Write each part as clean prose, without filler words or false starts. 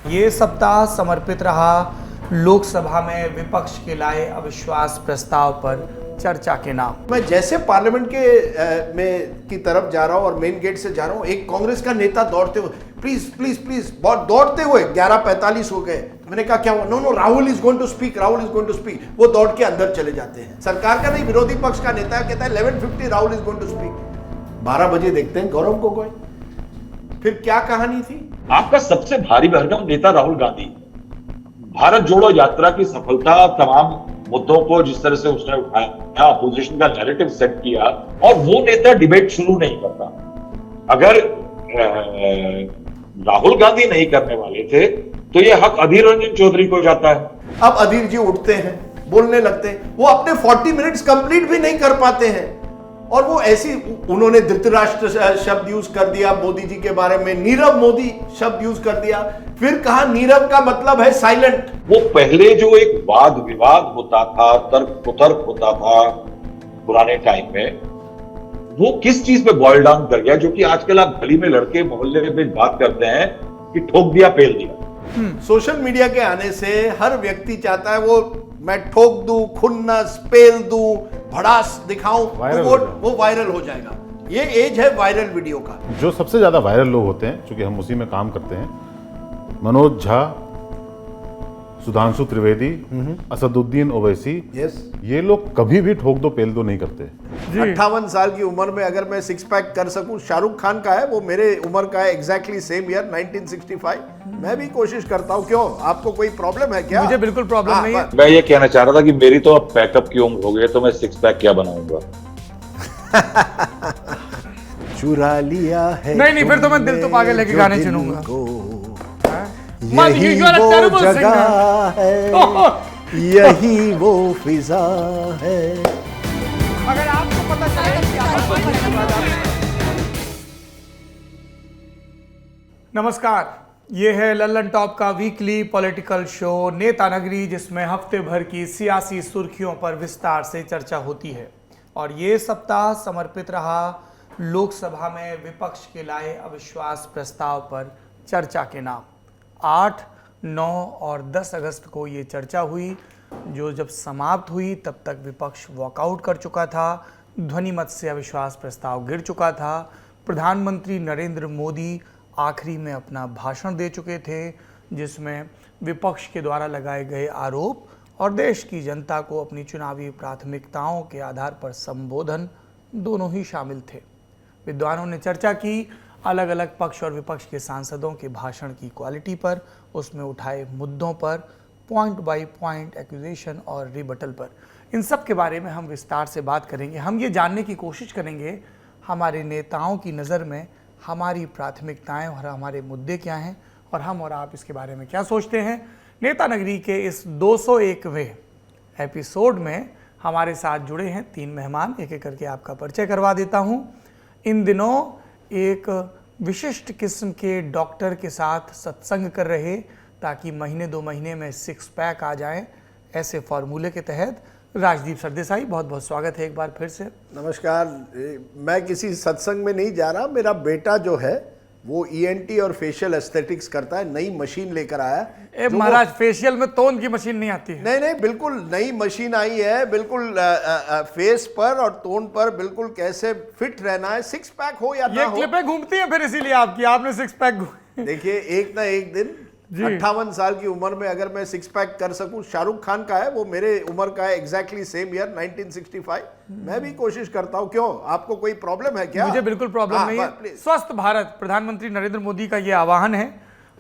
ये सप्ताह समर्पित रहा लोकसभा में विपक्ष के लाए अविश्वास प्रस्ताव पर चर्चा के नाम। मैं जैसे पार्लियामेंट के में की तरफ जा रहा हूं और मेन गेट से जा रहा हूं, एक कांग्रेस का नेता दौड़ते हुए प्लीज प्लीज प्लीज बहुत दौड़ते हुए 11:45 हो गए। मैंने कहा क्या हुआ? No Rahul is going to speak, Rahul is going to speak. वो दौड़ के अंदर चले जाते हैं। सरकार का नहीं, विरोधी पक्ष का नेता कहता है 11:50 Rahul is going to speak. 12 बजे देखते हैं गौरव गोगोई। फिर क्या कहानी थी? आपका सबसे भारी भरकम नेता राहुल गांधी भारत जोड़ो यात्रा की सफलता, तमाम मुद्दों को जिस तरह से उसने उठाया, अपोजिशन का नैरेटिव सेट किया, और वो नेता डिबेट शुरू नहीं करता। अगर राहुल गांधी नहीं करने वाले थे तो ये हक अधीर रंजन चौधरी को जाता है। अब अधीर जी उठते हैं, बोलने लगते हैं। वो अपने 40 मिनट्स कंप्लीट भी नहीं कर पाते हैं और वो ऐसी, उन्होंने धृतराष्ट्र शब्द यूज कर दिया मोदी जी के बारे में, नीरव मोदी शब्द यूज कर दिया, फिर कहा नीरव का मतलब है साइलेंट। वो पहले जो एक वाद विवाद होता था, तर्क कुतर्क होता था पुराने टाइम में, वो किस चीज पे बॉयल डाउन कर गया, जो कि आजकल आप गली में लड़के मोहल्ले में बात करते हैं कि ठोक दिया पेल दिया। सोशल मीडिया के आने से हर व्यक्ति चाहता है वो मैं ठोक दूं, खुन्नस, पेल दूं, भड़ास दिखाऊं, वो वायरल हो जाएगा। ये एज है वायरल वीडियो का। जो सबसे ज्यादा वायरल लोग होते हैं, क्योंकि हम उसी में काम करते हैं, मनोज झा, सुधांशु त्रिवेदी, असदुद्दीन ओवैसी, ये लोग कभी भी ठोक दो पेल दो नहीं करते। 58 साल की उम्र में अगर मैं सिक्स पैक कर सकूं, शाहरुख खान का है, वो मेरे उम्र का है, एग्जैक्टली सेम ईयर 1965। मैं भी कोशिश करता हूं। क्यों, आपको कोई प्रॉब्लम है क्या? मुझे बिल्कुल प्रॉब्लम नहीं है। मैं ये कहना चाह रहा था कि मेरी तो अब पैकअप की उम्र हो गई है, तो मैं सिक्स पैक क्या बनाऊंगा। चुरा लिया है नहीं, फिर तो मैं दिल तो पागल है के गाने चुनूंगा। यही वो जगह है, यही वो फिजा है। अगर आपको पता चले कि नमस्कार, ये है लल्लन टॉप का वीकली पॉलिटिकल शो नेता नगरी, जिसमें हफ्ते भर की सियासी सुर्खियों पर विस्तार से चर्चा होती है। और ये सप्ताह समर्पित रहा लोकसभा में विपक्ष के लाए अविश्वास प्रस्ताव पर चर्चा के नाम। 8, 9 और 10 अगस्त को ये चर्चा हुई, जो जब समाप्त हुई तब तक विपक्ष वॉकआउट कर चुका था। ध्वनिमत से अविश्वास प्रस्ताव गिर चुका था। प्रधानमंत्री नरेंद्र मोदी आखिरी में अपना भाषण दे चुके थे, जिसमें विपक्ष के द्वारा लगाए गए आरोप और देश की जनता को अपनी चुनावी प्राथमिकताओं के आधार पर संबोधन दोनों ही शामिल थे। विद्वानों ने चर्चा की अलग अलग पक्ष और विपक्ष के सांसदों के भाषण की क्वालिटी पर, उसमें उठाए मुद्दों पर, पॉइंट बाय पॉइंट एक्यूजेशन और रिबटल पर। इन सब के बारे में हम विस्तार से बात करेंगे। हम ये जानने की कोशिश करेंगे हमारे नेताओं की नज़र में हमारी प्राथमिकताएं और हमारे मुद्दे क्या हैं, और हम और आप इसके बारे में क्या सोचते हैं। नेता नगरी के इस 201वें एपिसोड में हमारे साथ जुड़े हैं 3 मेहमान। एक एक करके आपका परिचय करवा देता हूं। इन दिनों एक विशिष्ट किस्म के डॉक्टर के साथ सत्संग कर रहे, ताकि महीने 2 महीने में सिक्स पैक आ जाएं, ऐसे फॉर्मूले के तहत राजदीप सरदेसाई, बहुत बहुत स्वागत है एक बार फिर से। नमस्कार। मैं किसी सत्संग में नहीं जा रहा। मेरा बेटा जो है वो ENT और फेशियल एस्थेटिक्स करता है, नई मशीन लेकर आया। महाराज, फेशियल में तोन की मशीन नहीं आती है। नहीं, बिल्कुल नई मशीन आई है, बिल्कुल फेस पर और टोन पर बिल्कुल कैसे फिट रहना है, सिक्स पैक हो या ना हो। ये क्लिपें घूमती हैं फिर, इसीलिए आपने सिक्स पैक। देखिए, एक ना एक दिन 58 साल की उम्र में अगर मैं सिक्स पैक कर सकूं, शाहरुख खान का है, वो मेरे उम्र का है, एग्जैक्टली सेम ईयर 1965। मैं भी कोशिश करता हूं। क्यों, आपको कोई प्रॉब्लम है क्या? मुझे बिल्कुल प्रॉब्लम नहीं है। स्वस्थ भारत, प्रधानमंत्री नरेंद्र मोदी का ये आह्वान है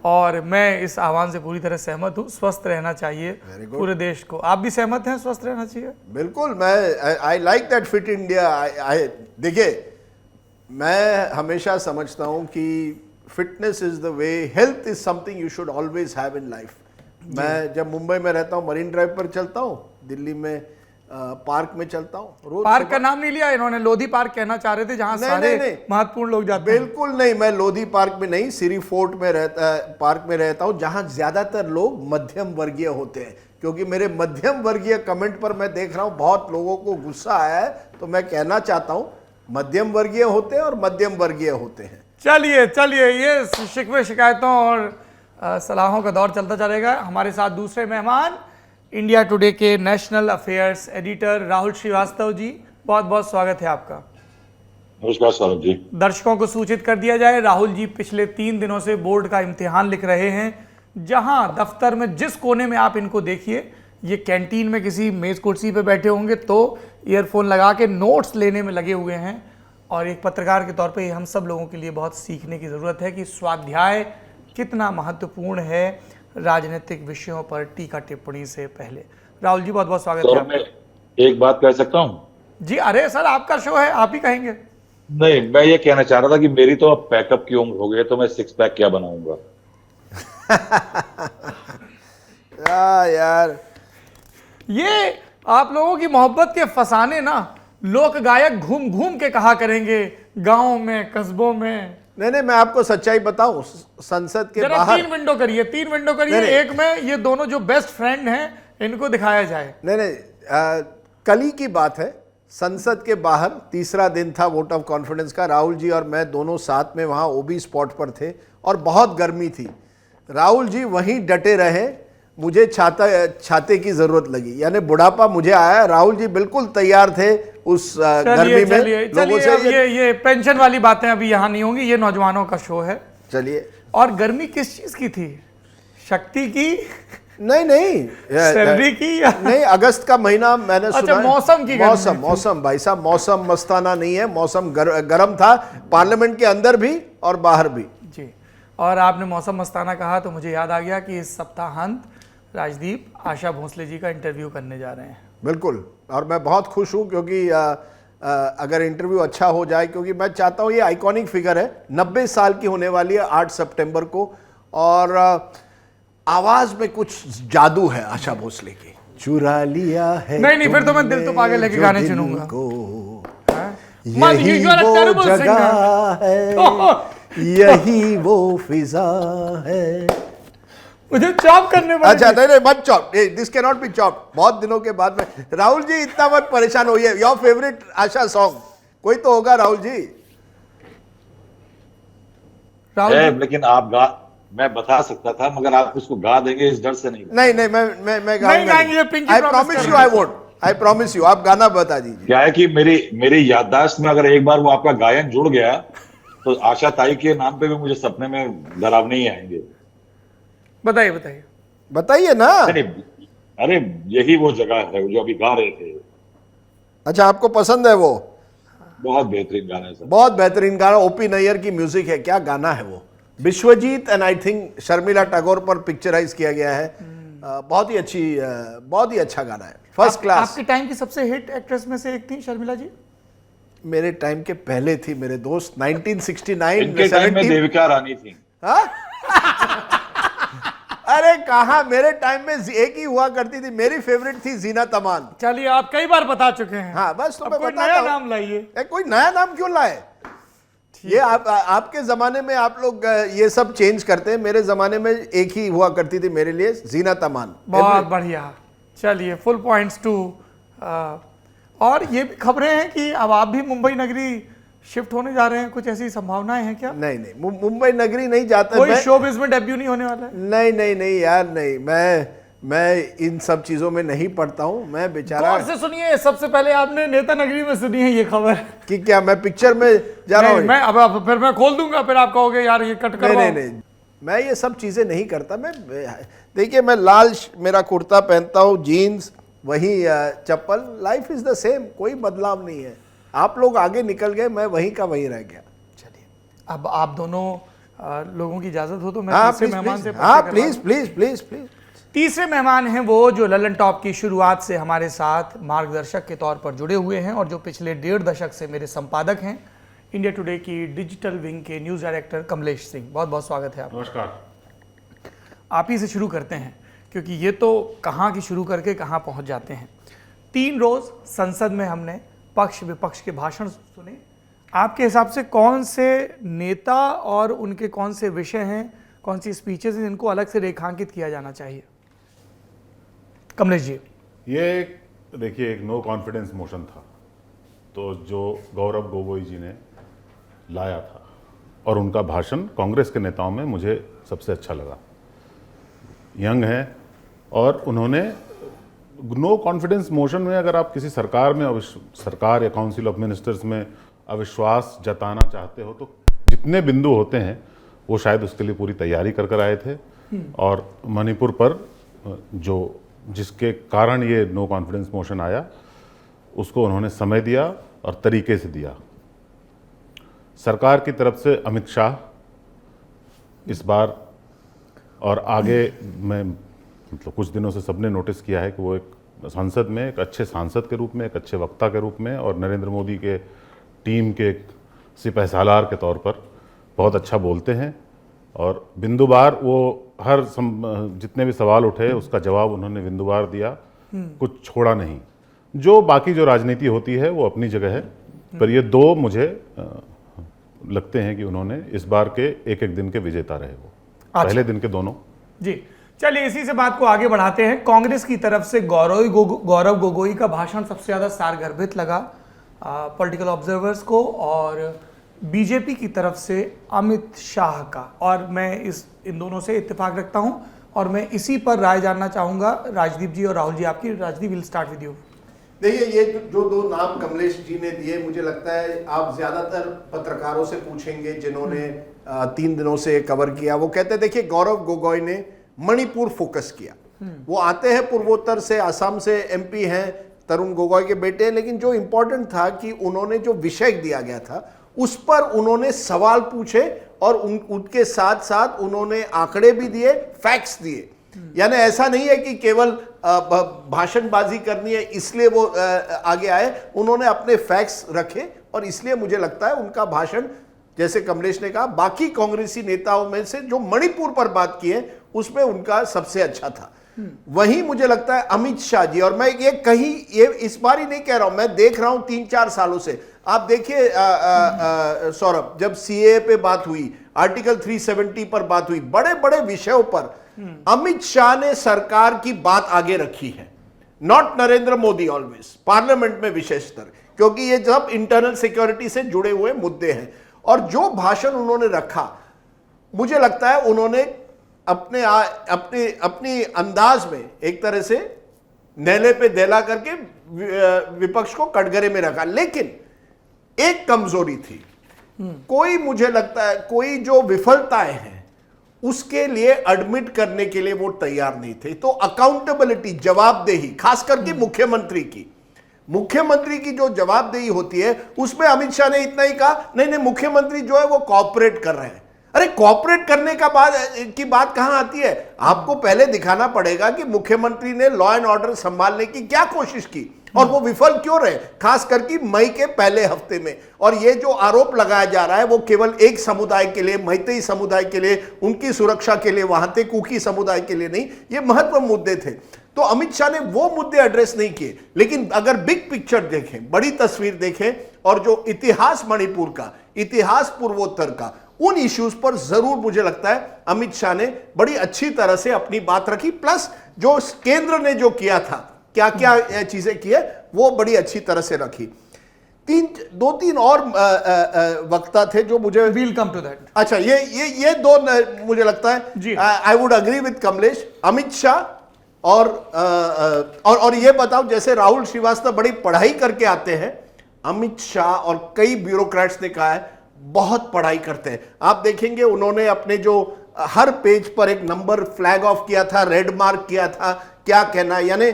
और मैं इस आह्वान से पूरी तरह सहमत हूँ। स्वस्थ रहना चाहिए पूरे देश को। आप भी सहमत हैं, स्वस्थ रहना चाहिए? बिल्कुल। मैं I like that fit India. देखिए, मैं हमेशा समझता हूं कि fitness is the way, health is something you should always have in life. मैं जब मुंबई में रहता हूँ, मरीन ड्राइव पर चलता हूँ, दिल्ली में पार्क में चलता हूँ। पार्क का नाम नहीं लिया इन्होंने, लोधी पार्क कहना चाह रहे थे, जहां सारे महत्वपूर्ण लोग जाते हैं। बिल्कुल नहीं, मैं लोधी पार्क में नहीं, सिरी फोर्ट में पार्क में रहता हूँ, जहां ज्यादातर लोग मध्यम वर्गीय होते हैं। क्योंकि मेरे मध्यम वर्गीय कमेंट पर मैं देख रहा हूं बहुत लोगों को गुस्सा आया है, तो मैं कहना चाहता हूं मध्यम वर्गीय होते हैं और मध्यम वर्गीय होते हैं। चलिए ये शिकवे शिकायतों और सलाहों का दौर चलता चलेगा। हमारे साथ दूसरे मेहमान इंडिया टुडे के national affairs editor Rahul Srivastava ji, बहुत बहुत स्वागत है आपका। नमस्कार सौरभ जी। दर्शकों को सूचित कर दिया जाए, राहुल जी पिछले 3 दिनों से बोर्ड का इम्तिहान लिख रहे हैं। जहां दफ्तर में जिस कोने में आप इनको देखिए, ये कैंटीन में किसी मेज कुर्सी पे बैठे होंगे तो ईयरफोन लगा के नोट्स लेने में लगे हुए हैं। और एक पत्रकार के तौर पे हम सब लोगों के लिए बहुत सीखने की ज़रूरत है कि स्वाध्याय कितना महत्वपूर्ण है राजनीतिक विषयों पर टीका टिप्पणी से पहले। राहुल जी बहुत बहुत स्वागत है मैं एक बात कह सकता हूँ जी। अरे सर, आपका शो है, आप ही कहेंगे। नहीं, मैं ये कहना चाह रहा था कि मेरी तो अब पैकअप की उम्र हो गई है, तो मैं 6 पैक क्या बनाऊंगा। यार ये आप लोगों की मोहब्बत के फसाने ना लोक गायक घूम घूम के कहा करेंगे, गांव में, कस्बों में। नहीं, मैं आपको सच्चाई बताऊं, संसद के बाहर 3 विंडो करिए, 3 विंडो करिए। एक में ये दोनों जो बेस्ट फ्रेंड हैं इनको दिखाया जाए। नहीं, कल ही की बात है। संसद के बाहर तीसरा दिन था वोट ऑफ कॉन्फिडेंस का। राहुल जी और मैं दोनों साथ में वहां ओबी स्पॉट पर थे और बहुत गर्मी थी। राहुल जी वहीं डटे रहे, मुझे छाते की जरूरत लगी, यानी बुढ़ापा मुझे आया। राहुल जी बिल्कुल तैयार थे उस गर्मी में लोगों से। ये पेंशन वाली बातें अभी यहाँ नहीं होंगी, ये नौजवानों का शो है। चलिए। और गर्मी किस चीज की थी? शक्ति की? नहीं सैलरी की या? नहीं, अगस्त का महीना मैंने अच्छा, सुना। मौसम की मौसम भाई साहब, मौसम मस्ताना नहीं है, मौसम गर्म था, पार्लियामेंट के अंदर भी और बाहर भी जी। और आपने मौसम मस्ताना कहा तो मुझे याद आ गया कि इस सप्ताहांत राजदीप आशा भोसले जी का इंटरव्यू करने जा रहे हैं। बिल्कुल, और मैं बहुत खुश हूं क्योंकि अगर इंटरव्यू अच्छा हो जाए, क्योंकि मैं चाहता हूं, ये आइकॉनिक फिगर है, 90 साल की होने वाली है 8 सितंबर को। और आवाज में कुछ जादू है आशा भोसले की। चुरा लिया है नहीं, फिर तो मैं दिल तो पागल है कि गाने चुनूंगा। यही वो जगह है, यही वो फिजा है। मुझे चॉप करने पड़े। अच्छा, नहीं, मत chop, this can not be chop. बहुत दिनों के बाद में। राहुल जी इतना मत परेशान होइए। योर फेवरेट आशा सॉन्ग कोई तो होगा राहुल जी। लेकिन आप मैं बता सकता था, मगर आप उसको गा देंगे इस डर से नहीं। नहीं, मैं गाऊंगा। I promise you, I won't, I promise you. आप गाना बता दीजिए। क्या है कि मेरी याददाश्त में अगर एक बार वो आपका गायन जुड़ गया तो आशा ताई के नाम पे भी मुझे सपने में डरावने ही आएंगे। बताइए ना। नहीं, अरे यही वो जगह है जो अभी गा रहे थे। अच्छा, आपको पसंद है वो? बहुत बेहतरीन गाना है सर। बहुत बेहतरीन गाना, ओपी नैयर की म्यूजिक है। क्या गाना है वो? Vishwajeet and I think Sharmila Tagore पर पिक्चराइज किया गया है। बहुत ही अच्छा गाना है, फर्स्ट क्लास। आपके टाइम की सबसे हिट एक्ट्रेस में से एक थी शर्मिला जी? मेरे टाइम के पहले थी मेरे दोस्त, 1969 इनके टाइम में देविका रानी थी। अरे कहा, मेरे टाइम में एक ही हुआ करती थी। मेरी फेवरेट थी जीना तमान। चलिए, आप कई बार बता चुके हैं। हाँ, बस तो मैं कोई बताता नया हूं। नाम लाइए। कोई नया नाम क्यों लाए? ये आपके जमाने में आप लोग ये सब चेंज करते हैं। मेरे जमाने में एक ही हुआ करती थी मेरे लिए, जीना तमान। बहुत बढ़िया। चलिए, फुल पॉइंट्स टू। और ये भी खबरें हैं कि अब आप भी मुंबई नगरी शिफ्ट होने जा रहे हैं, कुछ ऐसी संभावनाएं हैं क्या? नहीं, मुंबई नगरी नहीं जाता। कोई शोबिज़ में डेब्यू नहीं होने वाला है? नहीं यार, नहीं। मैं इन सब चीजों में नहीं पढ़ता हूं। मैं बेचारा। और से सुनिए, सबसे पहले आपने नेता नगरी में सुनी है ये खबर कि क्या मैं पिक्चर में जा रहा हूं? मैं अब फिर मैं खोल दूंगा, फिर आप कहोगे यार ये कट करवाओ। नहीं, मैं ये सब चीजें नहीं करता। मैं देखिए, मैं लाल मेरा कुर्ता पहनता हूँ, जीन्स, वही चप्पल। लाइफ इज द सेम, कोई बदलाव नहीं है। आप लोग आगे निकल गए, मैं वहीं का वहीं रह गया। चलिए, अब आप दोनों लोगों की इजाजत हो तो मैं तीसरे मेहमान से प्लीज। तीसरे मेहमान हैं वो जो ललन टॉप की शुरुआत से हमारे साथ मार्गदर्शक के तौर पर जुड़े हुए हैं और जो पिछले 1.5 दशक से मेरे संपादक हैं, इंडिया टुडे की डिजिटल विंग के न्यूज़ डायरेक्टर कमलेश सिंह। बहुत बहुत स्वागत है आपका। नमस्कार। आप ही से शुरू करते हैं क्योंकि ये तो कहाँ की शुरू करके कहाँ पहुँच जाते हैं। 3 रोज़ संसद में हमने पक्ष विपक्ष के भाषण सुने। आपके हिसाब से कौन से नेता और उनके कौन से विषय हैं, कौन सी स्पीचेस हैं जिनको अलग से रेखांकित किया जाना चाहिए? कमलेश जी। ये देखिए, एक नो कॉन्फिडेंस मोशन था तो जो गौरव गोगोई जी ने लाया था, और उनका भाषण कांग्रेस के नेताओं में मुझे सबसे अच्छा लगा। यंग हैं और उन्होंने नो कॉन्फिडेंस मोशन में अगर आप किसी सरकार में सरकार या काउंसिल ऑफ मिनिस्टर्स में अविश्वास जताना चाहते हो तो जितने बिंदु होते हैं वो शायद उसके लिए पूरी तैयारी कर कर आए थे और मणिपुर पर जो जिसके कारण ये नो कॉन्फिडेंस मोशन आया उसको उन्होंने समय दिया और तरीके से दिया। सरकार की तरफ से अमित शाह इस बार और आगे मैं मतलब कुछ दिनों से सबने नोटिस किया है कि वो एक संसद में एक अच्छे सांसद के रूप में, एक अच्छे वक्ता के रूप में और नरेंद्र मोदी के टीम के एक सिपहसालार के तौर पर बहुत अच्छा बोलते हैं और बिंदुवार वो हर जितने भी सवाल उठे उसका जवाब उन्होंने बिंदुवार दिया, कुछ छोड़ा नहीं। जो बाकी जो राजनीति होती है वो अपनी जगह है, पर ये दो मुझे लगते हैं कि उन्होंने इस बार के एक एक दिन के विजेता रहे वो। अच्छा। पहले दिन के दोनों। जी चलिए इसी से बात को आगे बढ़ाते हैं। कांग्रेस की तरफ से गौरव गोगोई का भाषण सबसे ज्यादा सारगर्भित लगा पॉलिटिकल ऑब्जर्वर्स को और बीजेपी की तरफ से अमित शाह का, और मैं इन दोनों से इत्तेफाक रखता हूं और मैं इसी पर राय जानना चाहूंगा राजदीप जी और राहुल जी आपकी। Rajdeep will start with you. देखिए ये जो दो नाम कमलेश जी ने दिए, मुझे लगता है आप ज्यादातर पत्रकारों से पूछेंगे जिन्होंने 3 दिनों से कवर किया, वो कहते हैं देखिए गौरव गोगोई ने मणिपुर फोकस किया। वो आते हैं पूर्वोत्तर से, असम से एमपी हैं, तरुण गोगोई के बेटे हैं, लेकिन जो इंपॉर्टेंट था कि उन्होंने जो विषय दिया गया था उस पर उन्होंने सवाल पूछे और उनके साथ साथ उन्होंने आंकड़े भी दिए, फैक्ट्स दिए। यानी ऐसा नहीं है कि केवल भाषणबाजी करनी है इसलिए वो आगे आए, उन्होंने अपने फैक्ट्स रखे और इसलिए मुझे लगता है उनका भाषण, जैसे कमलेश ने कहा, बाकी कांग्रेसी नेताओं में से जो मणिपुर पर बात की है उसमें उनका सबसे अच्छा था। वहीं मुझे लगता है अमित शाह जी, और मैं ये इस बार ही नहीं कह रहा हूं, मैं देख रहा हूं 3-4 सालों से। आप देखिए सौरभ, जब सीए पे बात हुई, आर्टिकल 370 पर बात हुई, बड़े बड़े विषयों पर अमित शाह ने सरकार की बात आगे रखी है, not Narendra Modi always, parliament में विशेषतर, क्योंकि ये सब इंटरनल सिक्योरिटी से जुड़े हुए मुद्दे हैं। और जो भाषण उन्होंने रखा, मुझे लगता है उन्होंने अपनी अंदाज में एक तरह से नेले पे देला करके विपक्ष को कटघरे में रखा। लेकिन एक कमजोरी थी, कोई मुझे लगता है कोई जो विफलताएं हैं उसके लिए एडमिट करने के लिए वो तैयार नहीं थे। तो अकाउंटेबिलिटी, जवाबदेही, खास करके मुख्यमंत्री की जो जवाबदेही होती है उसमें अमित शाह ने इतना ही कहा, नहीं मुख्यमंत्री जो है वो कॉपरेट कर रहे हैं। अरे कॉपरेट करने की बात कहां आती है? आपको पहले दिखाना पड़ेगा कि मुख्यमंत्री ने लॉ एंड ऑर्डर संभालने की क्या कोशिश की और वो विफल क्यों रहे, खास करके मई के पहले हफ्ते में। और ये जो आरोप लगाया जा रहा है वो केवल एक समुदाय के लिए, मैतेई समुदाय के लिए, उनकी सुरक्षा के लिए, वहां तक कुकी समुदाय के लिए नहीं, ये महत्वपूर्ण मुद्दे थे। तो अमित शाह ने वो मुद्दे एड्रेस नहीं किए। लेकिन अगर बिग पिक्चर देखें, बड़ी तस्वीर देखें, और जो इतिहास मणिपुर का, इतिहास पूर्वोत्तर का, उन इश्यूज पर जरूर मुझे लगता है अमित शाह ने बड़ी अच्छी तरह से अपनी बात रखी। प्लस जो केंद्र ने जो किया था, क्या क्या चीजें की है, वो बड़ी अच्छी तरह से रखी। 2-3 और वक्ता थे जो मुझे, वील कम टू दैट। अच्छा, ये दो मुझे लगता है I would agree with Kamlesh, Amit Shah और ये बताओ, जैसे राहुल श्रीवास्तव बड़ी पढ़ाई करके आते हैं, अमित शाह और कई ब्यूरोक्रेट्स ने कहा है बहुत पढ़ाई करते हैं। आप देखेंगे उन्होंने अपने जो हर पेज पर एक नंबर फ्लैग ऑफ किया था, रेड मार्क किया था, क्या कहना है। यानी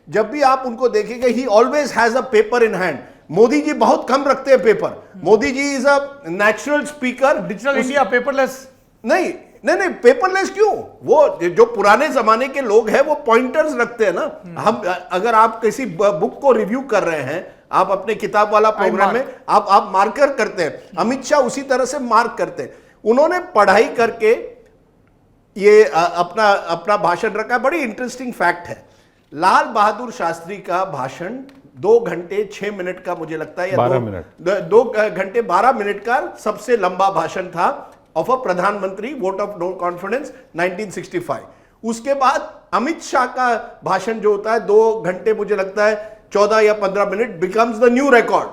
जब भी आप उनको देखेंगे, he always has a paper in hand. Modi ji बहुत कम रखते हैं paper. Modi ji is a natural speaker. Digital India, paperless नहीं, पेपरलेस क्यों? वो जो पुराने जमाने के लोग हैं वो पॉइंटर्स रखते हैं ना। हम, अगर आप किसी बुक को रिव्यू कर रहे हैं, आप अपने किताब वाला प्रोग्राम में आप मार्कर करते हैं, अमित शाह उसी तरह से मार्क करते हैं। उन्होंने पढ़ाई करके ये अपना भाषण रखा। बड़ी इंटरेस्टिंग फैक्ट है, लाल बहादुर शास्त्री का भाषण 2 घंटे 6 मिनट का, मुझे लगता है, या 2 घंटे 12 मिनट का सबसे लंबा भाषण था ऑफ अ प्रधानमंत्री, वोट ऑफ नो कॉन्फिडेंस 1965। उसके बाद अमित शाह का भाषण जो होता है 2 घंटे, मुझे लगता है 14 या 15 minute, becomes the new record.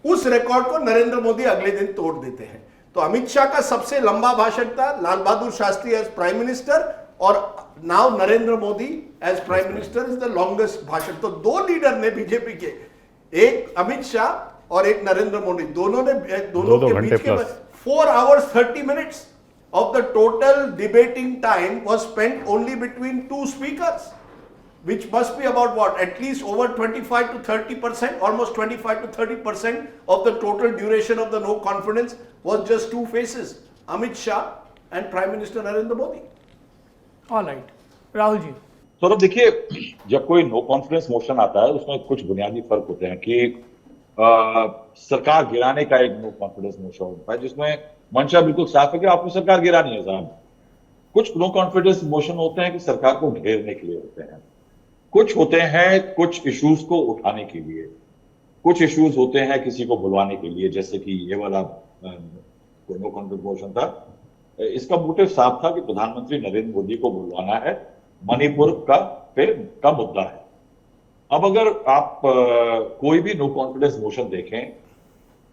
उस रिकॉर्ड को नरेंद्र मोदी अगले दिन तोड़ देते हैं। तो अमित शाह का सबसे लंबा भाषण था, Lal Bahadur Shastri as prime minister, और now Narendra Modi as prime minister is the longest भाषण। तो दो लीडर ने बीजेपी के, एक अमित शाह और एक नरेंद्र मोदी, दोनों के बीच के 4 hours 30 minutes of the total debating time was spent only between two speakers, which must be about what, at least over 25 to 30%, almost 25 to 30% of the total duration of the no confidence was just two faces, Amit Shah and Prime Minister Narendra Modi. All right, Rahul ji. तो अब देखिए, जब कोई no confidence motion आता है उसमें कुछ बुनियादी फर्क होते हैं कि सरकार गिराने का एक नो कॉन्फिडेंस मोशन होता है जिसमें मंशा बिल्कुल साफ है कि आपको सरकार गिरानी है साहब। कुछ नो कॉन्फिडेंस मोशन होते हैं कि सरकार को घेरने के लिए होते हैं, कुछ होते हैं कुछ इश्यूज को उठाने के लिए, कुछ इश्यूज होते हैं किसी को बुलवाने के लिए, जैसे कि ये वाला नो कॉन्फिडेंस मोशन था। इसका मोटिव साफ था कि प्रधानमंत्री नरेंद्र मोदी को बुलवाना है, मणिपुर का मुद्दा है। अब अगर आप कोई भी नो कॉन्फिडेंस मोशन देखें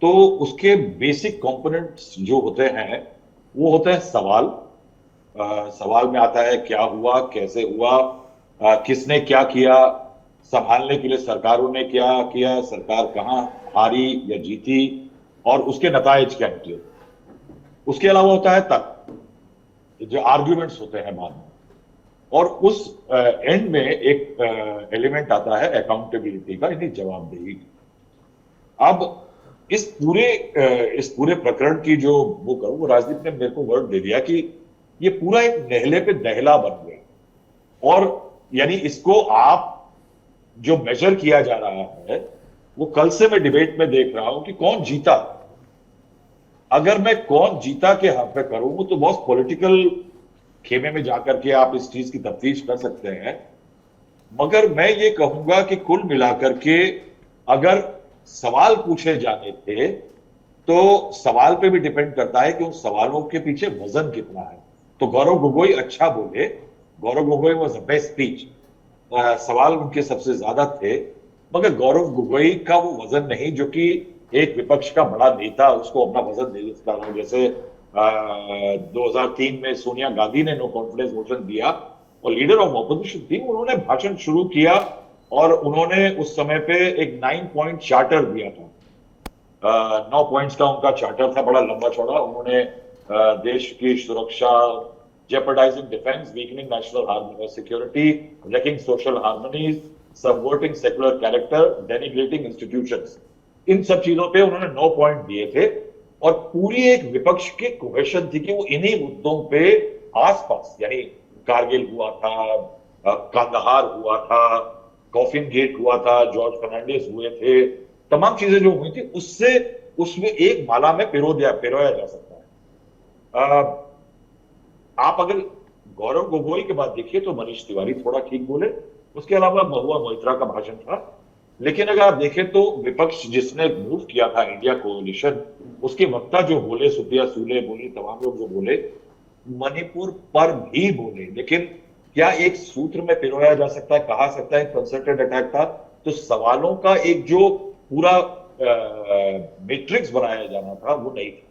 तो उसके बेसिक कंपोनेंट्स जो होते हैं वो होते हैं सवाल। सवाल में आता है क्या हुआ, कैसे हुआ, किसने क्या किया, संभालने के लिए सरकारों ने क्या किया, सरकार कहां हारी या जीती और उसके नतायज क्या निकले। उसके अलावा होता है तर्क, जो आर्ग्यूमेंट्स होते हैं बाद में, और उस एंड में एक एलिमेंट आता है अकाउंटेबिलिटी का, यानी जवाबदेही। अब इस पूरे प्रकरण की जो वो करूं, वो राजदीप ने मेरे को वर्ड दे दिया कि ये पूरा एक नहले पे दहला बन गया। और यानी इसको आप जो मेजर किया जा रहा है वो कल से मैं डिबेट में देख रहा हूं कि कौन जीता। अगर मैं कौन जीता के हाथ पे करूं तो बहुत पॉलिटिकल खेमे में जाकर के आप इस चीज की तफ्तीश कर सकते हैं, मगर मैं ये कहूंगा कि कुल मिलाकर के अगर सवाल पूछे जाने थे तो सवाल पे भी डिपेंड करता है कि उन सवालों के पीछे वजन कितना है। तो गौरव गोगोई अच्छा बोले, Gaurav Gogoi was the best speech, सवाल उनके सबसे ज्यादा थे, मगर गौरव गोगोई का वो वजन नहीं जो कि एक विपक्ष का बड़ा नेता उसको अपना वजन दे सकता है। जैसे 2003 में सोनिया गांधी ने नो कॉन्फिडेंस मोशन दिया और लीडर ऑफ ऑपोजिशन थी, उन्होंने भाषण शुरू किया और उन्होंने उस समय पे एक 9 पॉइंट चार्टर दिया था। 9 पॉइंट्स का उनका चार्टर था, बड़ा लंबा चौड़ा। उन्होंने देश की सुरक्षा, jeopardizing defense, weakening national security, wrecking social harmonies, subverting secular character, denigrating institutions, इन सब चीजों पे उन्होंने 9 पॉइंट दिए थे। और पूरी एक विपक्ष की कोहेशन थी कि वो इन्हीं मुद्दों पे आसपास, यानी कारगिल हुआ था, कांदाहार हुआ था, कॉफिन गेट हुआ था, जॉर्ज फर्नांडिस हुए थे, तमाम चीजें जो हुई थी उसमें एक माला में पिरोया जा सकता है। आप अगर गौरव गोगोई के बाद देखिए तो मनीष तिवारी थोड़ा ठीक बोले, उसके अलावा महुआ मोइत्रा का भाषण था। लेकिन अगर आप देखें तो विपक्ष जिसने मूव किया था इंडिया कोलिशन, उसके वक्ता जो बोले, सुप्रिया सूले बोली, तमाम लोग जो बोले, मणिपुर पर भी बोले, लेकिन क्या एक सूत्र में पिरोया जा सकता है, कहा सकता है कंसर्टेड अटैक था? तो सवालों का एक जो पूरा मैट्रिक्स बनाया जाना था वो नहीं था।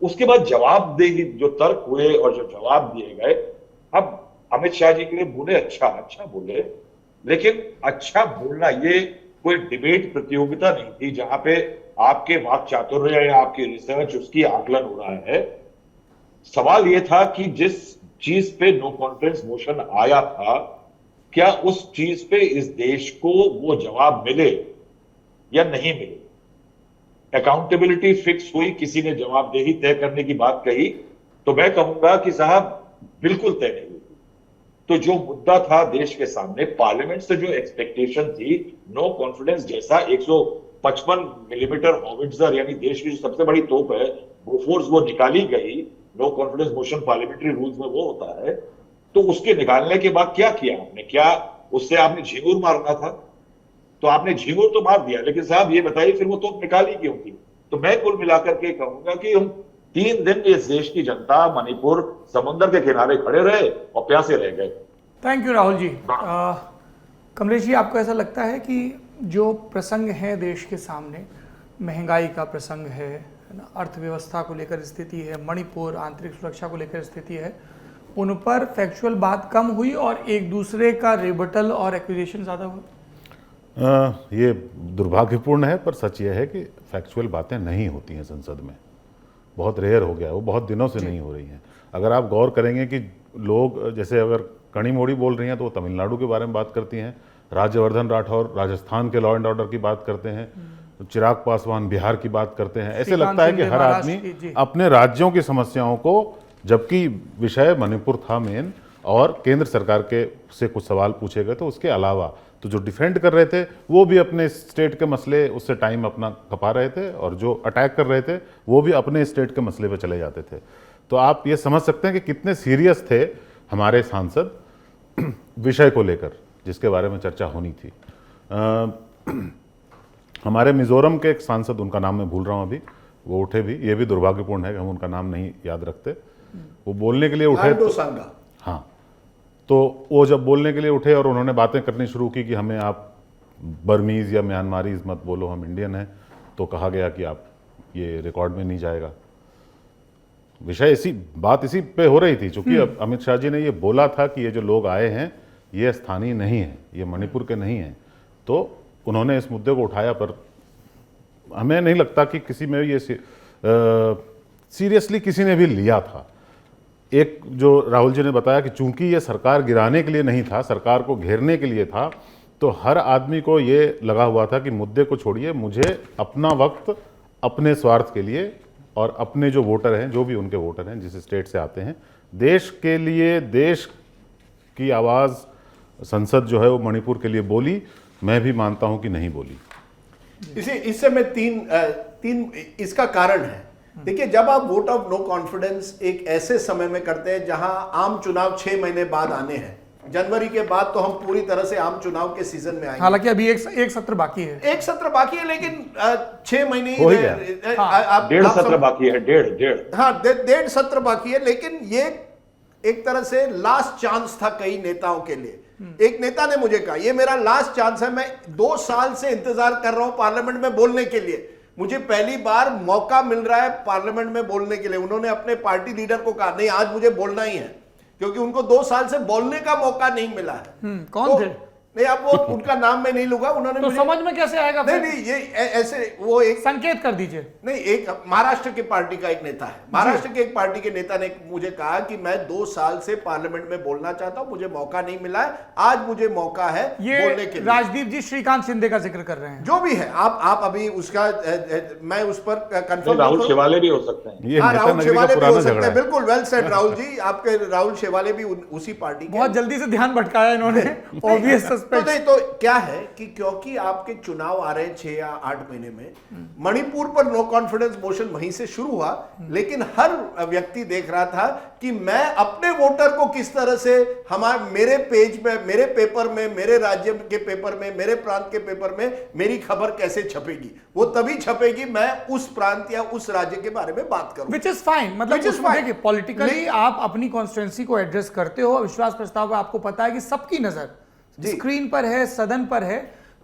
उसके बाद जवाबदेही, जो तर्क हुए और जो जवाब दिए गए, अब अमित शाह जी के लिए बोले अच्छा बोले, लेकिन अच्छा बोलना ये कोई डिबेट प्रतियोगिता नहीं थी जहां पे आपके वाक चातुर्य या आपकी रिसर्च उसकी आकलन हो रहा है। सवाल ये था कि जिस चीज पे नो कॉन्फिडेंस मोशन आया था, क्या उस चीज पे इस देश को वो जवाब मिले या नहीं मिले। अकाउंटेबिलिटी फिक्स हुई, किसी ने जवाबदेही तय करने की बात कही, तो मैं कहूंगा कि साहब बिल्कुल तय नहीं हुई। तो जो मुद्दा था देश के सामने, पार्लियामेंट से जो एक्सपेक्टेशन थी, नो कॉन्फिडेंस जैसा 155 मिलीमीटर हॉविट्जर, यानी देश की जो सबसे बड़ी तोप है बोफोर्स, वो निकाली गई। No confidence motion parliamentary rules में वो होता है। तो उसके निकालने के बाद क्या किया आपने? क्या उससे आपने झिंगुर मारना था? तो आपने झिंगुर तो मार दिया, लेकिन साहब ये बताइए फिर वो तोप निकाली क्यों थी? तो मैं कुल मिलाकर के कहूंगा कि हम 3 दिन इस देश की जनता मणिपुर समुद्र के किनारे खड़े रहे और प्यासे रह गए। Thank you Rahul ji. कमलेश जी, आपको ऐसा लगता है कि जो प्रसंग है देश के सामने, महंगाई का प्रसंग है ना, अर्थव्यवस्था को लेकर स्थिति है, मणिपुर, आंतरिक सुरक्षा को लेकर स्थिति है, उन पर फैक्चुअल बात कम हुई और एक दूसरे का रिबटल और एक्यूजेशन ज़्यादा हुआ? ये दुर्भाग्यपूर्ण है, पर सच ये है कि फैक्चुअल बातें नहीं होती हैं संसद में। बहुत रेयर हो गया है, वो बहुत दिनों से नहीं हो रही हैं। अगर आप गौर करेंगे कि लोग जैसे अगर कणी मोड़ी बोल रही हैं तो वो तमिलनाडु के बारे में बात करती हैं, राज्यवर्धन राठौर राजस्थान के लॉ एंड ऑर्डर की बात करते हैं, चिराग पासवान बिहार की बात करते हैं। ऐसे लगता है कि हर आदमी अपने राज्यों की समस्याओं को, जबकि विषय मणिपुर था मेन, और केंद्र सरकार के से कुछ सवाल पूछे गए तो उसके अलावा तो जो डिफेंड कर रहे थे वो भी अपने स्टेट के मसले, उससे टाइम अपना खपा रहे थे, और जो अटैक कर रहे थे वो भी अपने स्टेट के मसले पे चले जाते थे। तो आप ये समझ सकते हैं कि कितने सीरियस थे हमारे सांसद विषय को लेकर जिसके बारे में चर्चा होनी थी। हमारे मिजोरम के एक सांसद, उनका नाम मैं भूल रहा हूँ अभी, वो उठे भी, ये भी दुर्भाग्यपूर्ण है कि हम उनका नाम नहीं याद रखते। वो बोलने के लिए उठे हाँ, तो वो जब बोलने के लिए उठे और उन्होंने बातें करनी शुरू की कि हमें आप बर्मीज़ या म्यांमारीज मत बोलो, हम इंडियन हैं, तो कहा गया कि आप ये रिकॉर्ड में नहीं जाएगा। विषय बात इसी पे हो रही थी, क्योंकि अमित शाह जी ने ये बोला था कि ये जो लोग आए हैं ये स्थानीय नहीं है, ये मणिपुर के नहीं हैं, तो उन्होंने इस मुद्दे को उठाया। पर हमें नहीं लगता कि किसी में ये सीरियसली किसी ने भी लिया था। एक जो राहुल जी ने बताया कि चूंकि ये सरकार गिराने के लिए नहीं था, सरकार को घेरने के लिए था, तो हर आदमी को ये लगा हुआ था कि मुद्दे को छोड़िए, मुझे अपना वक्त अपने स्वार्थ के लिए और अपने जो वोटर हैं, जो भी उनके वोटर हैं जिस स्टेट से आते हैं, देश के लिए, देश की आवाज़ संसद जो है वो मणिपुर के लिए बोली। मैं भी मानता हूं कि नहीं बोली। इससे मैं तीन इसका कारण है। देखिए, जब आप वोट ऑफ नो कॉन्फिडेंस एक ऐसे समय में करते हैं जहां आम चुनाव 6 महीने बाद आने हैं, जनवरी के बाद तो हम पूरी तरह से आम चुनाव के सीजन में आएंगे। हालांकि अभी एक सत्र बाकी है, लेकिन 6 महीने हो ही गया। डेढ़ सत्र बाकी है, डेढ़ सत्र बाकी है। लेकिन ये एक तरह से लास्ट चांस था कई नेताओं के लिए। एक नेता ने मुझे कहा, ये मेरा लास्ट चांस है, मैं 2 साल से इंतजार कर रहा हूं पार्लियामेंट में बोलने के लिए, मुझे पहली बार मौका मिल रहा है पार्लियामेंट में बोलने के लिए। उन्होंने अपने पार्टी लीडर को कहा, नहीं आज मुझे बोलना ही है, क्योंकि उनको 2 साल से बोलने का मौका नहीं मिला है। कौन थे? नहीं, अब वो उनका नाम मैं नहीं लूंगा। उन्होंने तो समझ में कैसे आएगा? नहीं, ये ऐसे वो एक संकेत कर दीजिए। नहीं, एक महाराष्ट्र की पार्टी का एक नेता है, महाराष्ट्र के एक पार्टी के नेता ने मुझे कहा कि मैं 2 साल से पार्लियामेंट में बोलना चाहता हूं, मुझे मौका नहीं मिला है, आज मुझे मौका है बोलने के लिए। राजदीप जी श्रीकांत शिंदे का जिक्र कर रहे हैं। जो भी है, आप अभी उसका मैं उस पर कंफर्म, राहुल शेवाले भी हो सकते हैं। राहुल शेवाले भी हो सकते हैं। बिल्कुल वेल सेड राहुल जी, आपके राहुल शेवाले भी उसी पार्टी के। बहुत जल्दी से ध्यान भटकाया इन्होंने, ऑब्वियस सस्पेक्ट। तो क्या है कि क्योंकि आपके चुनाव आ रहे हैं 6 या 8 महीने में, मणिपुर पर नो कॉन्फिडेंस मोशन वहीं से शुरू हुआ, लेकिन हर व्यक्ति देख रहा था कि मैं अपने वोटर को किस तरह से मेरे पेज में, मेरे पेपर में, मेरे राज्य के पेपर में, मेरे प्रांत के पेपर में मेरी खबर कैसे छपेगी। वो तभी छपेगी मैं उस प्रांत या उस राज्य के बारे में बात करूं, विच इज फाइन। मतलब देखिए, पॉलिटिकली आप अपनी कॉन्स्टिट्यूंसी को एड्रेस करते हो, विश्वास प्रस्ताव पर आपको पता है कि सबकी नजर स्क्रीन पर है, सदन पर है,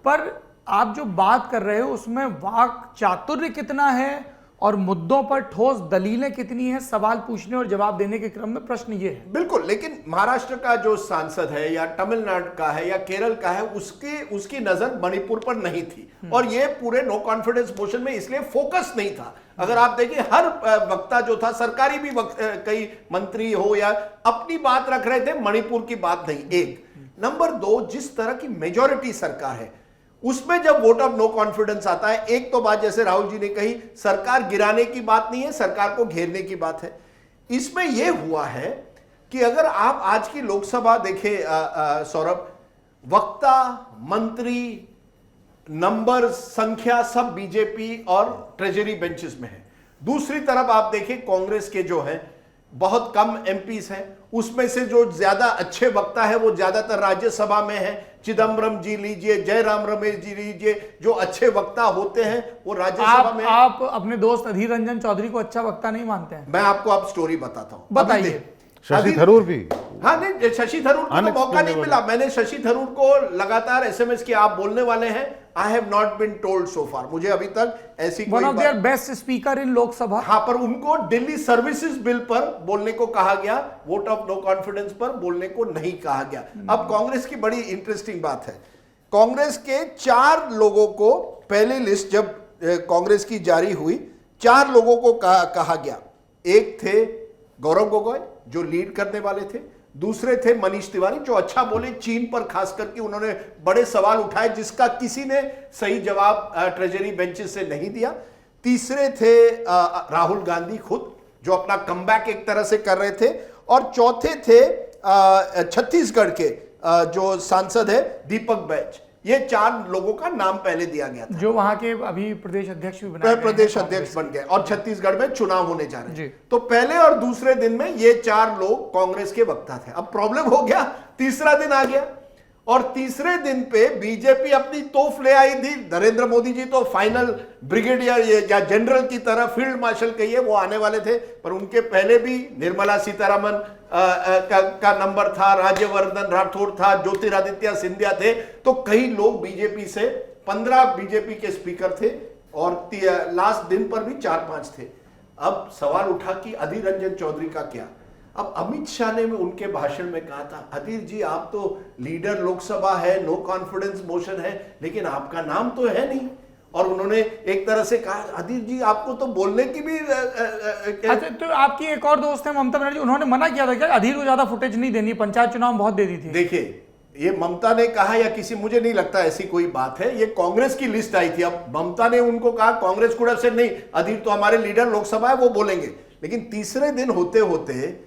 पर आप जो बात कर रहे हो उसमें वाक चातुर्य कितना है और मुद्दों पर ठोस दलीलें कितनी हैं, सवाल पूछने और जवाब देने के क्रम में प्रश्न ये है। बिल्कुल, लेकिन महाराष्ट्र का जो सांसद है या तमिलनाडु का है या केरल का है, उसकी नजर मणिपुर पर नहीं थी, और ये पूरे नो कॉन्फिडेंस मोशन में इसलिए फोकस नहीं था। अगर आप देखिए, हर वक्ता जो था, सरकारी भी कई मंत्री हो या अपनी बात रख रहे थे, मणिपुर की बात नहीं। एक नंबर 2, जिस तरह की मेजॉरिटी सरकार है उसमें जब वोट ऑफ नो कॉन्फिडेंस आता है, एक तो बात जैसे राहुल जी ने कही, सरकार गिराने की बात नहीं है, सरकार को घेरने की बात है। इसमें यह हुआ है कि अगर आप आज की लोकसभा देखें सौरभ, वक्ता, मंत्री, नंबर, संख्या सब बीजेपी और ट्रेजरी बेंचेस में है। दूसरी तरफ आप देखें, कांग्रेस के जो है बहुत कम एमपीस हैं, उसमें से जो ज्यादा अच्छे वक्ता है वो ज्यादातर राज्यसभा में है। चिदम्बरम जी लीजिए, जयराम रमेश जी लीजिए, जो अच्छे वक्ता होते हैं वो राज्यसभा में। आप अपने दोस्त अधीर रंजन चौधरी को अच्छा वक्ता नहीं मानते हैं? मैं आपको अब स्टोरी बताता हूं, बताइए। शशि थरूर भी, हाँ नहीं, शशि थरूर को तो मौका नहीं मिला। मैंने शशि थरूर को लगातार SMS किया, आप बोलने वाले हैं, I have not been told so far, मुझे अभी तक ऐसी वन कोई of their best speaker in Lok Sabha. हाँ, पर उनको दिल्ली सर्विसेज बिल पर बोलने को कहा गया, वोट ऑफ नो कॉन्फिडेंस पर बोलने को नहीं कहा गया। अब कांग्रेस की बड़ी इंटरेस्टिंग बात है, कांग्रेस के 4 लोगों को, पहली लिस्ट जब कांग्रेस की जारी हुई, 4 लोगों को कहा गया। एक थे गौरव गोगोई जो लीड करने वाले थे, दूसरे थे मनीष तिवारी जो अच्छा बोले चीन पर, खास करके उन्होंने बड़े सवाल उठाए जिसका किसी ने सही जवाब ट्रेजरी बेंचेस से नहीं दिया। तीसरे थे राहुल गांधी खुद जो अपना कमबैक एक तरह से कर रहे थे, और चौथे थे छत्तीसगढ़ के जो सांसद है दीपक बैज। ये 4 लोगों का नाम पहले दिया गया था, जो वहां के अभी प्रदेश अध्यक्ष भी बनाए गए प्रदेश हैं अध्यक्ष बन गए, और छत्तीसगढ़ में चुनाव होने जा रहे जी। हैं। तो पहले और दूसरे दिन में ये 4 लोग कांग्रेस के वक्ता थे। अब प्रॉब्लम हो गया, तीसरा दिन आ गया, और तीसरे दिन पे बीजेपी अपनी तोफ ले आई थी। नरेंद्र मोदी जी तो फाइनल ब्रिगेडियर या जनरल की तरह, फील्ड मार्शल कहिए, वो आने वाले थे, पर उनके पहले भी निर्मला सीतारमण का नंबर था, राज्यवर्धन राठौड़ था, ज्योतिरादित्य सिंधिया थे। तो कई लोग बीजेपी से, 15 बीजेपी के स्पीकर थे, और लास्ट दिन पर भी 4-5 थे। अब सवाल उठा कि अधीर रंजन चौधरी का क्या। अब अमित शाह ने उनके भाषण में कहा था, अधीर जी आप तो लीडर लोकसभा है, नो कॉन्फिडेंस मोशन है, लेकिन आपका नाम तो है नहीं। और उन्होंने एक तरह से कहा, अधीर जी आपको तो बोलने की भी अच्छा, तो आपकी एक और दोस्त है ममता बनर्जी, उन्होंने मना किया था क्या अधीर को ज्यादा फुटेज नहीं देनी, पंचायत चुनाव में बहुत दे दी थी। देखिए, ये ममता ने कहा या किसी, मुझे नहीं लगता ऐसी कोई बात है, ये कांग्रेस की लिस्ट आई थी। अब ममता ने उनको कहा, कांग्रेस कुड हैव सेड नहीं, अधीर तो हमारे लीडर लोकसभा है, वो बोलेंगे। लेकिन तीसरे दिन होते होते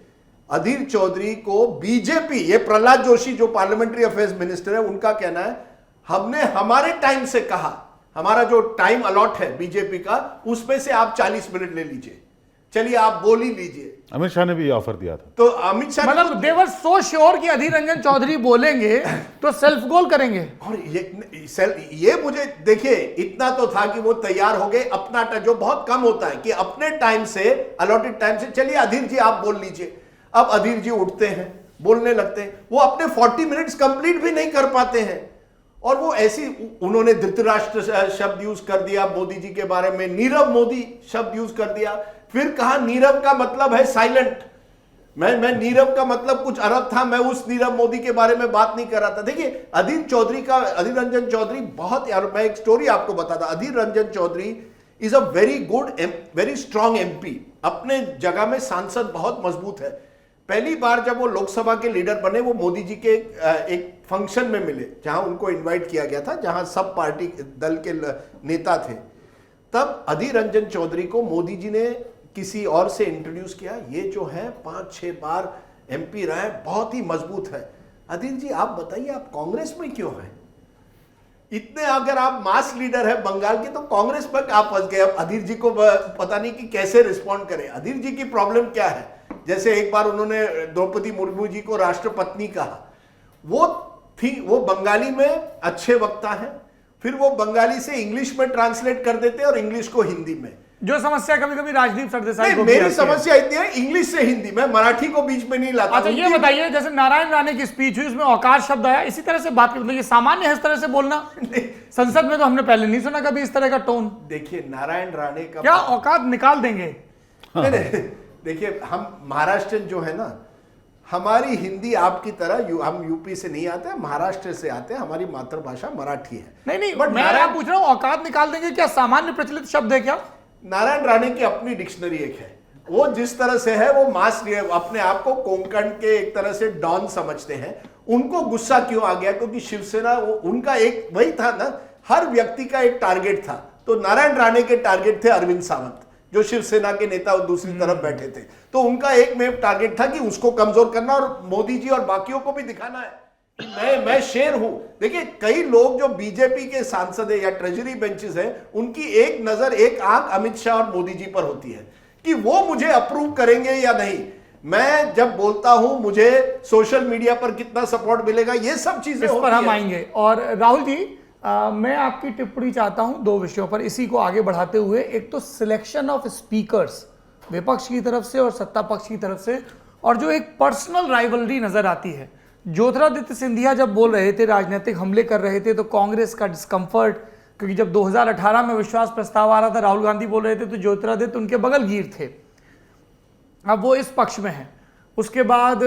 अधीर चौधरी को बीजेपी, ये प्रहलाद जोशी जो पार्लियामेंट्री अफेयर्स मिनिस्टर है, उनका कहना है, हमने हमारे टाइम से कहा, हमारा जो टाइम अलॉट है बीजेपी का, उसमें से आप 40 मिनट ले लीजिए, चलिए आप बोल ही लीजिए। अमित शाह ने भी ये ऑफर दिया था। तो अमित शाह मतलब दे वर सो श्योर कि अधीर रंजन चौधरी बोलेंगे तो सेल्फ गोल करेंगे। और ये मुझे देखिए, इतना तो था कि वो तैयार हो गए, अपना जो बहुत कम होता है कि अपने टाइम से, अलॉटेड टाइम से, चलिए अधीर जी आप बोल लीजिए। अब अधीर जी उठते हैं, बोलने लगते हैं, वो अपने 40 मिनट्स कंप्लीट भी नहीं कर पाते हैं, और वो ऐसी, उन्होंने धृतराष्ट्र शब्द यूज कर दिया मोदी जी के बारे में, नीरव मोदी शब्द यूज कर दिया, फिर कहा नीरव का मतलब है साइलेंट। मैं नीरव का मतलब कुछ अरब था, मैं उस नीरव मोदी के बारे में बात नहीं कर रहा था। देखिए, अधीर रंजन चौधरी बहुत, यार मैं एक स्टोरी आपको बताता, Adhir Ranjan Chowdhury is a very good, very strong MP, अपने जगह में सांसद बहुत मजबूत है। पहली बार जब वो लोकसभा के लीडर बने, वो मोदी जी के एक फंक्शन में मिले, जहां उनको इनवाइट किया गया था, जहां सब पार्टी दल के नेता थे। तब अधीर रंजन चौधरी को मोदी जी ने किसी और से इंट्रोड्यूस किया, ये जो है 5-6 बार एमपी रहे, बहुत ही मजबूत है। अधीर जी आप बताइए, आप कांग्रेस में क्यों हैं? इतने अगर आप मास लीडर है बंगाल के, तो कांग्रेस पर आप फंस गए। अब अधीर जी को पता नहीं कि कैसे रिस्पॉन्ड करें। अधीर जी की प्रॉब्लम क्या है? जैसे एक बार उन्होंने द्रौपदी मुर्मू जी को राष्ट्रपत्नी कहा, वो बंगाली में अच्छे वक्ता हैं, फिर वो बंगाली से इंग्लिश में ट्रांसलेट कर देते हैं और इंग्लिश को हिंदी में। जो समस्या कभी कभी राजदीप सरदेसाई को मेरी समस्या इतनी है, इंग्लिश से हिंदी, मैं मराठी को बीच में नहीं लाता। अच्छा, ये बताइए, जैसे नारायण राणे की स्पीच हुई, उसमें औकात शब्द आया, इसी तरह से बात करते, ये सामान्य है इस तरह से बोलना? संसद में तो हमने पहले नहीं सुना कभी इस तरह का टोन। देखिए, नारायण राणे का क्या औकात निकाल देंगे? नहीं, देखिए, हम महाराष्ट्र जो है ना, हमारी हिंदी आपकी तरह, हम यूपी से नहीं आते, महाराष्ट्र से आते हैं, हमारी मातृभाषा मराठी है। नहीं, बट मैं आप पूछ रहा हूं, औकात निकाल देंगे क्या? सामान्य प्रचलित शब्द है क्या? नारायण राणे की अपनी डिक्शनरी एक है, वो जिस तरह से है, वो मास अपने आप को कोंकण के एक तरह से डॉन समझते हैं। उनको गुस्सा क्यों आ गया? क्योंकि शिवसेना, उनका एक वही था ना, हर व्यक्ति का एक टारगेट था। तो नारायण राणे के टारगेट थे अरविंद सावंत, जो शिवसेना के नेता और दूसरी तरफ बैठे थे। तो उनका एक में टारगेट था कि उसको कमजोर करना, और मोदी जी और बाकियों को भी दिखाना है कि मैं शेर हूं। देखिए, कई लोग जो बीजेपी के सांसद है या ट्रेजरी बेंचेस है, उनकी एक नजर, एक आंख अमित शाह और मोदी जी पर होती है कि वो मुझे अप्रूव करेंगे या नहीं। मैं जब बोलता हूं, मुझे सोशल मीडिया पर कितना सपोर्ट मिलेगा, ये सब चीजें इस पर हम आएंगे। और राहुल जी, मैं आपकी टिप्पणी चाहता हूं 2 विषयों पर, इसी को आगे बढ़ाते हुए। एक तो सिलेक्शन ऑफ स्पीकर्स विपक्ष की तरफ से और सत्ता पक्ष की तरफ से, और जो एक पर्सनल राइवलरी नजर आती है। ज्योतिरादित्य सिंधिया जब बोल रहे थे, राजनीतिक हमले कर रहे थे, तो कांग्रेस का डिस्कंफर्ट क्योंकि जब 2018 में विश्वास प्रस्ताव आ रहा था, राहुल गांधी बोल रहे थे तो ज्योतिरादित्य उनके बगलगीर थे, अब वो इस पक्ष में है। उसके बाद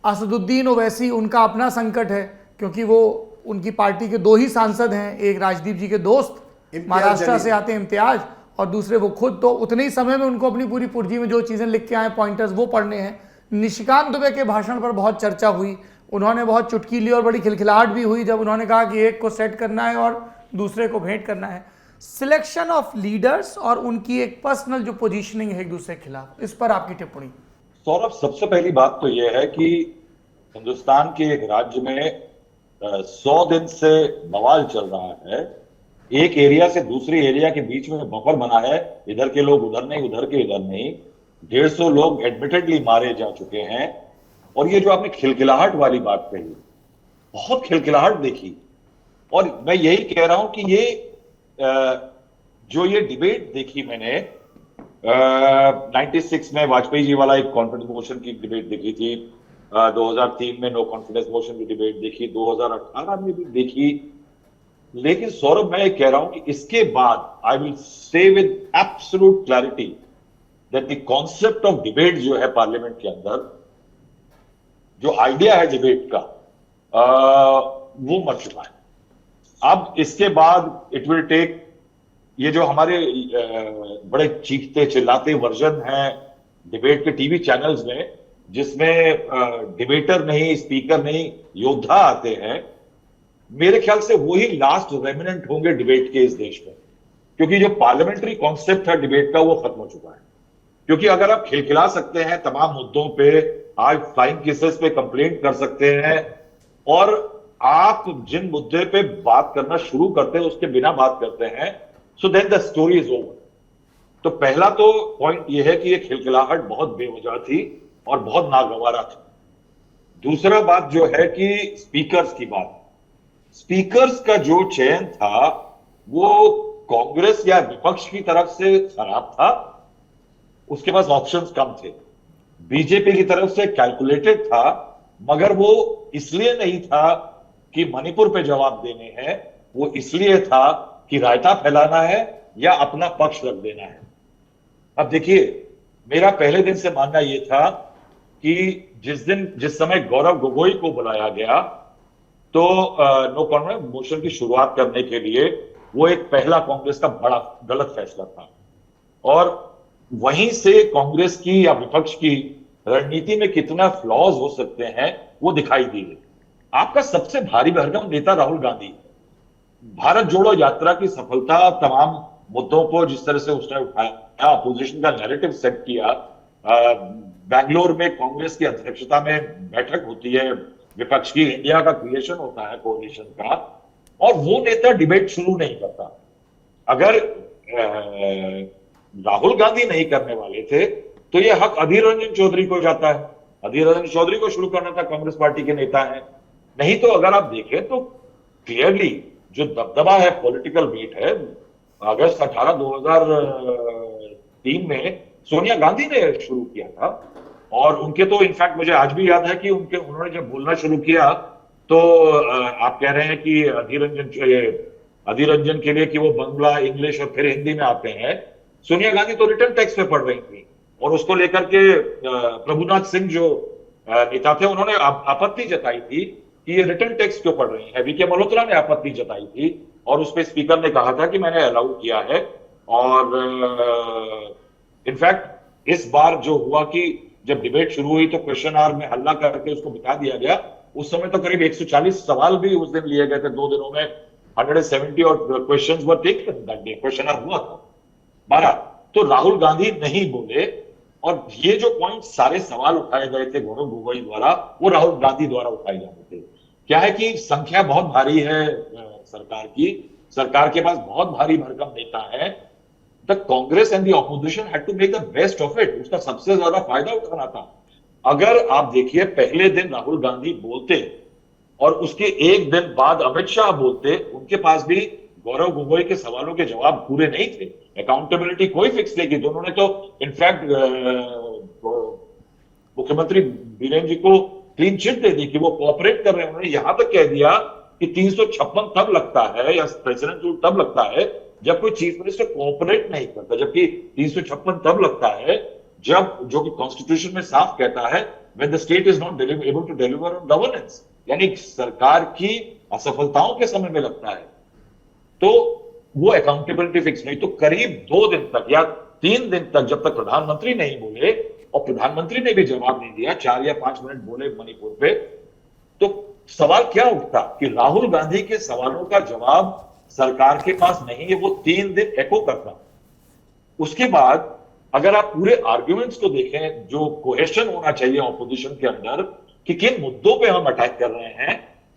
असदुद्दीन ओवैसी, उनका अपना संकट है क्योंकि वो उनकी पार्टी के 2 ही सांसद हैं, एक राजदीप जी के दोस्त महाराष्ट्र से आते हैं इम्तियाज, और दूसरे वो खुद। तो उतने ही समय में उनको अपनी पूरी पुर्जी में जो चीज़ें लिख के आए पॉइंटर्स वो पढ़ने हैं। निशिकांत दुबे के भाषण पर बहुत चर्चा हुई, उन्होंने बहुत चुटकी ली और बड़ी खिलखिलाहट भी हुई जब उन्होंने कहा कि एक को सेट करना है और दूसरे को भेंट करना है। सिलेक्शन ऑफ लीडर्स और उनकी एक पर्सनल जो पोजीशनिंग है एक दूसरे के खिलाफ, इस पर आपकी टिप्पणी। सौरभ, सबसे पहली बात तो यह है कि हिंदुस्तान के एक राज्य में 100 दिन से बवाल चल रहा है, एक एरिया से दूसरे एरिया के बीच में बफर बना है, इधर के लोग उधर नहीं, उधर के इधर नहीं, 150 लोग एडमिटेडली मारे जा चुके हैं। और ये जो आपने खिलखिलाहट वाली बात कही, बहुत खिलखिलाहट देखी, और मैं यही कह रहा हूं कि ये जो ये डिबेट देखी मैंने 96 में वाजपेयी जी वाला एक कॉन्फिडेंस मोशन की डिबेट देखी थी, 2003 में नो कॉन्फिडेंस मोशन की डिबेट देखी, 2018 में भी देखी। लेकिन सौरभ, मैं कह रहा हूं कि इसके बाद I will say with absolute clarity that the concept of debate जो है पार्लियामेंट के अंदर, जो आइडिया है डिबेट का, वो मर चुका है। अब इसके बाद इट विल टेक, ये जो हमारे बड़े चीखते चिल्लाते वर्जन हैं डिबेट के टीवी चैनल्स में, जिसमें डिबेटर नहीं, स्पीकर नहीं, योद्धा आते हैं, मेरे ख्याल से वही लास्ट रेमिनेंट होंगे डिबेट के इस देश में। क्योंकि जो पार्लियामेंट्री कॉन्सेप्ट है डिबेट का वो खत्म हो चुका है। क्योंकि अगर आप खिलखिला सकते हैं तमाम मुद्दों पे, आज फ्लाइंग किसेस पे कंप्लेंट कर सकते हैं, और आप जिन मुद्दे पे बात करना शुरू करते हैं उसके बिना बात करते हैं, so then the story is over. तो पहला तो पॉइंट यह है कि ये खिलखिलाहट बहुत बेवजह थी और बहुत नागवारा थी। दूसरा बात जो है कि स्पीकर्स की बात, स्पीकर्स का जो चयन था वो कांग्रेस या विपक्ष की तरफ से खराब था, उसके पास ऑप्शंस कम थे। बीजेपी की तरफ से कैलकुलेटेड था, मगर वो इसलिए नहीं था कि मणिपुर पे जवाब देने हैं, वो इसलिए था कि रायता फैलाना है या अपना पक्ष रख देना है। अब देखिए, मेरा पहले दिन से मानना यह था कि जिस समय गौरव गोगोई को बुलाया गया तो नो कॉन्फिडेंस मोशन की शुरुआत करने के लिए, वो एक पहला कांग्रेस का बड़ा गलत फैसला था। और वहीं से कांग्रेस की या विपक्ष की रणनीति में कितना फ्लॉज हो सकते हैं वो दिखाई दिए। आपका सबसे भारी भरकम नेता राहुल गांधी, भारत जोड़ो यात्रा की सफलता, तमाम मुद्दों को जिस तरह से उसने उठाया, अपोजिशन का नैरेटिव सेट किया, बैंगलोर में कांग्रेस की अध्यक्षता में बैठक होती है विपक्ष की, इंडिया का क्रिएशन होता है कोalition का, और वो नेता डिबेट शुरू नहीं करता। अगर राहुल गांधी नहीं करने वाले थे तो ये हक अधीर रंजन चौधरी को जाता है, अधीर रंजन चौधरी को शुरू करना था, कांग्रेस पार्टी के नेता हैं। नहीं तो अगर आप देखें तो क्लियरली जो दबदबा है, पॉलिटिकल वेट है, अगस्त 18 2003 में सोनिया गांधी ने शुरू किया था। और उनके तो इनफैक्ट मुझे आज भी याद है कि उन्होंने जब बोलना शुरू किया तो आप कह रहे हैं कि अधीर रंजन के लिए कि वो बंगला, इंग्लिश और फिर हिंदी में आते हैं। सोनिया गांधी तो रिटर्न टेक्स्ट में पढ़ रही थी, और उसको लेकर के प्रभुनाथ सिंह जो नेता थे उन्होंने आपत्ति जताई थी कि ये रिटर्न टेक्स्ट क्यों पढ़ रही है। वीके मल्होत्रा ने आपत्ति जताई थी और उस पर स्पीकर ने कहा था कि मैंने अलाउ किया है। और इनफैक्ट इस बार जो हुआ कि जब डिबेट शुरू हुई तो क्वेश्चन आवर में हल्ला करके उसको बिता दिया गया। उस समय तो करीब 140 सवाल भी उस दिन लिए गए थे, 2 दिनों में 170 और questions were taken that day, question hour हुआ था 12। तो राहुल गांधी नहीं बोले, और ये जो पॉइंट सारे सवाल उठाए गए थे गौरव गोगोई द्वारा, वो राहुल गांधी द्वारा उठाए जाते थे। क्या है कि संख्या बहुत भारी है सरकार की, सरकार के पास बहुत भारी भरकम नेता है। The Congress and the opposition had to make the best of it, उसका सबसे ज्यादा फायदा उठाना था। अगर आप देखिए, पहले दिन राहुल गांधी बोलते और उसके एक दिन बाद अमित शाह बोलते, उनके पास भी गौरव गोगोई के सवालों के जवाब पूरे नहीं थे। अकाउंटेबिलिटी कोई फिक्स नहीं की। दोनों ने तो इनफैक्ट मुख्यमंत्री बीरेन जी को क्लीन चिट दे दी कि वो कोऑपरेट कर रहे हैं। उन्होंने यहां तक कह दिया कि 356 तब लगता है या प्रेसिडेंट रूल तब लगता है जब कोई चीफ मिनिस्टर कोऑपरेट नहीं करता, जबकि 356 तब लगता है जब, जो कि कॉन्स्टिट्यूशन में साफ कहता है, when the state is not able to deliver on governance, यानी सरकार की असफलताओं के समय में लगता है। तो वो अकाउंटेबिलिटी फिक्स नहीं। तो करीब 2 दिन तक या 3 दिन तक जब तक प्रधानमंत्री नहीं बोले, और प्रधानमंत्री ने भी जवाब नहीं दिया, 4 या 5 मिनट बोले मणिपुर पे, तो सवाल क्या उठता कि राहुल गांधी के सवालों का जवाब सरकार के पास नहीं है। वो 3 दिन एको करता। उसके बाद अगर आप पूरे आर्ग्यूमेंट्स को देखें, जो कोहेशन होना चाहिए ऑपोजिशन के अंदर कि किन मुद्दों पे हम अटैक कर रहे हैं,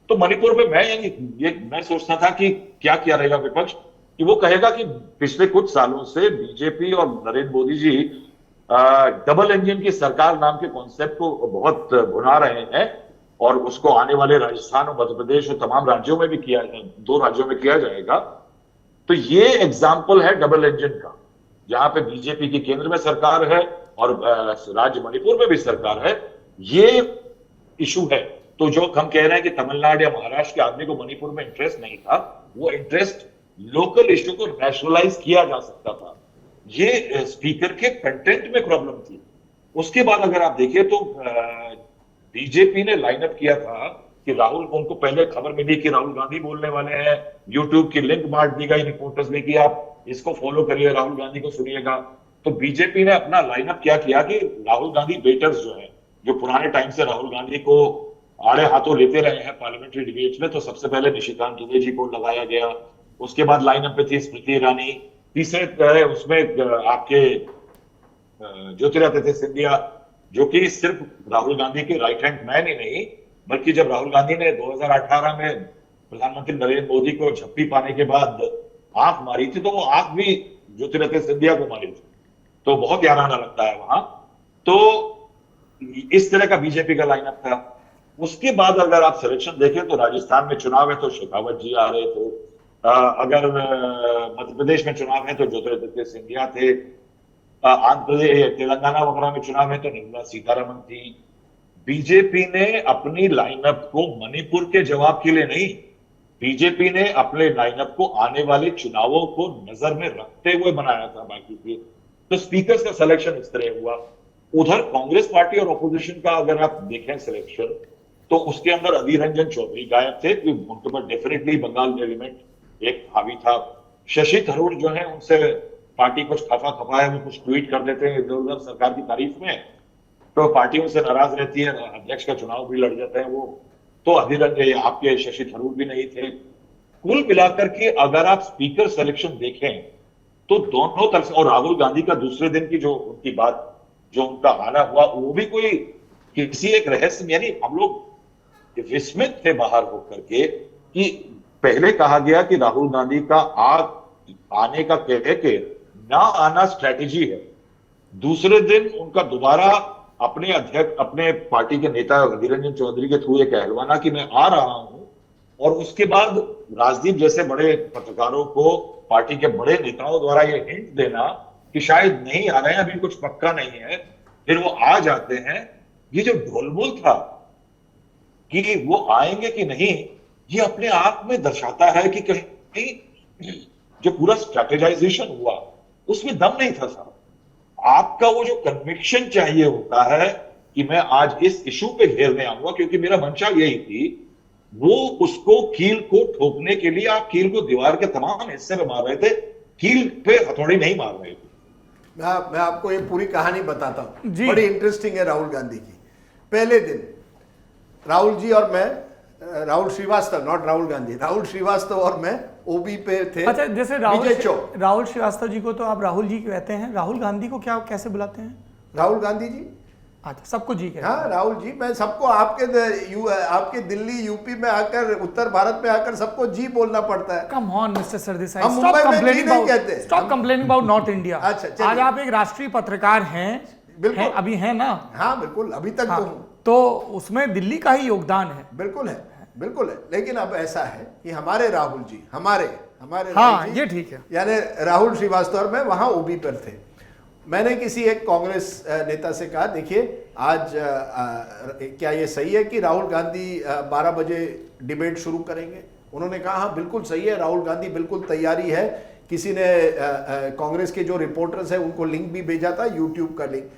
तो मणिपुर में मैं सोचता था कि क्या किया रहेगा विपक्ष, कि वो कहेगा कि पिछले कुछ सालों से बीजेपी और नरेंद्र मोदी जी डबल इंजन की सरकार नाम के कॉन्सेप्ट को बहुत भुना रहे हैं, और उसको आने वाले राजस्थान और मध्य प्रदेश और तमाम राज्यों में भी किया, 2 राज्यों में किया जाएगा। तो ये एग्जाम्पल है डबल इंजन का, जहां पे बीजेपी की केंद्र में सरकार है और राज्य मणिपुर में भी सरकार है। ये इशू है। तो जो हम कह रहे हैं कि तमिलनाडु या महाराष्ट्र के आदमी को मणिपुर में इंटरेस्ट नहीं था, वो इंटरेस्ट लोकल इशू को नेशनलाइज किया जा सकता था। ये स्पीकर के कंटेंट में प्रॉब्लम थी। उसके बाद अगर आप देखिए तो बीजेपी ने लाइनअप किया था कि राहुल, उनको पहले खबर मिली कि राहुल गांधी बोलने वाले हैं, यूट्यूब की लिंक मार दी गई रिपोर्टर्स ने कि आप इसको फॉलो करिए, राहुल गांधी को सुनिएगा। तो बीजेपी ने अपना लाइनअप क्या किया कि राहुल गांधी बेटर्स जो है, जो पुराने टाइम से राहुल गांधी को आड़े हाथों लेते रहे हैं पार्लियामेंट्री डिबेट्स में, तो सबसे पहले निशिकांत दुबे जी को लगाया गया। उसके बाद लाइनअप पे थी स्मृति ईरानी, तीसरे उसमें आपके ज्योतिरादित्य सिंधिया, जो कि सिर्फ राहुल गांधी के राइट हैंड मैन ही नहीं, बल्कि जब राहुल गांधी ने 2018 में प्रधानमंत्री नरेंद्र मोदी को झप्पी पाने के बाद आंख मारी थी, तो वो आंख भी ज्योतिरादित्य सिंधिया को मारी थी। तो बहुत याराना लगता है वहां। तो इस तरह का बीजेपी का लाइनअप था। उसके बाद अगर आप सिलेक्शन देखें तो राजस्थान में चुनाव है तो शेखावत जी आ रहे थे, अगर मध्य प्रदेश में चुनाव है तो ज्योतिरादित्य सिंधिया थे, आंध्र प्रदेश तेलंगाना वगैरह में चुनाव है तो निर्मला सीतारमण थी। बीजेपी ने अपनी लाइनअप को मणिपुर के जवाब के लिए नहीं, बीजेपी ने अपने लाइनअप को आने वाले चुनावों को नजर में रखते हुए बनाया था बाकी के। तो स्पीकर्स का सिलेक्शन इस तरह हुआ। उधर कांग्रेस पार्टी और ऑपोजिशन का अगर आप देखें सिलेक्शन, तो उसके अंदर अधीर रंजन चौधरी गायब थे, उनके पर डेफिनेटली बंगाल एलिमेंट एक हावी था। शशि थरूर जो है, उनसे पार्टी कुछ खफा है, वो कुछ ट्वीट कर देते हैं इधर उधर सरकार की तारीफ में, तो पार्टी उनसे नाराज रहती है, अध्यक्ष का चुनाव भी लड़ जाते हैं वो। तो अधीर रंजन आपके शशि थरूर भी नहीं थे। कुल मिलाकर के अगर आप स्पीकर सिलेक्शन देखें तो दोनों तरफ से, और राहुल गांधी का दूसरे दिन की जो उनकी बात, जो उनका आना हुआ, वो भी कोई किसी एक रहस्य, यानी हम लोग विस्मित थे बाहर होकर के कि पहले कहा गया कि राहुल गांधी का आने का कह के ना आना स्ट्रेटेजी है, दूसरे दिन उनका दोबारा अपने अध्यक्ष, अपने पार्टी के नेता अधीर रंजन चौधरी के थ्रू ये कहलवाना कि मैं आ रहा हूं, और उसके बाद राजदीप जैसे बड़े पत्रकारों को पार्टी के बड़े नेताओं द्वारा ये हिंट देना कि शायद नहीं आ रहे हैं, अभी कुछ पक्का नहीं है, फिर वो आ जाते हैं। ये जो ढोलमुल था कि वो आएंगे कि नहीं, ये अपने आप में दर्शाता है कि कहीं जो पूरा स्ट्रेटेजाइजेशन हुआ उसमें दम नहीं था साहब। आपका वो जो कन्विक्शन चाहिए होता है कि मैं आज इस इशू पे घेरने आऊंगा क्योंकि मेरा मंशा यही थी, वो उसको कील को ठोकने के लिए आप कील को दीवार के तमाम हिस्से में मार रहे थे, कील पे हथौड़ी नहीं मार रहे थे। मैं आपको ये पूरी कहानी बताता हूँ, बड़ी इंटरेस्टिंग है राहुल गांधी की। पहले दिन राहुल जी और मैं, राहुल श्रीवास्तव, नॉट राहुल गांधी, राहुल श्रीवास्तव और मैं ओबी पे थे। अच्छा, जैसे राहुल श्रीवास्तव जी को तो आप राहुल जी कहते हैं, राहुल गांधी को क्या कैसे बुलाते हैं? राहुल गांधी जी। अच्छा, सबको जी कहते हैं? हाँ, राहुल जी। मैं सबको आपके दिल्ली यूपी में आकर, उत्तर भारत में आकर सबको जी बोलना पड़ता है। कम ऑन मिस्टर सरदेसाई, हम मुंबई में जी नहीं कहते। Stop complaining about north India. अच्छा, आज आप एक राष्ट्रीय पत्रकार हैं, बिल्कुल अभी हैं ना? हाँ बिल्कुल, अभी तक हाँ, तो हूँ। तो उसमें दिल्ली का ही योगदान है। बिल्कुल है, बिल्कुल है। लेकिन अब ऐसा है कि हमारे राहुल जी, हमारे हाँ, ये ठीक है, यानी राहुल श्रीवास्तव और मैं वहां ओबी पर थे। मैंने किसी एक कांग्रेस नेता से कहा, देखिए आज क्या ये सही है कि राहुल गांधी 12 बजे डिबेट शुरू करेंगे? उन्होंने कहा हाँ बिल्कुल सही है, राहुल गांधी बिल्कुल तैयारी है। किसी ने कांग्रेस के जो रिपोर्टर्स हैं उनको लिंक भी भेजा था, यूट्यूब का लिंक।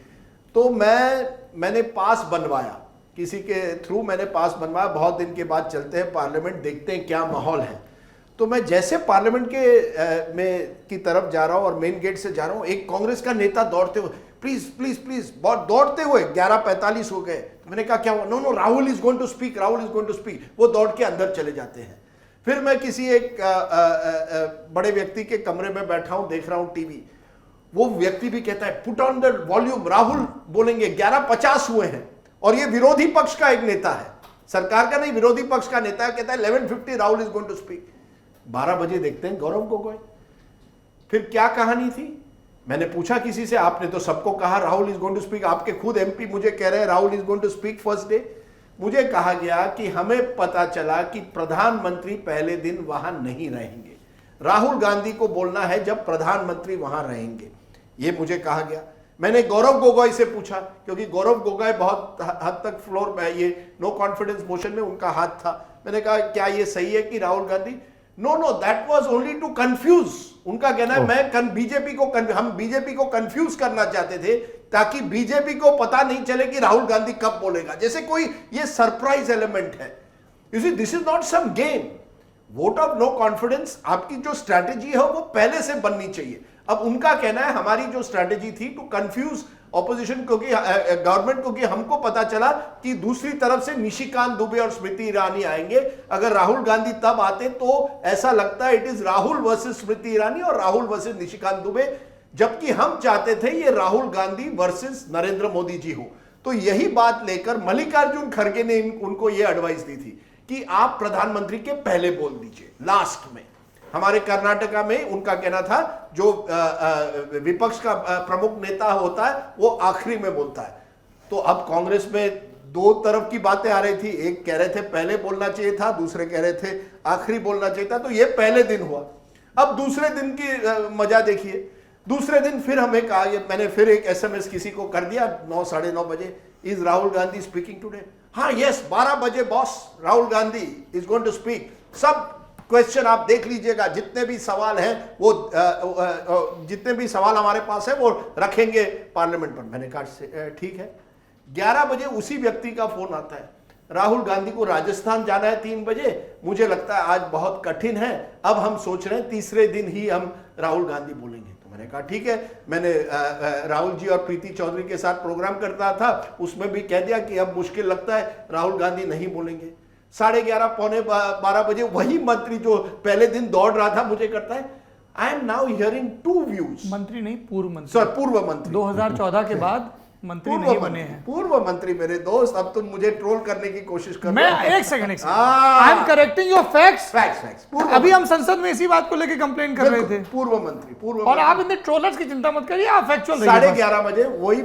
तो मैंने पास बनवाया, किसी के थ्रू मैंने पास बनवाया। बहुत दिन के बाद चलते हैं पार्लियामेंट, देखते हैं क्या माहौल है। तो मैं जैसे पार्लियामेंट के में की तरफ जा रहा हूं और मेन गेट से जा रहा हूं, एक कांग्रेस का नेता दौड़ते हुए, प्लीज प्लीज प्लीज, बहुत दौड़ते हुए 11:45 हो गए। तो मैंने कहा क्या हुआ? No Rahul is going to speak, Rahul is going to speak. वो दौड़ के अंदर चले जाते हैं। फिर मैं किसी एक बड़े व्यक्ति के कमरे में बैठा हूं, देख रहा हूं टीवी। वो व्यक्ति भी कहता है put on the volume, Rahul बोलेंगे। 11:50 हुए हैं और ये विरोधी पक्ष का एक नेता है, सरकार का नहीं, विरोधी पक्ष का नेता है। कहता है 11:50 Rahul is going to speak. 12 बजे देखते हैं गौरव गोगोई। फिर क्या कहानी थी? मैंने पूछा किसी से, आपने तो सबको कहा Rahul is going to speak, आपके खुद एमपी मुझे कह रहे हैं Rahul is going to speak first day. मुझे कहा गया कि हमें पता चला कि प्रधानमंत्री पहले दिन वहां नहीं रहेंगे, राहुल गांधी को बोलना है जब प्रधानमंत्री वहां रहेंगे, ये मुझे कहा गया। मैंने गौरव गोगोई से पूछा, क्योंकि गौरव गोगोई बहुत हद तक फ्लोर में, ये नो कॉन्फिडेंस मोशन में उनका हाथ था। मैंने कहा क्या ये सही है कि Rahul Gandhi? No that was only to confuse. उनका कहना है मैं हम बीजेपी को कंफ्यूज करना चाहते थे ताकि बीजेपी को पता नहीं चले कि राहुल गांधी कब बोलेगा, जैसे कोई ये सरप्राइज एलिमेंट है। You see this is not some game. Vote of no confidence, आपकी जो स्ट्रैटेजी है वो पहले से बननी चाहिए। अब उनका कहना है हमारी जो स्ट्रैटेजी थी टू कंफ्यूज ऑपोजिशन, क्योंकि गवर्नमेंट, क्योंकि हमको पता चला कि दूसरी तरफ से निशिकांत दुबे और स्मृति ईरानी आएंगे। अगर राहुल गांधी तब आते तो ऐसा लगता है it is Rahul versus Smriti Irani और राहुल वर्सेस निशिकांत दुबे, जबकि हम चाहते थे ये राहुल गांधी वर्सेस नरेंद्र मोदी जी हो। तो यही बात लेकर मल्लिकार्जुन खड़गे ने उनको ये एडवाइस दी थी कि आप प्रधानमंत्री के पहले बोल दीजिए, लास्ट में। हमारे कर्नाटका में उनका कहना था जो विपक्ष का प्रमुख नेता होता है वो आखिरी में बोलता है। तो अब कांग्रेस में दो तरफ की बातें आ रही थी, एक कह रहे थे पहले बोलना चाहिए था, दूसरे कह रहे थे आखिरी बोलना चाहिए था। तो ये पहले दिन हुआ। अब दूसरे दिन की मजा देखिए। दूसरे दिन फिर हमें कहा, मैंने फिर एक एसएमएस किसी को कर दिया 9, साढ़े 9 बजे, is Rahul Gandhi speaking today? हाँ यस, 12 बजे boss, Rahul Gandhi is going to speak. सब क्वेश्चन आप देख लीजिएगा, जितने भी सवाल हैं वो जितने भी सवाल हमारे पास है वो रखेंगे पार्लियामेंट पर। मैंने कहा ठीक है। 11 बजे उसी व्यक्ति का फोन आता है, राहुल गांधी को राजस्थान जाना है 3 बजे, मुझे लगता है आज बहुत कठिन है, अब हम सोच रहे हैं तीसरे दिन ही हम राहुल गांधी बोलेंगे। तो मैंने कहा ठीक है। मैंने राहुल जी और प्रीति चौधरी के साथ प्रोग्राम करता था, उसमें भी कह दिया कि अब मुश्किल लगता है राहुल गांधी नहीं बोलेंगे। 11:30 पौने 12 बजे वही मंत्री जो पहले दिन दौड़ रहा था मुझे करता है, I am now hearing 2 views. मंत्री नहीं, पूर्व मंत्री। सर पूर्व मंत्री, 2014 के बाद मंत्री नहीं बने हैं। पूर्व मंत्री मेरे दोस्त, अब तुम मुझे ट्रोल करने की कोशिश कर मैं रहे हो। एक second I am correcting your facts. Facts. अभी हम संसद में इसी बात को लेकर कंप्लेन कर रहे थे। पूर्व मंत्री और आप इन ट्रोलर्स की चिंता मत करिए, आप फैक्चुअल। 11:30 बजे वही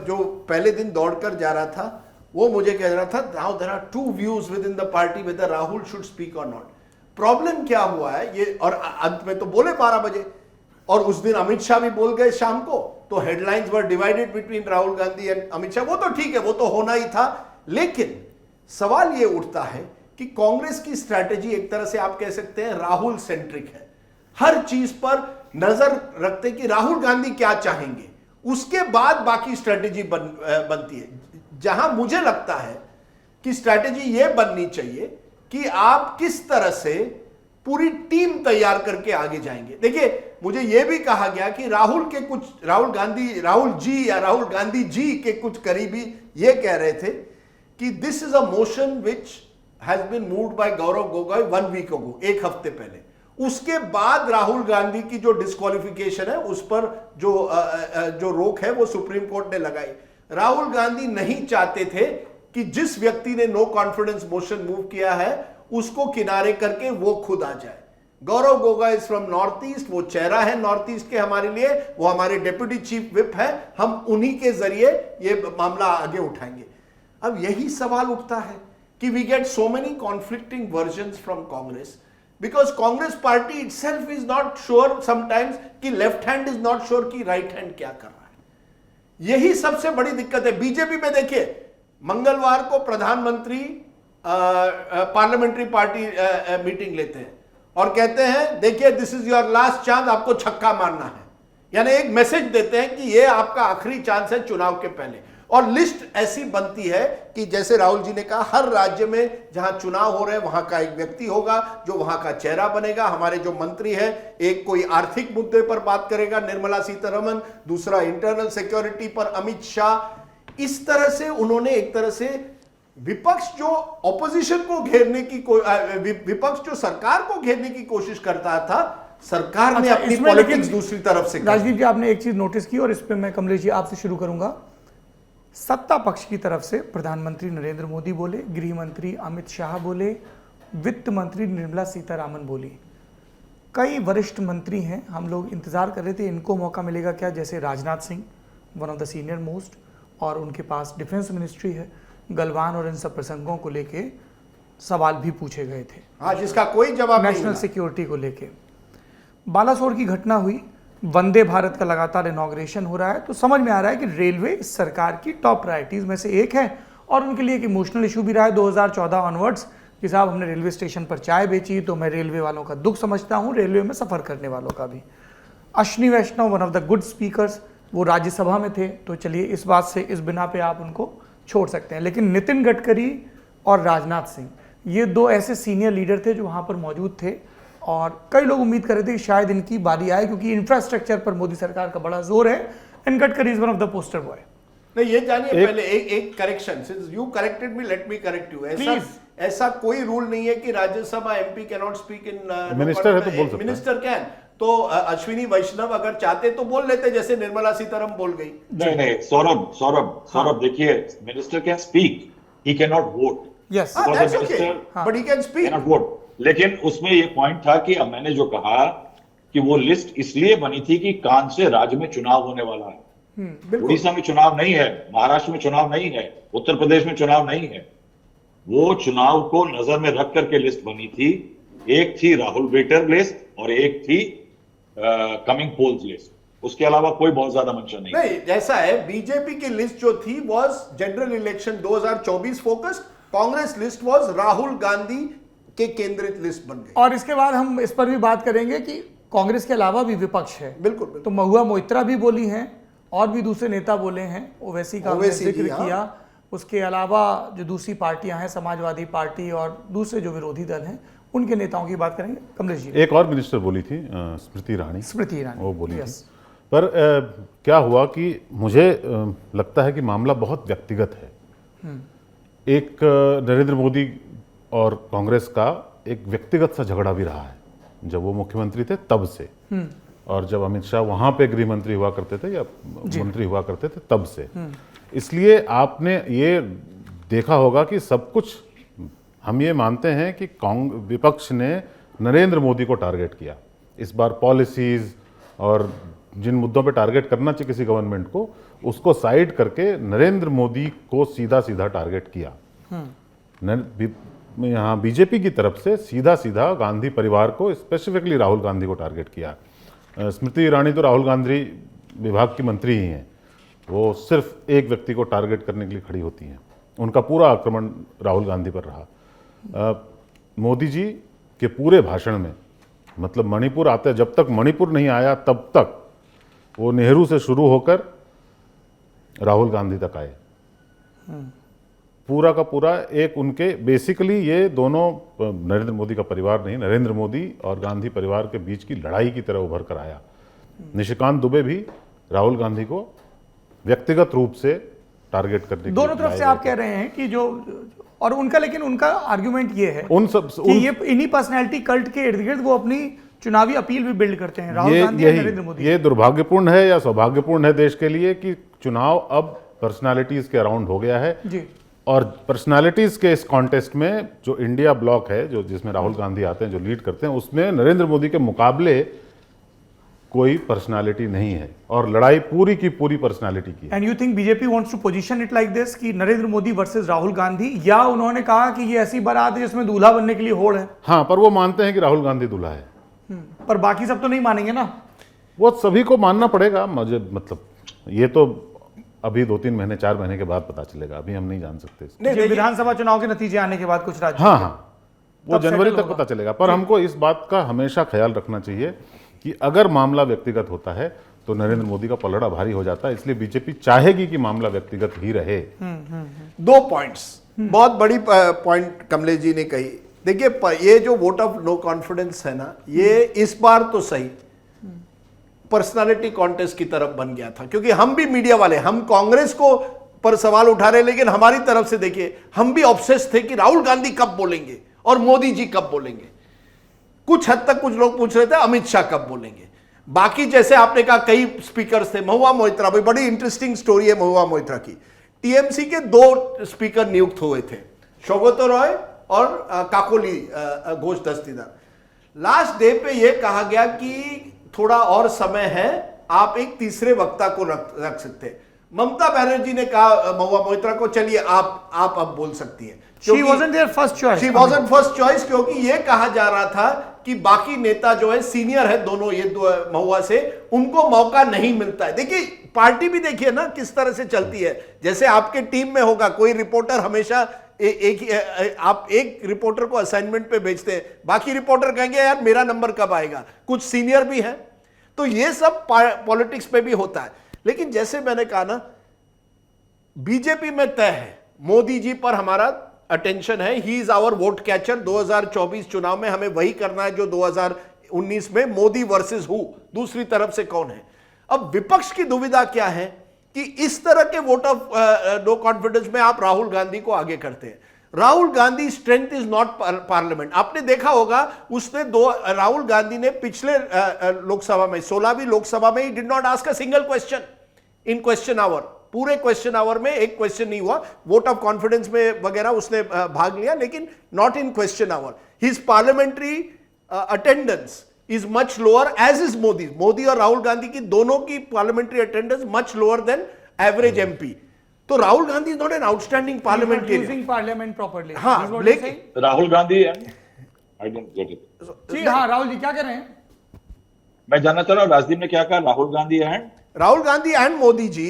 जो पहले दिन दौड़कर जा रहा था वो मुझे कह रहा था, now there are 2 views with in the party whether Rahul should speak or not. Problem क्या हुआ है ये, और अंत में तो बोले 12 बजे, और उस दिन अमित शाह भी बोल गए शाम को, तो headlines were divided between Rahul Gandhi and Amit Shah. वो तो ठीक है, वो तो होना ही था। लेकिन सवाल ये उठता है कि कांग्रेस की स्ट्रैटेजी एक तरह से आप कह सकते हैं राहुल सेंट्रिक है। हर चीज पर नजर रखते कि राहुल गांधी क्या चाहेंगे, उसके बाद बाकी स्ट्रैटेजी बनती है। जहां मुझे लगता है कि स्ट्रैटेजी यह बननी चाहिए कि आप किस तरह से पूरी टीम तैयार करके आगे जाएंगे। देखिए, मुझे यह भी कहा गया कि राहुल जी या राहुल गांधी जी के कुछ करीबी यह कह रहे थे कि this is a motion which has been moved by Gaurav Gogoi 1 week ago, 1 हफ्ते पहले। उसके बाद राहुल गांधी की जो डिस्क्वालिफिकेशन है उस पर जो रोक है वो सुप्रीम कोर्ट ने लगाई। राहुल गांधी नहीं चाहते थे कि जिस व्यक्ति ने नो कॉन्फिडेंस मोशन मूव किया है उसको किनारे करके वो खुद आ जाए। Gaurav Gogoi is from north east, वो चेहरा है नॉर्थ ईस्ट के हमारे लिए, वो हमारे डेप्यूटी चीफ विप है, हम उन्हीं के जरिए ये मामला आगे उठाएंगे। अब यही सवाल उठता है कि we get so many conflicting versions from Congress because Congress party itself is not sure sometimes कि left hand is not sure कि राइट हैंड क्या कर रहा है। यही सबसे बड़ी दिक्कत है बीजेपी में। देखिए, मंगलवार को प्रधानमंत्री पार्लियामेंट्री पार्टी मीटिंग लेते हैं और कहते हैं देखिए this is your last chance, आपको छक्का मारना है। यानी एक मैसेज देते हैं कि ये आपका आखिरी चांस है चुनाव के पहले। और लिस्ट ऐसी बनती है कि जैसे राहुल जी ने कहा, हर राज्य में जहां चुनाव हो रहे हैं वहां का एक व्यक्ति होगा जो वहां का चेहरा बनेगा। हमारे जो मंत्री है, एक कोई आर्थिक मुद्दे पर बात करेगा निर्मला सीतारमण, दूसरा इंटरनल सिक्योरिटी पर अमित शाह। इस तरह से उन्होंने एक तरह से विपक्ष जो ऑपोजिशन को घेरने की विपक्ष जो सरकार को घेरने की कोशिश करता था, सरकार ने अपनी पॉलिटिक्स दूसरी तरफ से। राजदीप जी, आपने एक चीज नोटिस की और इस पे मैं कमलेश जी आपसे शुरू करूंगा। सत्ता पक्ष की तरफ से प्रधानमंत्री नरेंद्र मोदी बोले, गृह मंत्री अमित शाह बोले, वित्त मंत्री निर्मला सीतारामन बोली, कई वरिष्ठ मंत्री हैं। हम लोग इंतजार कर रहे थे इनको मौका मिलेगा क्या, जैसे Rajnath Singh one of the senior most, और उनके पास डिफेंस मिनिस्ट्री है। गलवान और इन सब प्रसंगों को लेके सवाल भी पूछे गए थे, हाँ, जिसका कोई जवाब नहीं नेशनल सिक्योरिटी को लेके। बालासोर की घटना हुई, वंदे भारत का लगातार इनॉग्रेशन हो रहा है, तो समझ में आ रहा है कि रेलवे इस सरकार की टॉप प्रायोरिटीज में से एक है और उनके लिए एक इमोशनल इशू भी रहा है 2014 ऑनवर्ड्स कि साहब हमने रेलवे स्टेशन पर चाय बेची। तो मैं रेलवे वालों का दुख समझता हूं, रेलवे में सफर करने वालों का भी। Ashwini Vaishnaw one of the good speakers, वो राज्यसभा में थे, तो चलिए इस बात से इस बिना पे आप उनको छोड़ सकते हैं। लेकिन नितिन गडकरी और राजनाथ सिंह, ये दो ऐसे सीनियर लीडर थे जो वहां पर मौजूद थे और कई लोग उम्मीद कर रहे थे कि शायद इनकी बारी आए, क्योंकि इंफ्रास्ट्रक्चर पर मोदी सरकार का बड़ा जोर है and Gadkari is one of the poster boy. नहीं, ये जानिए पहले एक correction, since you corrected me, let me correct you. ऐसा कोई रूल नहीं है कि Rajya Sabha MP can not speak in, minister है तो बोल सकता है। Minister can. तो अश्विनी वैष्णव अगर चाहते तो बोल लेते, जैसे निर्मला सीतारमण बोल गई। नहीं, सौरभ देखिए, minister can speak, he can not vote. Yes, that's okay, but he can speak, can not vote. लेकिन उसमें ये पॉइंट था कि अब मैंने जो कहा कि वो लिस्ट इसलिए बनी थी कि कान से राज्य में चुनाव होने वाला है। उड़ीसा में चुनाव नहीं है, महाराष्ट्र में चुनाव नहीं है, उत्तर प्रदेश में चुनाव नहीं है। वो चुनाव को नजर में रख करके लिस्ट बनी थी। एक थी राहुल वेटर लिस्ट और एक थी कमिंग पोल्स लिस्ट। उसके अलावा कोई बहुत ज्यादा मंशा नहीं। ऐसा है, बीजेपी की लिस्ट जो थी was general election 2024 focused, Congress list was Rahul Gandhi के केंद्रित लिस्ट बन गई। और इसके बाद हम इस पर भी बात करेंगे कि कांग्रेस के अलावा भी विपक्ष है। बिल्कुल, बिल्कुल। तो महुआ मोइत्रा भी बोली हैं और भी दूसरे नेता बोले हैं, ओवैसी का हमने जिक्र किया। उसके अलावा जो दूसरी पार्टियां हैं, समाजवादी पार्टी और दूसरे जो विरोधी दल हैं, उनके नेताओं की बात करेंगे। कमलेश जी, एक और मिनिस्टर बोली थी, स्मृति ईरानी, वो बोली थी। पर क्या हुआ कि मुझे लगता है कि मामला बहुत व्यक्तिगत है। एक नरेंद्र मोदी और कांग्रेस का एक व्यक्तिगत सा झगड़ा भी रहा है जब वो मुख्यमंत्री थे तब से, और जब अमित शाह वहां पे गृह मंत्री हुआ करते थे या मंत्री हुआ करते थे तब से। इसलिए आपने ये देखा होगा कि सब कुछ हम ये मानते हैं कि विपक्ष ने नरेंद्र मोदी को टारगेट किया इस बार। पॉलिसीज और जिन मुद्दों पे टारगेट करना चाहिए किसी गवर्नमेंट को, उसको साइड करके नरेंद्र मोदी को सीधा सीधा टारगेट किया। यहाँ बीजेपी की तरफ से सीधा सीधा गांधी परिवार को, स्पेसिफिकली राहुल गांधी को टारगेट किया। स्मृति ईरानी तो राहुल गांधी विभाग की मंत्री ही हैं, वो सिर्फ एक व्यक्ति को टारगेट करने के लिए खड़ी होती हैं। उनका पूरा आक्रमण राहुल गांधी पर रहा। मोदी जी के पूरे भाषण में, मतलब मणिपुर आते, जब तक मणिपुर नहीं आया तब तक वो नेहरू से शुरू होकर राहुल गांधी तक आए। पूरा का पूरा एक उनके, बेसिकली ये दोनों नरेंद्र मोदी का परिवार नहीं, नरेंद्र मोदी और गांधी परिवार के बीच की लड़ाई की तरह उभर कर आया। निशिकांत दुबे भी राहुल गांधी को व्यक्तिगत रूप से टारगेट करने के दोनों तरफ से आप कह रहे हैं कि जो, और उनका, लेकिन उनका आर्गुमेंट ये है कि ये इन्हीं पर्सनैलिटी कल्ट के इर्द गिर्द वो अपनी चुनावी अपील भी बिल्ड करते हैं, राहुल गांधी और नरेंद्र मोदी। ये दुर्भाग्यपूर्ण है या सौभाग्यपूर्ण है देश के लिए कि चुनाव अब पर्सनालिटीज के अराउंड हो गया है जी। और पर्सनालिटीज के इस कॉन्टेस्ट में जो इंडिया ब्लॉक है, जो जिसमें राहुल गांधी आते हैं, जो लीड करते हैं, उसमें नरेंद्र मोदी के मुकाबले कोई पर्सनालिटी नहीं है और लड़ाई पूरी की पूरी पर्सनालिटी की। And you think BJP wants to position it like this कि नरेंद्र मोदी वर्सेस राहुल गांधी, या उन्होंने कहा कि ये ऐसी बारात है जिसमें दूल्हा बनने के लिए होड़ है? हाँ, पर वो मानते हैं कि राहुल गांधी दूल्हा है। पर बाकी सब तो नहीं मानेंगे ना। वो सभी को मानना पड़ेगा। मुझे मतलब ये तो अभी 2-3 महीने 4 महीने के बाद पता चलेगा, अभी हम नहीं जान सकते इसको। ये विधानसभा चुनाव के नतीजे आने के बाद कुछ राज्य हाँ हाँ, वो तब जनवरी settle तक होगा। पता चलेगा। पर हमको इस बात का हमेशा ख्याल रखना चाहिए कि अगर मामला व्यक्तिगत होता है तो नरेंद्र मोदी का पलड़ा भारी हो जाता है, इसलिए बीजेपी चाहेगी कि मामला व्यक्तिगत ही रहे। 2 पॉइंट्स, बहुत बड़ी पॉइंट कमलेश जी ने कही। देखिए ये जो वोट ऑफ नो कॉन्फिडेंस है ना, ये इस बार तो सही पर्सनालिटी कॉन्टेस्ट की तरफ बन गया था, क्योंकि हम भी मीडिया वाले, हम कांग्रेस को पर सवाल उठा रहे, लेकिन हमारी तरफ से देखिए हम भी ऑब्सेस थे कि राहुल गांधी कब बोलेंगे और मोदी जी कब बोलेंगे। कुछ हद तक कुछ लोग पूछ रहे थे अमित शाह कब बोलेंगे। बाकी जैसे आपने कहा कई स्पीकर्स थे, महुआ मोइत्रा, भाई बड़ी इंटरेस्टिंग स्टोरी है महुआ मोइत्रा की। टीएमसी के 2 स्पीकर नियुक्त हुए थे, सौगतो रॉय और काकोली घोष दस्तीदार। लास्ट डे पे यह कहा गया कि थोड़ा और समय है, आप एक तीसरे वक्ता को रख सकते हैं। ममता बनर्जी ने कहा महुआ मोइत्रा को, चलिए आप अब बोल सकती हैं। She wasn't their first choice. She wasn't first choice, क्योंकि यह कहा जा रहा था कि बाकी नेता जो है सीनियर है दोनों, ये दो महुआ से, उनको मौका नहीं मिलता है। देखिए पार्टी भी देखिए ना किस तरह से चलती है। जैसे आपके टीम में होगा कोई रिपोर्टर, हमेशा आप एक रिपोर्टर को असाइनमेंट पे भेजते हैं, बाकी रिपोर्टर कहेंगे यार मेरा नंबर कब आएगा। कुछ सीनियर भी है, तो ये सब पॉलिटिक्स पे भी होता है। लेकिन जैसे मैंने कहा ना, बीजेपी में तय है, मोदी जी पर हमारा अटेंशन है, he is our vote catcher. 2024 चुनाव में हमें वही करना है जो 2019 में मोदी वर्सेस हु, दूसरी तरफ से कौन है। अब विपक्ष की दुविधा क्या है कि इस तरह के वोट ऑफ नो कॉन्फिडेंस में आप राहुल गांधी को आगे करते हैं। Rahul Gandhi strength is not parliament. आपने देखा होगा उसने राहुल गांधी ने पिछले लोकसभा में 16वीं लोकसभा में he did not ask a single question in question hour. पूरे क्वेश्चन आवर में एक क्वेश्चन नहीं हुआ। वोट ऑफ कॉन्फिडेंस में वगैरह उसने भाग लिया, लेकिन not in question hour. His parliamentary attendance is much lower, as is Modi और राहुल गांधी की दोनों की parliamentary attendance much lower than average MP. तो Rahul Gandhi is not an outstanding parliamentarian. Parliament properly. हाँ, लेकिन Rahul Gandhi I didn't get it. जी हाँ, राहुल जी क्या कह रहे हैं? मैं जानना चाह रहा हूं राजदीप ने क्या कहा, Rahul Gandhi and Modi ji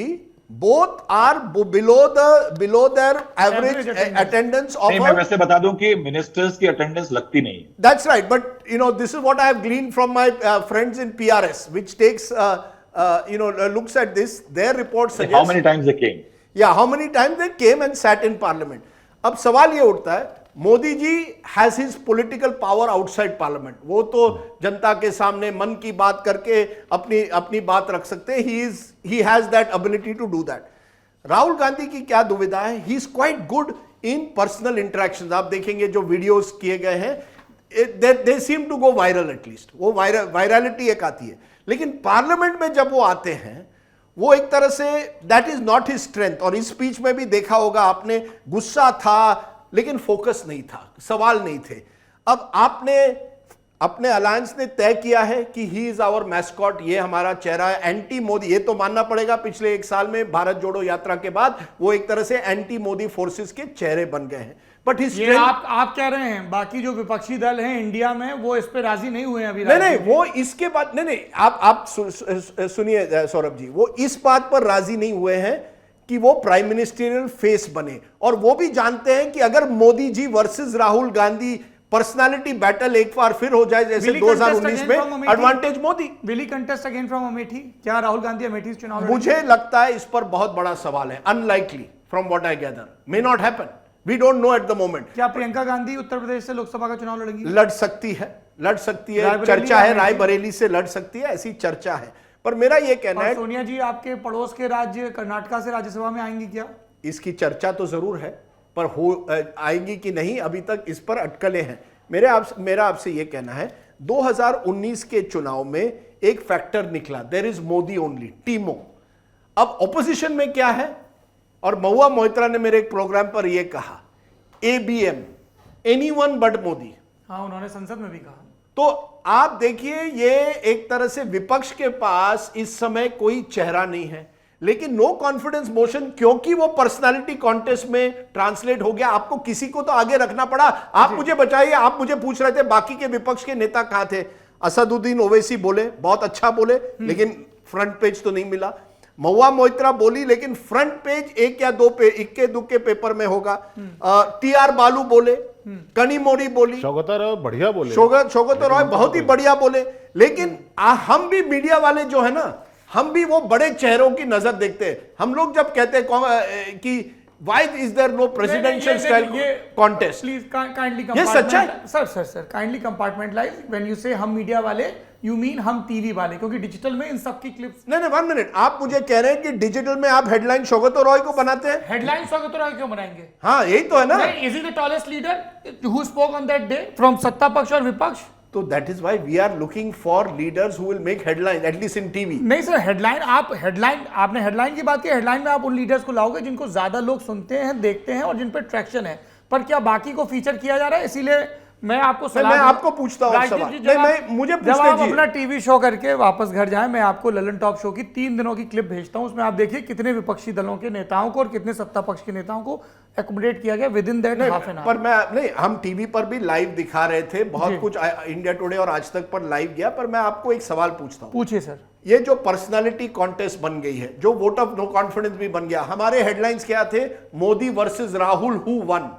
both are below their average attendance of नहीं, मैं वैसे बता दूं कि मिनिस्टर्स की अटेंडेंस लगती नहीं है। That's right, but this is what I have gleaned from my friends in PRS, which takes looks at this. Their report suggests How many times they came? Yeah, how many times they came and sat in parliament. अब सवाल ये उठता है, Modi ji has his political power outside parliament. वो तो जनता के सामने मन की बात करके अपनी बात रख सकते हैं। He has that ability to do that. Rahul Gandhi की क्या दुविधा है, he is quite good in personal interactions. आप देखेंगे जो वीडियोस किए गए हैं, they seem to go viral, at least वो वायरलिटी एक आती है। लेकिन पार्लियामेंट में जब वो आते हैं, वो एक तरह say that is not his strength. और इस स्पीच में भी देखा होगा आपने, गुस्सा था लेकिन फोकस नहीं था, सवाल नहीं थे। अब आपने अपने अलायंस ने तय किया है कि ही इज आवर मैस्कॉट, ये हमारा चेहरा है, एंटी मोदी। ये तो मानना पड़ेगा, पिछले 1 साल में भारत जोड़ो यात्रा के बाद वो एक तरह से एंटी मोदी फोर्सेस के चेहरे बन गए हैं। बट ये आप कह रहे हैं, बाकी जो विपक्षी दल हैं इंडिया में वो इस पे राजी नहीं हुए अभी। नहीं, वो इसके बाद नहीं, आप सुनिए सौरभ जी, वो इस बात पर राजी नहीं हुए हैं कि वो प्राइम मिनिस्टरियल फेस बने। और वो भी जानते हैं कि अगर Modi ji versus Rahul Gandhi personality battle एक बार फिर हो जाए जैसे 2019 में, advantage Modi. Will he contest again from Amethi? क्या राहुल गांधी अमेठी चुनाव लड़ेंगे? मुझे लगता है इस पर बहुत बड़ा सवाल है। Unlikely from what I gather, may not happen, we don't know at the moment. क्या प्रियंका गांधी उत्तर प्रदेश से लोकसभा का चुनाव लड़ेंगी? लड़ सकती है, चर्चा है, रायबरेली से लड़ सकती है, ऐसी चर्चा है। पर मेरा यह कहना है, सोनिया जी आपके पड़ोस के राज्य कर्नाटका से राज्यसभा में आएंगी क्या? इसकी चर्चा तो जरूर है, पर आएंगी कि नहीं अभी तक इस पर अटकलें हैं। मेरा आपसे यह कहना है, 2019 के चुनाव में एक फैक्टर निकला, देयर इज मोदी ओनली, टीमो। अब ऑपोजिशन में क्या है, और महुआ मोइत्रा ने मेरे एक प्रोग्राम पर यह कहा, ABM, एनीवन बट मोदी। हाँ, उन्होंने संसद में भी कहा। तो आप देखिए, ये एक तरह से विपक्ष के पास इस समय कोई चेहरा नहीं है। लेकिन नो कॉन्फिडेंस मोशन, क्योंकि वो पर्सनालिटी कॉन्टेस्ट में ट्रांसलेट हो गया, आपको किसी को तो आगे रखना पड़ा। आप मुझे बचाइए, आप मुझे पूछ रहे थे बाकी के विपक्ष के नेता कहां थे। असदुद्दीन ओवैसी बोले, बहुत अच्छा बोले, लेकिन फ्रंट पेज तो नहीं मिला। महुआ मोइत्रा बोली, लेकिन फ्रंट पेज एक या दो पे इक्के दुक्के पेपर में होगा। टीआर बालू बोले, कनी मोड़ी बोली, शौकत रॉय बढ़िया बोले, शौकत रॉय बहुत ही बढ़िया बोले। लेकिन हम भी मीडिया वाले जो है ना, हम भी वो बड़े चेहरों की नजर देखते हैं। हम लोग जब कहते हैं कि why is there no presidential style contest? Please kindly ये सच्चा है? Sir kindly compartmentalize. When you say हम मीडिया वाले, you mean हम टीवी वाले, क्योंकि डिजिटल में इन सब की क्लिप्स। नहीं 1 मिनट, आप मुझे कह रहे हैं कि डिजिटल में आप हेडलाइन शौकत रॉय को बनाते हैं? हेडलाइन शौकत रॉय क्यों बनाएंगे? हाँ यही तो है ना। Is he the tallest leader who spoke on that day from सत्ता पक्ष और विपक्ष? तो that is why we are looking for leaders who will make headline at least in TV. नहीं सर, आपने हेडलाइन की बात की। हेडलाइन में आप उन लीडर्स को लाओगे जिनको ज्यादा लोग सुनते हैं, देखते हैं और जिन पर ट्रैक्शन है। पर क्या बाकी को फीचर किया जा रहा है? इसीलिए मैं आपको सलाह मैं आपको पूछता हूं सवाल। मुझे जब आप अपना टीवी शो करके वापस घर जाएं, मैं आपको ललन टॉप शो की 3 दिनों की क्लिप भेजता हूं। उसमें आप देखिए कितने विपक्षी दलों के नेताओं को और कितने सत्ता पक्ष के नेताओं को एकोमोडेट किया गया with in that half an hour. पर मैं नहीं, हम टीवी पर भी लाइव दिखा रहे थे, बहुत कुछ इंडिया टुडे और आज तक पर लाइव गया। पर मैं आपको एक सवाल पूछता हूं। पूछिए सर। ये जो पर्सनालिटी कॉन्टेस्ट बन गई है, जो वोट ऑफ नो कॉन्फिडेंस भी बन गया, हमारे हेडलाइंस क्या थे? Modi versus Rahul who one,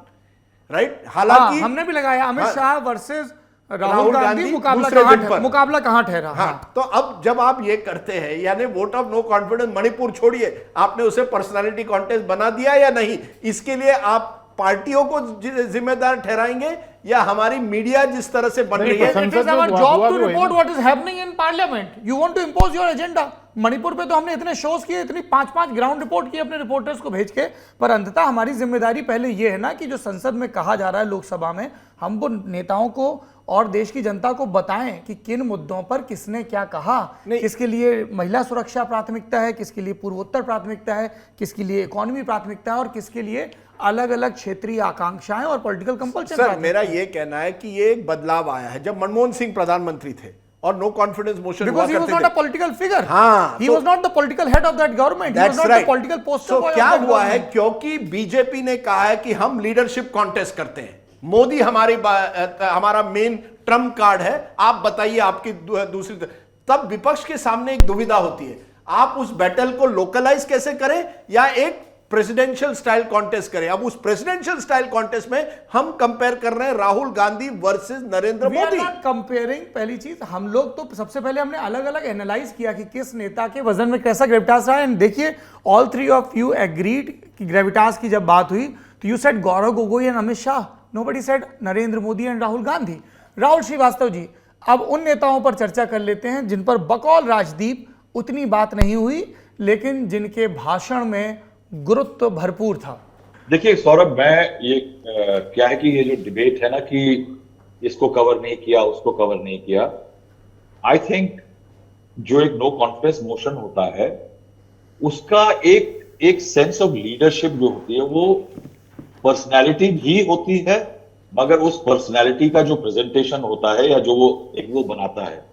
right? हालांकि हमने भी लगाया अमित शाह वर्सेस राहुल गांधी, मुकाबला कहां ठहरा। हाँ, तो अब जब आप ये करते हैं, यानी vote of no confidence, Manipur छोड़िए, आपने उसे पर्सनालिटी कॉन्टेस्ट बना दिया या नहीं? इसके लिए आप पार्टियों को जिम्मेदार ठहराएंगे या हमारी मीडिया जिस तरह से बन रही है? It is our job to report what is happening in parliament. You want to impose your agenda. Manipur पे तो हमने इतने शोज किए, इतनी 5-5 ग्राउंड रिपोर्ट की अपने रिपोर्टर्स को भेज के। पर अंततः हमारी जिम्मेदारी पहले ये है ना कि जो संसद में कहा जा रहा है, लोकसभा में, हम वो नेताओं को और देश की जनता को बताएं कि किन मुद्दों पर किसने क्या कहा। किसके लिए महिला सुरक्षा प्राथमिकता है, किसके लिए पूर्वोत्तर प्राथमिकता है, किसके लिए इकोनॉमी प्राथमिकता है और किसके लिए अलग अलग क्षेत्रीय आकांक्षाएं और पॉलिटिकल कंपल्शन। सर मेरा ये कहना है कि ये एक बदलाव आया है जब मनमोहन सिंह प्रधानमंत्री थे और नो कॉन्फिडेंस मोशन हुआ करते थे। Because he was not a political figure. हाँ, he was not the political head of that government. He was not the political poster boy of that government. क्या हुआ है? क्योंकि बीजेपी ने कहा है कि हम लीडरशिप कॉन्टेस्ट करते हैं, मोदी हमारा मेन ट्रम्प कार्ड है, आप बताइए आपकी दूसरी। तब विपक्ष के सामने एक दुविधा होती है, आप उस बैटल को लोकलाइज कैसे करें या एक प्रेसिडेंशियल स्टाइल कॉन्टेस्ट करें। अब उस प्रेसिडेंशियल स्टाइल कॉन्टेस्ट में हम कंपेयर कर रहे हैं राहुल गांधी वर्सेस नरेंद्र मोदी। कंपेयरिंग, पहली चीज हम लोग तो सबसे पहले हमने अलग अलग एनालाइज किया कि किस नेता के वजन में कैसा ग्रेविटास रहा है। एंड देखिए, all three of you agreed कि ग्रेविटास की जब बात हुई तो you said Gaurav Gogoi and Amit Shah, nobody said Narendra Modi and Rahul Gandhi. Rahul Srivastava ji, अब उन नेताओं पर चर्चा कर लेते हैं जिन पर बकौल राजदीप उतनी बात नहीं हुई, लेकिन जिनके भाषण में गुरुत्व भरपूर था। देखिए सौरभ, मैं ये क्या है कि ये जो डिबेट है ना कि इसको कवर नहीं किया, उसको कवर नहीं किया, आई थिंक जो एक नो कॉन्फिडेंस मोशन होता है उसका एक सेंस ऑफ लीडरशिप जो होती है वो पर्सनैलिटी भी होती है, मगर उस पर्सनैलिटी का जो प्रेजेंटेशन होता है या जो वो बनाता है।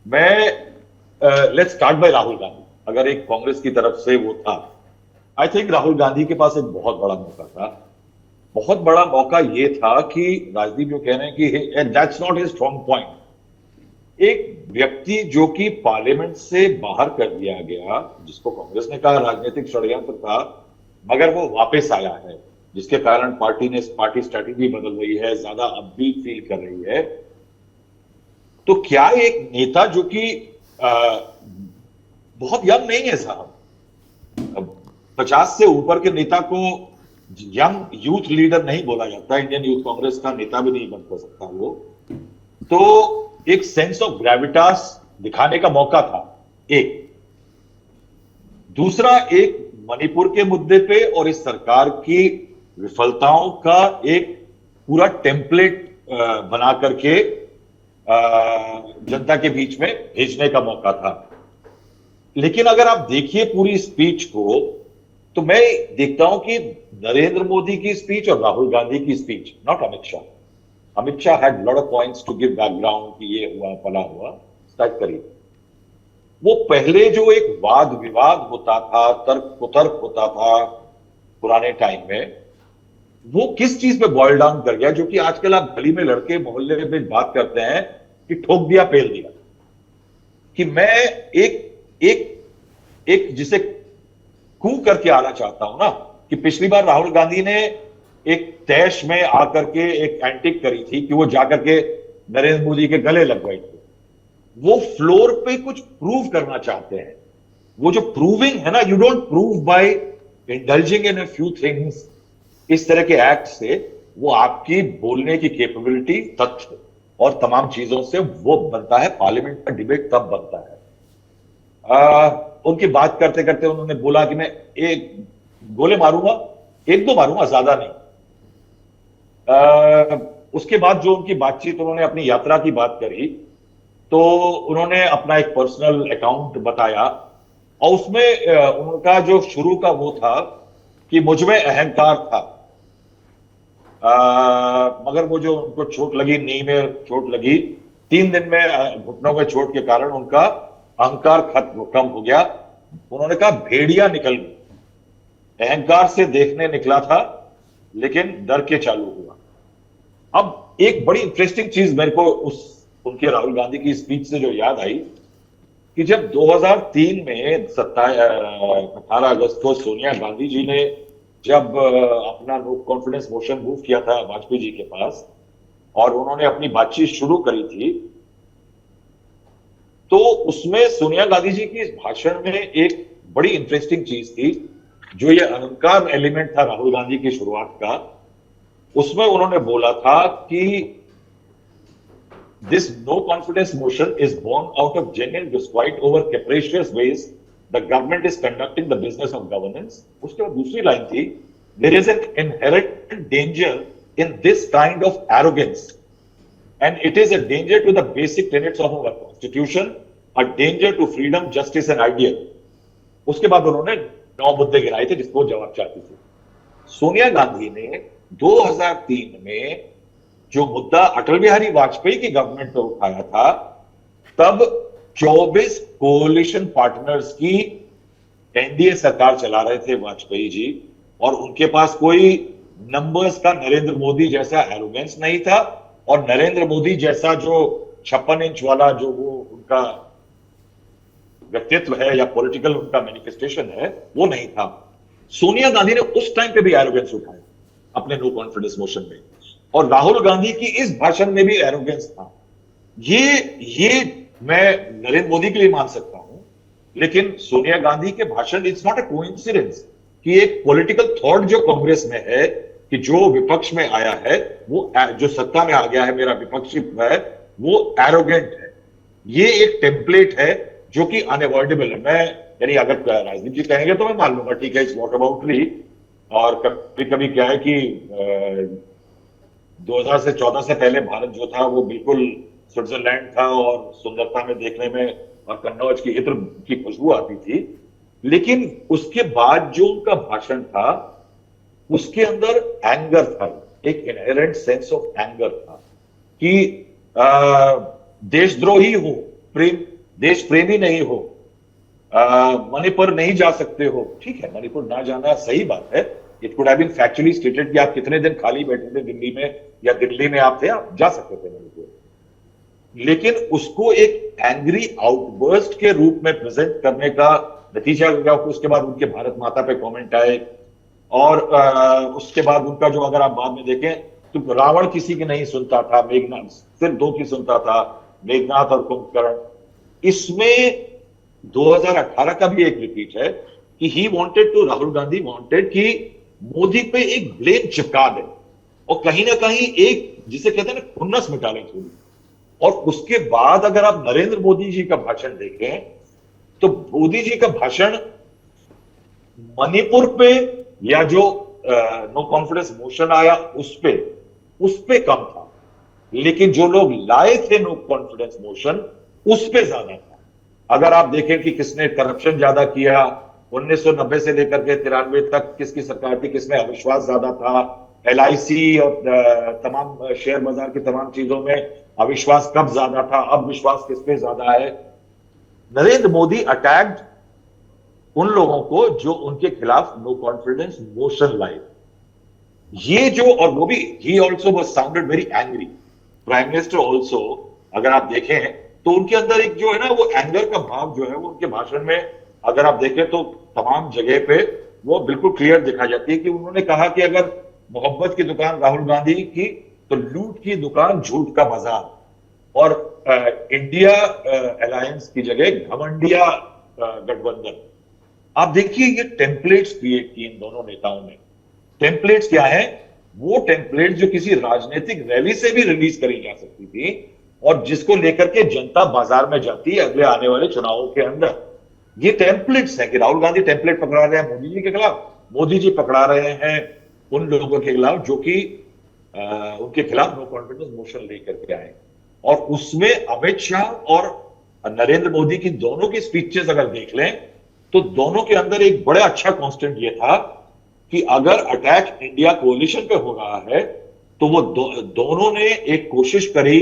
मैं let's start by Rahul Gandhi. अगर एक कांग्रेस की तरफ से वो था, आई थिंक राहुल गांधी के पास एक बहुत बड़ा मौका था। बहुत बड़ा मौका ये था कि राजदीप जो कह रहे हैं कि that's not his strong point. एक व्यक्ति जो कि पार्लियामेंट से बाहर कर दिया गया, जिसको कांग्रेस ने कहा राजनीतिक षड्यंत्र था, मगर वो वापस आया है, जिसके कारण पार्टी स्ट्रैटेजी बदल रही है, ज्यादा अपबीट फील कर रही है। तो क्या एक नेता जो कि बहुत यंग नहीं है साहब, 50 से ऊपर के नेता को यंग यूथ लीडर नहीं बोला जाता, इंडियन यूथ कांग्रेस का नेता भी नहीं बन सकता वो, तो एक सेंस ऑफ ग्रेविटास दिखाने का मौका था। एक दूसरा, एक मणिपुर के मुद्दे पे और इस सरकार की विफलताओं का एक पूरा टेम्पलेट बना करके जनता के बीच में भेजने का मौका था। लेकिन अगर आप देखिए पूरी स्पीच को, तो मैं देखता हूं कि नरेंद्र मोदी की स्पीच और राहुल गांधी की speech, not Amit Shah. Amit Shah had lot of points to give background कि ये हुआ फला हुआ, स्टार्ट करिए। वो पहले जो एक वाद विवाद होता था, तर्क कुतर्क होता था पुराने टाइम में, वो किस चीज पे बॉयल डाउन कर गया, जो कि आजकल आप गली में लड़के मोहल्ले में बात करते हैं कि ठोक दिया पेल दिया। कि मैं एक एक जिसे कू करके आना चाहता हूं ना, कि पिछली बार राहुल गांधी ने एक तैश में आकर के एक एंटिक करी थी कि वो जाकर के नरेंद्र मोदी के गले लग गए थे। वो फ्लोर पे कुछ प्रूव करना चाहते हैं। वो जो प्रूविंग है ना, you don't prove by indulging in a few things, इस तरह के एक्ट से वो आपकी बोलने की कैपेबिलिटी, तथ्य और तमाम चीजों से वो बनता है। पार्लियामेंट का डिबेट तब बनता है। उनकी बात करते करते उन्होंने बोला कि मैं एक गोले मारूंगा, एक दो मारूंगा, ज्यादा नहीं। उसके बाद जो उनकी बातचीत, उन्होंने अपनी यात्रा की बात करी, तो उन्होंने अपना एक पर्सनल अकाउंट बताया और उसमें उनका जो शुरू का वो था कि मुझमें अहंकार था, मगर वो जो उनको चोट लगी, नी में चोट लगी, 3 दिन में घुटनों में चोट के कारण उनका अहंकार कम हो गया। उन्होंने कहा भेड़िया निकल गई, अहंकार से देखने निकला था लेकिन डर के चालू हुआ। अब एक बड़ी इंटरेस्टिंग चीज मेरे को उनके राहुल गांधी की स्पीच से जो याद आई कि जब 2003 में 18 अगस्त को सोनिया गांधी जी ने जब अपना नो कॉन्फिडेंस मोशन मूव किया था वाजपेयी जी के पास और उन्होंने अपनी बातचीत शुरू करी थी, तो उसमें सोनिया गांधी जी की इस भाषण में एक बड़ी इंटरेस्टिंग चीज थी, जो ये अहंकार एलिमेंट था राहुल गांधी की शुरुआत का। उसमें उन्होंने बोला था कि this no confidence motion is born out of genuine disquiet over capricious ways the government is conducting the business of governance. उसके बाद दूसरी लाइन थी, there is an inherent danger in this kind of arrogance and it is a danger to the basic tenets of our constitution, a danger to freedom, justice and ideal। उसके बाद उन्होंने 9 मुद्दे गिनाए थे जिसको जवाब चाहती थी। सोनिया गांधी ने 2003 में जो मुद्दा अटल बिहारी वाजपेयी की गवर्नमेंट पे उठाया था, तब 24 कोalition पार्टनर्स की एनडीए सरकार चला रहे थे वाजपेयी जी, और उनके पास कोई नंबर्स का नरेंद्र मोदी जैसा एरोगेंस नहीं था और नरेंद्र मोदी जैसा जो 56 इंच वाला जो वो उनका व्यक्तित्व है या पॉलिटिकल उनका मैनिफेस्टेशन है, वो नहीं था। सोनिया गांधी ने उस टाइम पे भी एरोगेंस उठाया अपने नो कॉन्फिडेंस मोशन में, और राहुल गांधी की इस भाषण में भी एरोगेंस था। ये मैं नरेंद्र मोदी के लिए मान सकता हूं, लेकिन सोनिया गांधी के भाषण, इट्स नॉट अ कोइंसिडेंस कि एक पॉलिटिकल थॉट जो कांग्रेस में है कि जो विपक्ष में आया है वो जो सत्ता में आ गया है, मेरा विपक्षी है, वो एरोगेंट है। ये एक टेम्पलेट है जो कि अनअवॉइडेबल है। मैं यानी अगर राजनीति कहेंगे तो मैं मान लूंगा, ठीक है, इट्स वॉट अबाउटली। और कभी कभी क्या है कि 2014 से पहले भारत जो था वो बिल्कुल स्विट्जरलैंड था और सुंदरता में देखने में और कन्नौज की इत्र की खुशबू आती थी, लेकिन उसके बाद जो उनका भाषण था उसके अंदर एंगर था, एक इनहेरेंट सेंस ऑफ एंगर था कि देशद्रोही हो, देश प्रेमी नहीं हो, मणिपुर नहीं जा सकते हो। ठीक है, मणिपुर ना जाना सही बात है, it could have been factually stated कि आप कितने दिन खाली बैठे थे दिल्ली में, या दिल्ली में आप थे, आप जा सकते थे मणिपुर, लेकिन उसको एक एंग्री आउटबर्स्ट के रूप में प्रेजेंट करने का नतीजा हो गया। उसके बाद उनके भारत माता पे कमेंट आए, और उसके बाद उनका जो, अगर आप बाद में देखें तो रावण किसी की नहीं सुनता था, मेघनाथ सिर्फ 2 की सुनता था, मेघनाथ और कुंभकर्ण। इसमें 2018 का भी एक रिपीट है कि he wanted to, Rahul Gandhi wanted कि मोदी पे एक ब्लेम चिपका दे और कहीं ना कहीं एक, जिसे कहते हैं ना, खुन्नस मिटा लें थोड़ी। और उसके बाद अगर आप नरेंद्र मोदी जी का भाषण देखें तो मोदी जी का भाषण मणिपुर पे या जो नो कॉन्फिडेंस मोशन आया उस पे कम था, लेकिन जो लोग लाए थे नो कॉन्फिडेंस मोशन उस पे ज्यादा था। अगर आप देखें कि किसने करप्शन ज्यादा किया, 1990 से लेकर के 93 तक किसकी सरकार थी, किसमें अविश्वास ज्यादा था, एलआईसी और तमाम शेयर बाजार की तमाम चीजों में अविश्वास कब ज्यादा था, अब विश्वास किस पे ज्यादा है। नरेंद्र मोदी अटैक्ड उन लोगों को जो उनके खिलाफ नो कॉन्फिडेंस मोशन लाए। ये जो, और वो भी, he also was sounded very angry, prime minister also, अगर आप देखें तो उनके अंदर एक जो है ना वो एंगर का भाव जो है वो उनके भाषण में अगर आप देखें तो तमाम जगह पे वो बिल्कुल क्लियर दिखाई जाती है कि उन्होंने कहा कि अगर मोहब्बत की दुकान राहुल गांधी की, तो लूट की दुकान झूठ का बाजार, और इंडिया अलायंस की जगह घमंडिया गठबंधन। आप देखिए ये टेम्पलेट्स क्रिएट किए इन दोनों नेताओं ने। टेम्पलेट्स क्या है? वो टेम्पलेट जो किसी राजनीतिक रैली से भी रिलीज करी जा सकती थी और जिसको लेकर के जनता बाजार में जाती है अगले आने वाले चुनावों के अंदर। ये टेम्पलेट्स है कि राहुल गांधी टेम्पलेट पकड़ा रहे हैं मोदी जी के खिलाफ, मोदी जी पकड़ा रहे हैं उन लोगों के खिलाफ जो कि उनके खिलाफ नो कॉन्फिडेंस मोशन लेकर के आए। और उसमें अमित शाह और नरेंद्र मोदी की दोनों की स्पीचेस अगर देख लें तो दोनों के अंदर एक बड़ा अच्छा कांस्टेंट ये था कि अगर अटैक इंडिया कोalition पे हो रहा है तो वो दोनों ने एक कोशिश करी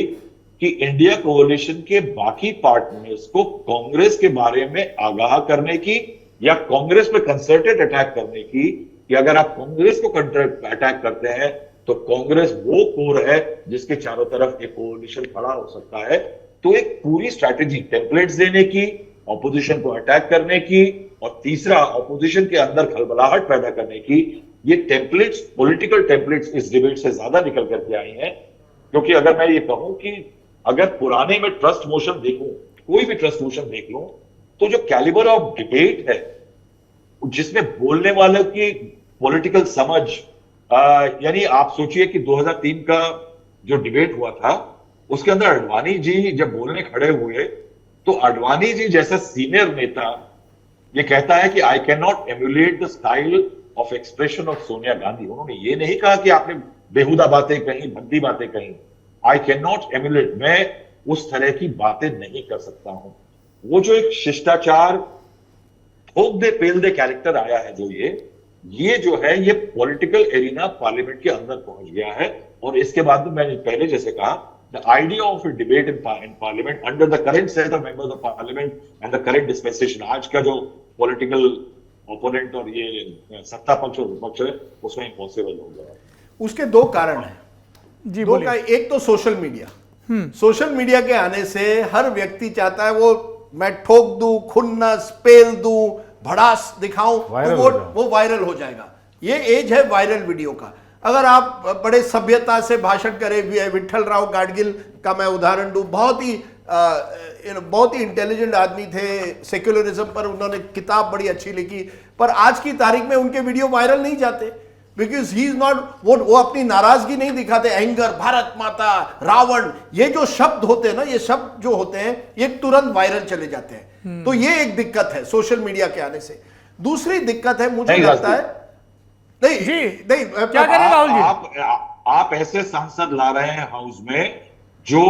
कि इंडिया कोalition के बाकी पार्टनर्स को कांग्रेस के बारे में आगाह करने की या कांग्रेस पे कंसर्टेड अटैक करने की, कि अगर आप कांग्रेस को अटैक करते हैं तो कांग्रेस वो कोर है जिसके चारों तरफ एक कोalition खड़ा हो सकता है। तो एक पूरी स्ट्रैटेजी टेम्पलेट्स देने की, ऑपोजिशन को अटैक करने की, और तीसरा ऑपोजिशन के अंदर खलबलाहट पैदा करने की। ये टेम्पलेट्स, पॉलिटिकल टेम्पलेट्स इस डिबेट से ज्यादा निकल करके आई हैं। क्योंकि अगर मैं ये कहूं कि अगर पुराने में ट्रस्ट मोशन देखूं, कोई भी ट्रस्ट मोशन देख लूं, तो जो कैलिबर ऑफ डिबेट है जिसमें बोलने वालों की पॉलिटिकल समझ, यानी आप सोचिए कि 2003 का जो डिबेट हुआ था उसके अंदर अडवाणी जी जब बोलने खड़े हुए तो अडवाणी जी जैसा सीनियर नेता ये कहता है कि I can not emulate the style of expression of Sonia Gandhi. उन्होंने ये नहीं कहा कि आपने बेहुदा बातें कही, भद्दी बातें कही। आई कैन नॉट एम्युलेट, मैं उस तरह की बातें नहीं कर सकता हूं। वो जो एक शिष्टाचार ठोक दे पेल दे कैरेक्टर आया है जो ये जो है ये पॉलिटिकल एरिना पार्लियामेंट के अंदर पहुंच गया है। और इसके बाद में मैंने पहले जैसे कहा, the idea of a debate in parliament under the current set of members of parliament and the current dispensation, आज का जो political opponent और ये सत्ता पक्ष और विपक्ष है उसमें impossible हो गया है। उसके दो कारण हैं जी, दो का, एक तो सोशल मीडिया। सोशल मीडिया के आने से हर व्यक्ति चाहता है वो मैं ठोक दूं, खुन्नस पेल दूं, भड़ास दिखाऊं तो वो वायरल हो जाएगा। ये एज है वायरल वीडियो का। अगर आप बड़े सभ्यता से भाषण करें, विठल राव गाडगिल का मैं उदाहरण दूं, बहुत ही इंटेलिजेंट आदमी थे, सेक्युलरिज्म पर उन्होंने किताब बड़ी अच्छी लिखी, पर आज की तारीख में उनके वीडियो वायरल नहीं जाते बिकॉज ही इज नॉट, वो अपनी नाराजगी नहीं दिखाते। एंगर, भारत माता, रावण, ये जो शब्द होते हैं ना, ये शब्द जो होते हैं ये तुरंत वायरल चले जाते हैं। तो ये एक दिक्कत है सोशल मीडिया के आने से। दूसरी दिक्कत है मुझे लगता है नहीं जी, नहीं क्या करें राहुल जी? आप ऐसे सांसद ला रहे हैं हाउस में जो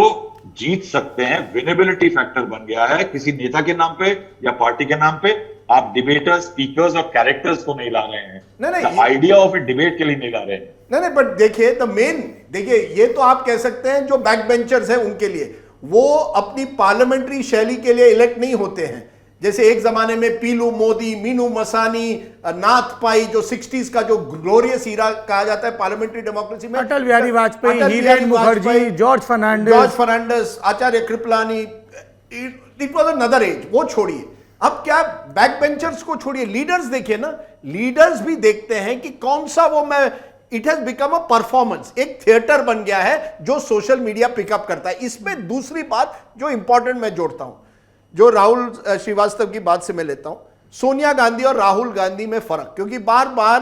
जीत सकते हैं, विनेबिलिटी फैक्टर बन गया है किसी नेता के नाम पे या पार्टी के नाम पे। आप डिबेटर्स, स्पीकर्स और कैरेक्टर्स को नहीं ला रहे हैं, नहीं आइडिया ऑफ ए डिबेट के लिए नहीं ला रहे हैं। नहीं बट देखिए द मेन, देखिए ये तो आप कह सकते हैं जो बैक बेंचर्स हैं उनके लिए, वो अपनी पार्लियामेंट्री शैली के लिए इलेक्ट नहीं होते हैं। जैसे एक जमाने में पीलू मोदी, मीनू मसानी, नाथ पाई, जो 60s का जो ग्लोरियस ईरा कहा जाता है पार्लियामेंट्री डेमोक्रेसी में, Atal Bihari Vajpayee, Hiren Mukherjee, George Fernandes, Acharya Kripalani, it was another age. वो छोड़िए, अब क्या बैक बेंचर्स को छोड़िए, लीडर्स देखिए ना, लीडर्स भी देखते हैं कि कौन सा वो मैं, it has become a performance, एक थिएटर बन गया है जो सोशल मीडिया पिकअप करता है। इसमें दूसरी बात जो इंपॉर्टेंट मैं जोड़ता हूं, जो राहुल श्रीवास्तव की बात से मैं लेता हूं, सोनिया गांधी और राहुल गांधी में फर्क, क्योंकि बार बार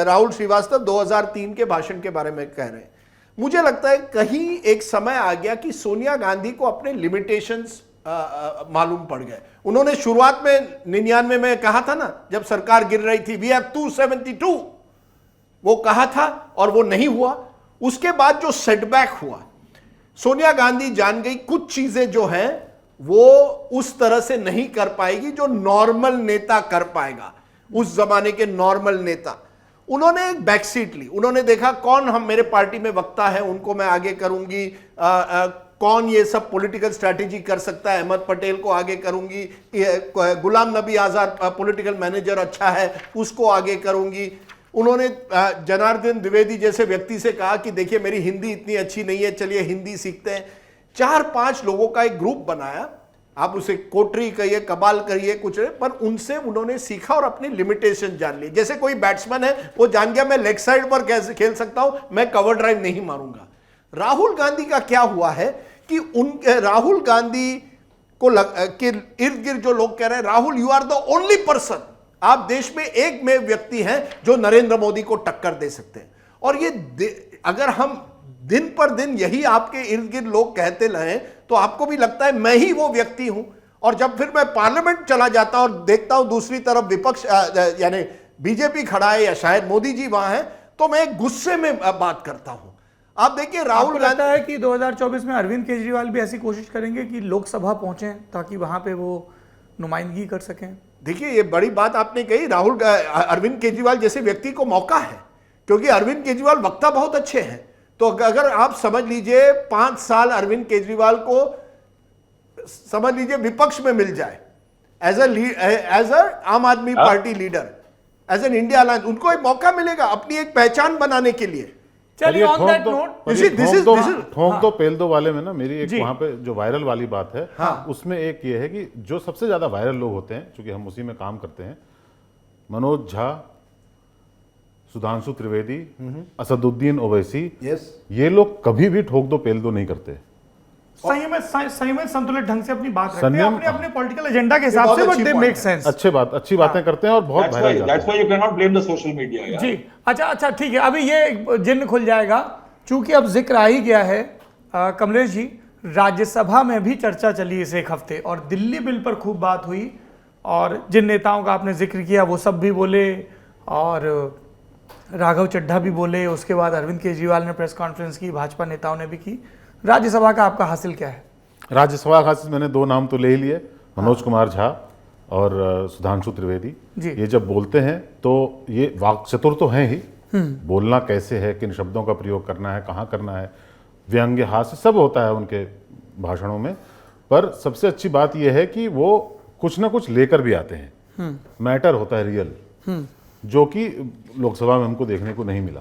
राहुल श्रीवास्तव 2003 के भाषण के बारे में कह रहे हैं। मुझे लगता है कहीं एक समय आ गया कि सोनिया गांधी को अपने लिमिटेशंस मालूम पड़ गए। उन्होंने शुरुआत में 99 में कहा था ना, जब सरकार गिर रही थी, वी हैव 272, वो कहा था और वो नहीं हुआ। उसके बाद जो सेटबैक हुआ, सोनिया गांधी जान गई कुछ चीजें जो हैं वो उस तरह से नहीं कर पाएगी जो नॉर्मल नेता कर पाएगा, उस जमाने के नॉर्मल नेता। उन्होंने एक बैकसीट ली, उन्होंने देखा कौन हम मेरे पार्टी में वक्ता है, उनको मैं आगे करूंगी, कौन ये सब पॉलिटिकल स्ट्रैटेजी कर सकता है, अहमद पटेल को आगे करूंगी, गुलाम नबी आजाद पॉलिटिकल मैनेजर अच्छा है, उसको आगे करूंगी। उन्होंने जनार्दन द्विवेदी जैसे व्यक्ति से कहा कि देखिए मेरी हिंदी इतनी अच्छी नहीं है, चलिए हिंदी सीखते हैं। 4-5 लोगों का एक ग्रुप बनाया, आप उसे कोटरी कहिए, कबाल करिए, कुछ नहीं, पर उनसे उन्होंने सीखा और अपनी लिमिटेशन जान ली। जैसे कोई बैट्समैन है, वो जान गया मैं लेग साइड पर कैसे खेल सकता हूं, मैं कवर ड्राइव नहीं मारूंगा। राहुल गांधी का क्या हुआ है कि राहुल गांधी को के इर्द गिर्द जो लोग कह रहे हैं, Rahul you are the only person, आप देश में एक में व्यक्ति हैं जो नरेंद्र मोदी को टक्कर दे सकते हैं। और ये अगर हम दिन पर दिन यही आपके इर्द गिर्द लोग कहते रहे तो आपको भी लगता है मैं ही वो व्यक्ति हूं। और जब फिर मैं पार्लियामेंट चला जाता हूं और देखता हूं दूसरी तरफ विपक्ष यानी बीजेपी खड़ा है या शायद मोदी जी वहां है, तो मैं एक गुस्से में बात करता हूं। आप देखिए राहुल गांधी लगता है कि 2024 में अरविंद केजरीवाल भी ऐसी कोशिश करेंगे कि लोकसभा पहुंचे ताकि वहां पे वो नुमाइंदगी कर सकें। देखिए ये बड़ी बात आपने कही, अरविंद केजरीवाल जैसे व्यक्ति को मौका है, क्योंकि अरविंद केजरीवाल वक्ता बहुत अच्छे हैं। तो अगर आप समझ लीजिए 5 साल अरविंद केजरीवाल को समझ लीजिए विपक्ष में मिल जाए as a Aam Aadmi Party leader, as an India alliance, उनको एक मौका मिलेगा अपनी एक पहचान बनाने के लिए। चलिए ऑन दैट नोट ठोक दो पेल दो वाले में ना मेरी एक वहां पे जो वायरल वाली बात है, उसमें एक ये है कि जो सबसे ज्यादा वायरल लोग होते हैं, क्योंकि हम उसी में काम करते हैं, मनोज झा, सुधांशु त्रिवेदी, असदुद्दीन ओवैसी, ये लोग कभी भी ठोक दो पेल दो नहीं करते। संयमित संतुलित ढंग से अपनी बात रखते हैं, अपने पॉलिटिकल एजेंडा के हिसाब से, बट दे मेक सेंस। अच्छी बातें करते हैं और बहुत वायरल जाते हैं। That's why you cannot blame the social media यार। जी अच्छा ठीक है, अभी ये जिन्न खुल जाएगा, चूंकि अब जिक्र आ ही गया है। कमलेश जी, राज्यसभा में भी चर्चा चली इस एक हफ्ते और दिल्ली बिल पर खूब बात हुई और जिन नेताओं का आपने जिक्र किया वो सब भी बोले और राघव चड्ढा भी बोले, उसके बाद अरविंद केजरीवाल ने प्रेस कॉन्फ्रेंस की, भाजपा नेताओं ने भी की। राज्यसभा का आपका हासिल क्या है? राज्यसभा का हासिल मैंने 2 नाम तो ले ही लिए, मनोज कुमार झा और सुधांशु त्रिवेदी। ये जब बोलते हैं तो ये वाक चतुर तो हैं ही, बोलना कैसे है, किन शब्दों का प्रयोग करना है, कहाँ करना है, व्यंग्य हास्य सब होता है उनके भाषणों में। पर सबसे अच्छी बात यह है कि वो कुछ ना कुछ लेकर भी आते हैं, मैटर होता है रियल, जो कि लोकसभा में हमको देखने को नहीं मिला।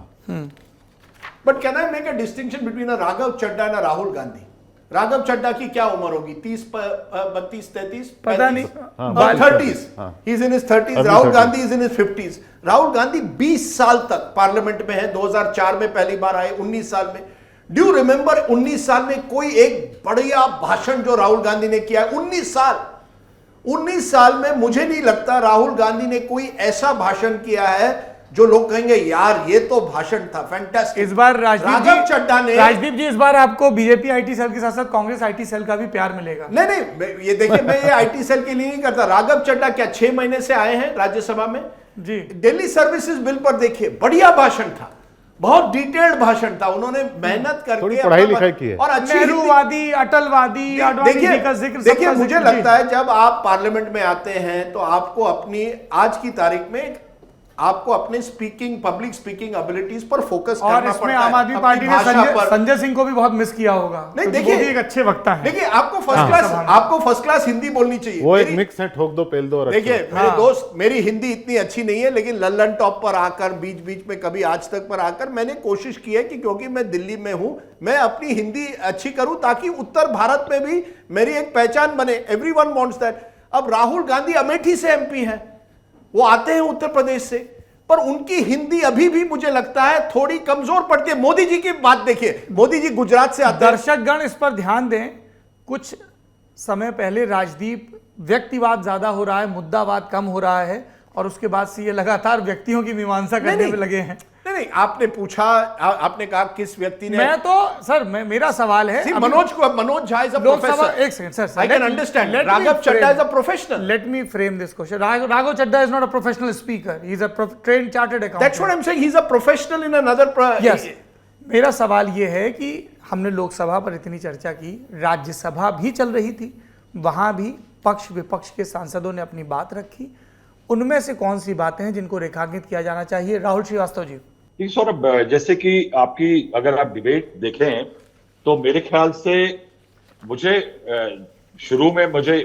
But can I make a distinction between a Raghav Chadha and Rahul Gandhi? Raghav Chadha की क्या उम्र होगी? 30, 32, 33, पता नहीं, 30s, he is in his 30s। Rahul Gandhi is in his 50s। Rahul Gandhi 20 साल तक पार्लियामेंट में है, 2004 में पहली बार आए, 19 साल में। डू यू रिमेंबर 19 साल में कोई एक बढ़िया भाषण जो राहुल गांधी ने किया? 19 साल में मुझे नहीं लगता राहुल गांधी ने कोई ऐसा भाषण किया है जो लोग कहेंगे यार ये तो भाषण था फैंटास्टिक। इस बार राघव चड्ढा ने, राजदीप जी, इस बार आपको बीजेपी आईटी सेल के साथ साथ कांग्रेस आईटी सेल का भी प्यार मिलेगा। नहीं, ये देखिए मैं ये आईटी सेल के लिए नहीं करता। राघव चड्ढा क्या 6 महीने से आए हैं राज्यसभा में जी। दिल्ली सर्विसेज बिल पर देखिए, बढ़िया भाषण था, बहुत डिटेल्ड भाषण था, उन्होंने मेहनत करके पढ़ाई लिखाई की है और अच्छी नेहरूवादी, अटलवादी, आडवाणी का जिक्र। देखिए मुझे लगता है जब आप पार्लियामेंट में आते हैं तो आपको अपनी आज की तारीख में आपको अपने पब्लिक स्पीकिंग एबिलिटीज पर फोकस करना पड़ता है। और इसमें आम आदमी पार्टी ने संजय सिंह को भी बहुत मिस किया होगा। नहीं देखिए, एक अच्छे वक्ता है। देखिए आपको फर्स्ट क्लास हिंदी बोलनी चाहिए। वो एक मिक्स है, ठोक दो पेल दो। और देखिए मेरे दोस्त, मेरी हिंदी इतनी अच्छी नहीं है, लेकिन लल्लन टॉप पर आकर बीच बीच में कभी आज तक पर आकर मैंने कोशिश की है कि क्योंकि मैं दिल्ली में हूं, मैं अपनी हिंदी अच्छी करूं ताकि उत्तर भारत में भी मेरी एक पहचान बने। Everyone wants that. अब राहुल गांधी अमेठी से एमपी हैं, वो आते हैं उत्तर प्रदेश से, पर उनकी हिंदी अभी भी मुझे लगता है थोड़ी कमजोर पड़ती है। मोदी जी की बात देखिए, मोदी जी गुजरात से आते हैं। दर्शकगण इस पर ध्यान दें, कुछ समय पहले राजदीप व्यक्तिवाद ज्यादा हो रहा है, मुद्दावाद कम हो रहा है, और उसके बाद से ये लगातार व्यक्तियों की मीमांसा करने में लगे हैं। नहीं, आपने पूछा, आपने कहा किस व्यक्ति ने, मैं तो सर मेरा सवाल है Manoj Jha is a professor. एक second sir, I can understand. Raghav Chadha is a professional. Let me frame this question. Raghav Chadha is not a professional speaker, he is a trained chartered accountant. That's what I am saying, he is a professional in another. Yes, मेरा सवाल ये है कि हमने लोकसभा पर इतनी चर्चा की, राज्यसभा भी चल रही थी, वहां भी पक्ष विपक्ष के सांसदों ने अपनी बात रखी। उनमें से कौन सी बातें हैं जिनको रेखांकित किया जाना चाहिए? राहुल श्रीवास्तव जी। सौरभ, जैसे कि आपकी अगर आप डिबेट देखें तो मेरे ख्याल से मुझे शुरू में मुझे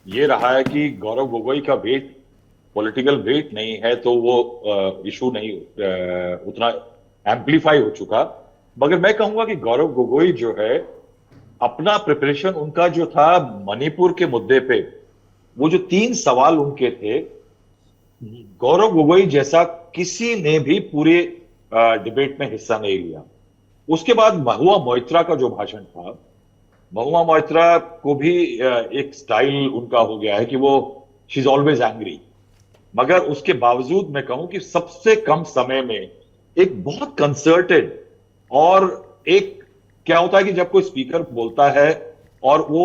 ये रहा है कि गौरव गोगोई का वेट पॉलिटिकल वेट नहीं है, तो वो इशू नहीं उतना एम्पलीफाई हो चुका। मगर मैं कहूंगा कि गौरव गोगोई जो है अपना प्रिपरेशन उनका जो था मणिपुर के मुद्दे पे, वो जो 3 सवाल उनके थे, गौरव गोगोई जैसा किसी ने भी पूरे डिबेट में हिस्सा नहीं लिया। उसके बाद महुआ मोइत्रा का जो भाषण था, महुआ मोइत्रा को भी एक स्टाइल उनका हो गया है कि वो शी इज ऑलवेज एंग्री, मगर उसके बावजूद मैं कहूं कि सबसे कम समय में एक बहुत कंसर्टेड, और एक क्या होता है कि जब कोई स्पीकर बोलता है और वो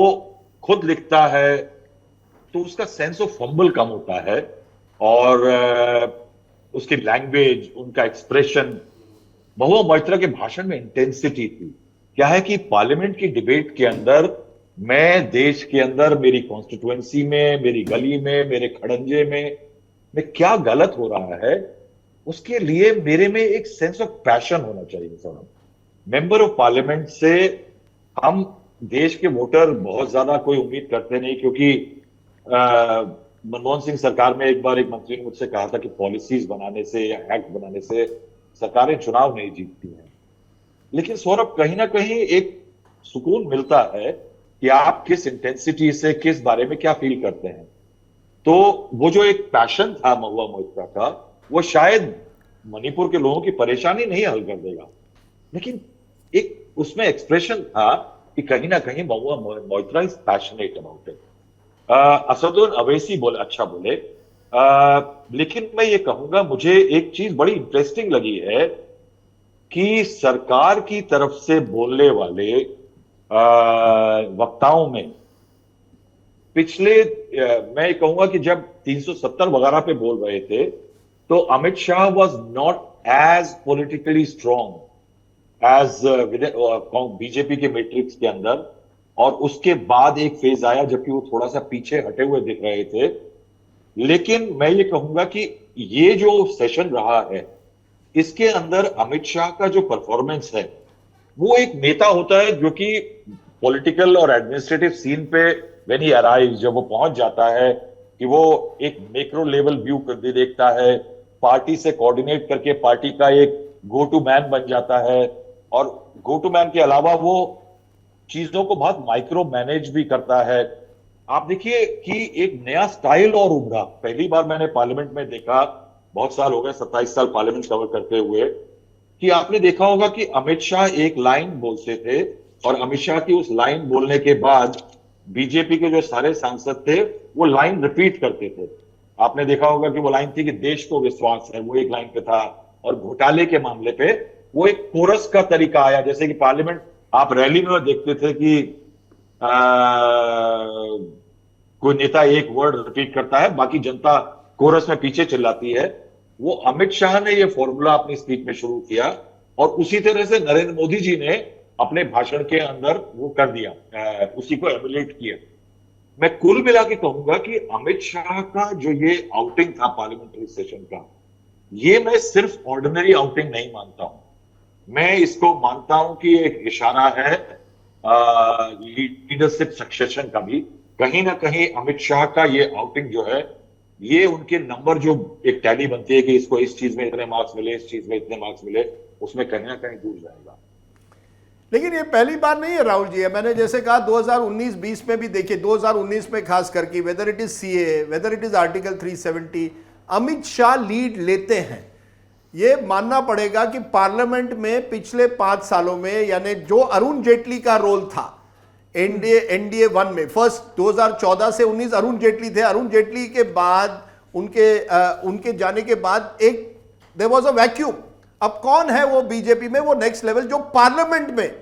खुद लिखता है तो उसका सेंस ऑफ फंबल कम होता है, और उसकी लैंग्वेज, उनका एक्सप्रेशन, महुआ मोइत्रा के भाषण में इंटेंसिटी थी। क्या है कि पार्लियामेंट की डिबेट के अंदर मैं देश के अंदर, मेरी कॉन्स्टिट्यूएंसी में, मेरी गली में, मेरे खड़ंजे में क्या गलत हो रहा है, उसके लिए मेरे में एक सेंस ऑफ पैशन होना चाहिए। सर, मेंबर ऑफ पार्लियामेंट से हम देश के वोटर बहुत ज्यादा कोई उम्मीद करते नहीं, क्योंकि मनमोहन सिंह सरकार में एक बार एक मंत्री ने मुझसे कहा था कि पॉलिसीज बनाने से या एक्ट बनाने से सरकारें चुनाव नहीं जीतती हैं। लेकिन सौरभ, कहीं ना कहीं एक सुकून मिलता है कि आप किस इंटेंसिटी से किस बारे में क्या फील करते हैं। तो वो जो एक पैशन था महुआ मोइत्रा का, वो शायद मणिपुर के लोगों की परेशानी नहीं हल कर देगा, लेकिन एक उसमें एक्सप्रेशन था कि कहीं ना कहीं Mahua Moitra is passionate about it. Asaduddin Owaisi बोले, अच्छा बोले, लेकिन मैं ये कहूंगा, मुझे एक चीज बड़ी इंटरेस्टिंग लगी है कि सरकार की तरफ से बोलने वाले वक्ताओं में पिछले, मैं कहूंगा कि जब 370 वगैरह पे बोल रहे थे तो Amit Shah was not as politically strong as BJP के मैट्रिक्स के अंदर, और उसके बाद एक फेज आया जबकि वो थोड़ा सा पीछे हटे हुए दिख रहे थे। लेकिन मैं ये कहूंगा कि ये जो सेशन रहा है, इसके अंदर अमित शाह का जो परफॉर्मेंस है, वो एक नेता होता है जो कि पॉलिटिकल और एडमिनिस्ट्रेटिव सीन पे व्हेन ही अराइव्स, जब वो पहुंच जाता है, कि वो एक मैक्रो लेवल व्यू कर देखता है, पार्टी से कोऑर्डिनेट करके पार्टी का एक गो टू मैन बन जाता है, और गो टू मैन के अलावा वो चीजों को बहुत माइक्रो मैनेज भी करता है। आप देखिए कि एक नया स्टाइल और उभरा, पहली बार मैंने पार्लियामेंट में देखा, बहुत साल हो गए, 27 साल पार्लियामेंट कवर करते हुए, कि आपने देखा होगा कि अमित शाह एक लाइन बोलते थे और अमित शाह की उस लाइन बोलने के बाद बीजेपी के जो सारे सांसद थे वो लाइन रिपीट करते थे। आपने देखा होगा कि वो लाइन थी कि देश को विश्वास है, वो एक लाइन पे था, और घोटाले के मामले पे वो एक कोरस का तरीका आया, जैसे कि पार्लियामेंट आप रैली में देखते थे कि कोई नेता एक वर्ड रिपीट करता है, बाकी जनता कोरस में पीछे चिल्लाती है। वो अमित शाह ने ये फॉर्मूला अपनी स्पीच में शुरू किया, और उसी तरह से नरेंद्र मोदी जी ने अपने भाषण के अंदर वो कर दिया, उसी को एमुलेट किया। मैं कुल मिला के कहूंगा कि अमित शाह का जो ये आउटिंग था पार्लियामेंट्री सेशन का, ये मैं सिर्फ ऑर्डिनरी आउटिंग नहीं मानता हूं, मैं इसको मानता हूं कि एक इशारा है लीडरशिप सक्सेशन का भी। कहीं ना कहीं अमित शाह का ये आउटिंग जो है, ये उनके नंबर जो एक टैली बनती है कि इसको इस चीज में इतने मार्क्स मिले, इस चीज में इतने मार्क्स मिले, उसमें कहीं ना कहीं दूर जाएगा। लेकिन ये पहली बार नहीं है राहुल जी, मैंने जैसे कहा 2019-20 में भी देखिए, 2019 में खास करके whether it is CA, whether it is article 370, Amit Shah lead लेते हैं। ये मानना पड़ेगा कि पार्लियामेंट में पिछले 5 सालों में, यानी जो अरुण जेटली का रोल था एनडीए 1 में, फर्स्ट 2014 से 19 अरुण जेटली थे, अरुण जेटली के बाद उनके जाने के बाद एक देयर वाज अ वैक्यूम। अब कौन है वो बीजेपी में वो नेक्स्ट लेवल, जो पार्लियामेंट में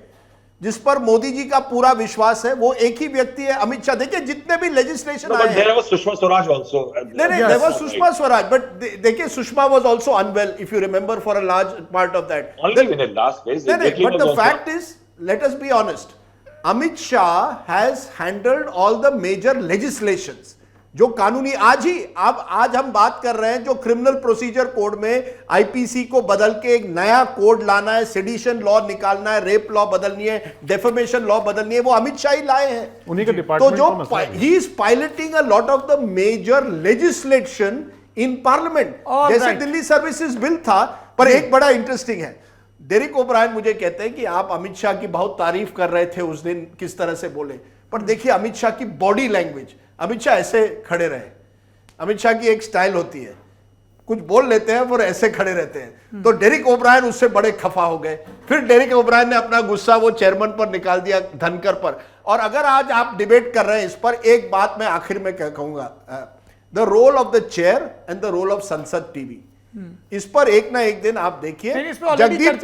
जिस पर मोदी जी का पूरा विश्वास है, वो एक ही व्यक्ति है, अमित शाह। देखिए जितने भी लेजिस्लेशन आए हैं, Sushma Swaraj also, there was Sushma Swaraj, but देखिए Sushma was also unwell, if you remember, for a large part of that. Only in the last phase. But the fact is, let us be honest, Amit Shah has handled all the major legislations. जो कानूनी आज हम बात कर रहे हैं, जो criminal procedure code में आईपीसी को बदल के एक नया कोड लाना है, सेडिशन लॉ निकालना है, रेप लॉ बदलनी है, डेफेमेशन लॉ बदलनी है, वो अमित शाह ही लाए हैं। उन्हीं के डिपार्टमेंट तो जो he is piloting a lot of the major legislation in parliament, जैसे दिल्ली सर्विसेज बिल था। पर एक बड़ा इंटरेस्टिंग है, डेरिक ओब्रायन मुझे कहते हैं कि आप अमित शाह की बहुत तारीफ कर रहे थे उस दिन, किस तरह से बोले, पर देखिए अमित शाह की बॉडी लैंग्वेज, अमित शाह ऐसे खड़े रहे। अमित शाह की एक स्टाइल होती है, कुछ बोल लेते हैं पर ऐसे खड़े रहते हैं। तो डेरिक ओब्रायन उससे बड़े खफा हो गए। फिर डेरिक ओब्रायन ने अपना गुस्सा वो चेयरमैन पर निकाल दिया, धनकर पर। और अगर आज आप डिबेट कर रहे हैं इस पर, एक बात मैं आखिर में कहूंगा, the role of the chair and the role of Sansad TV, इस पर एक ना एक दिन आप देखिए जगदीप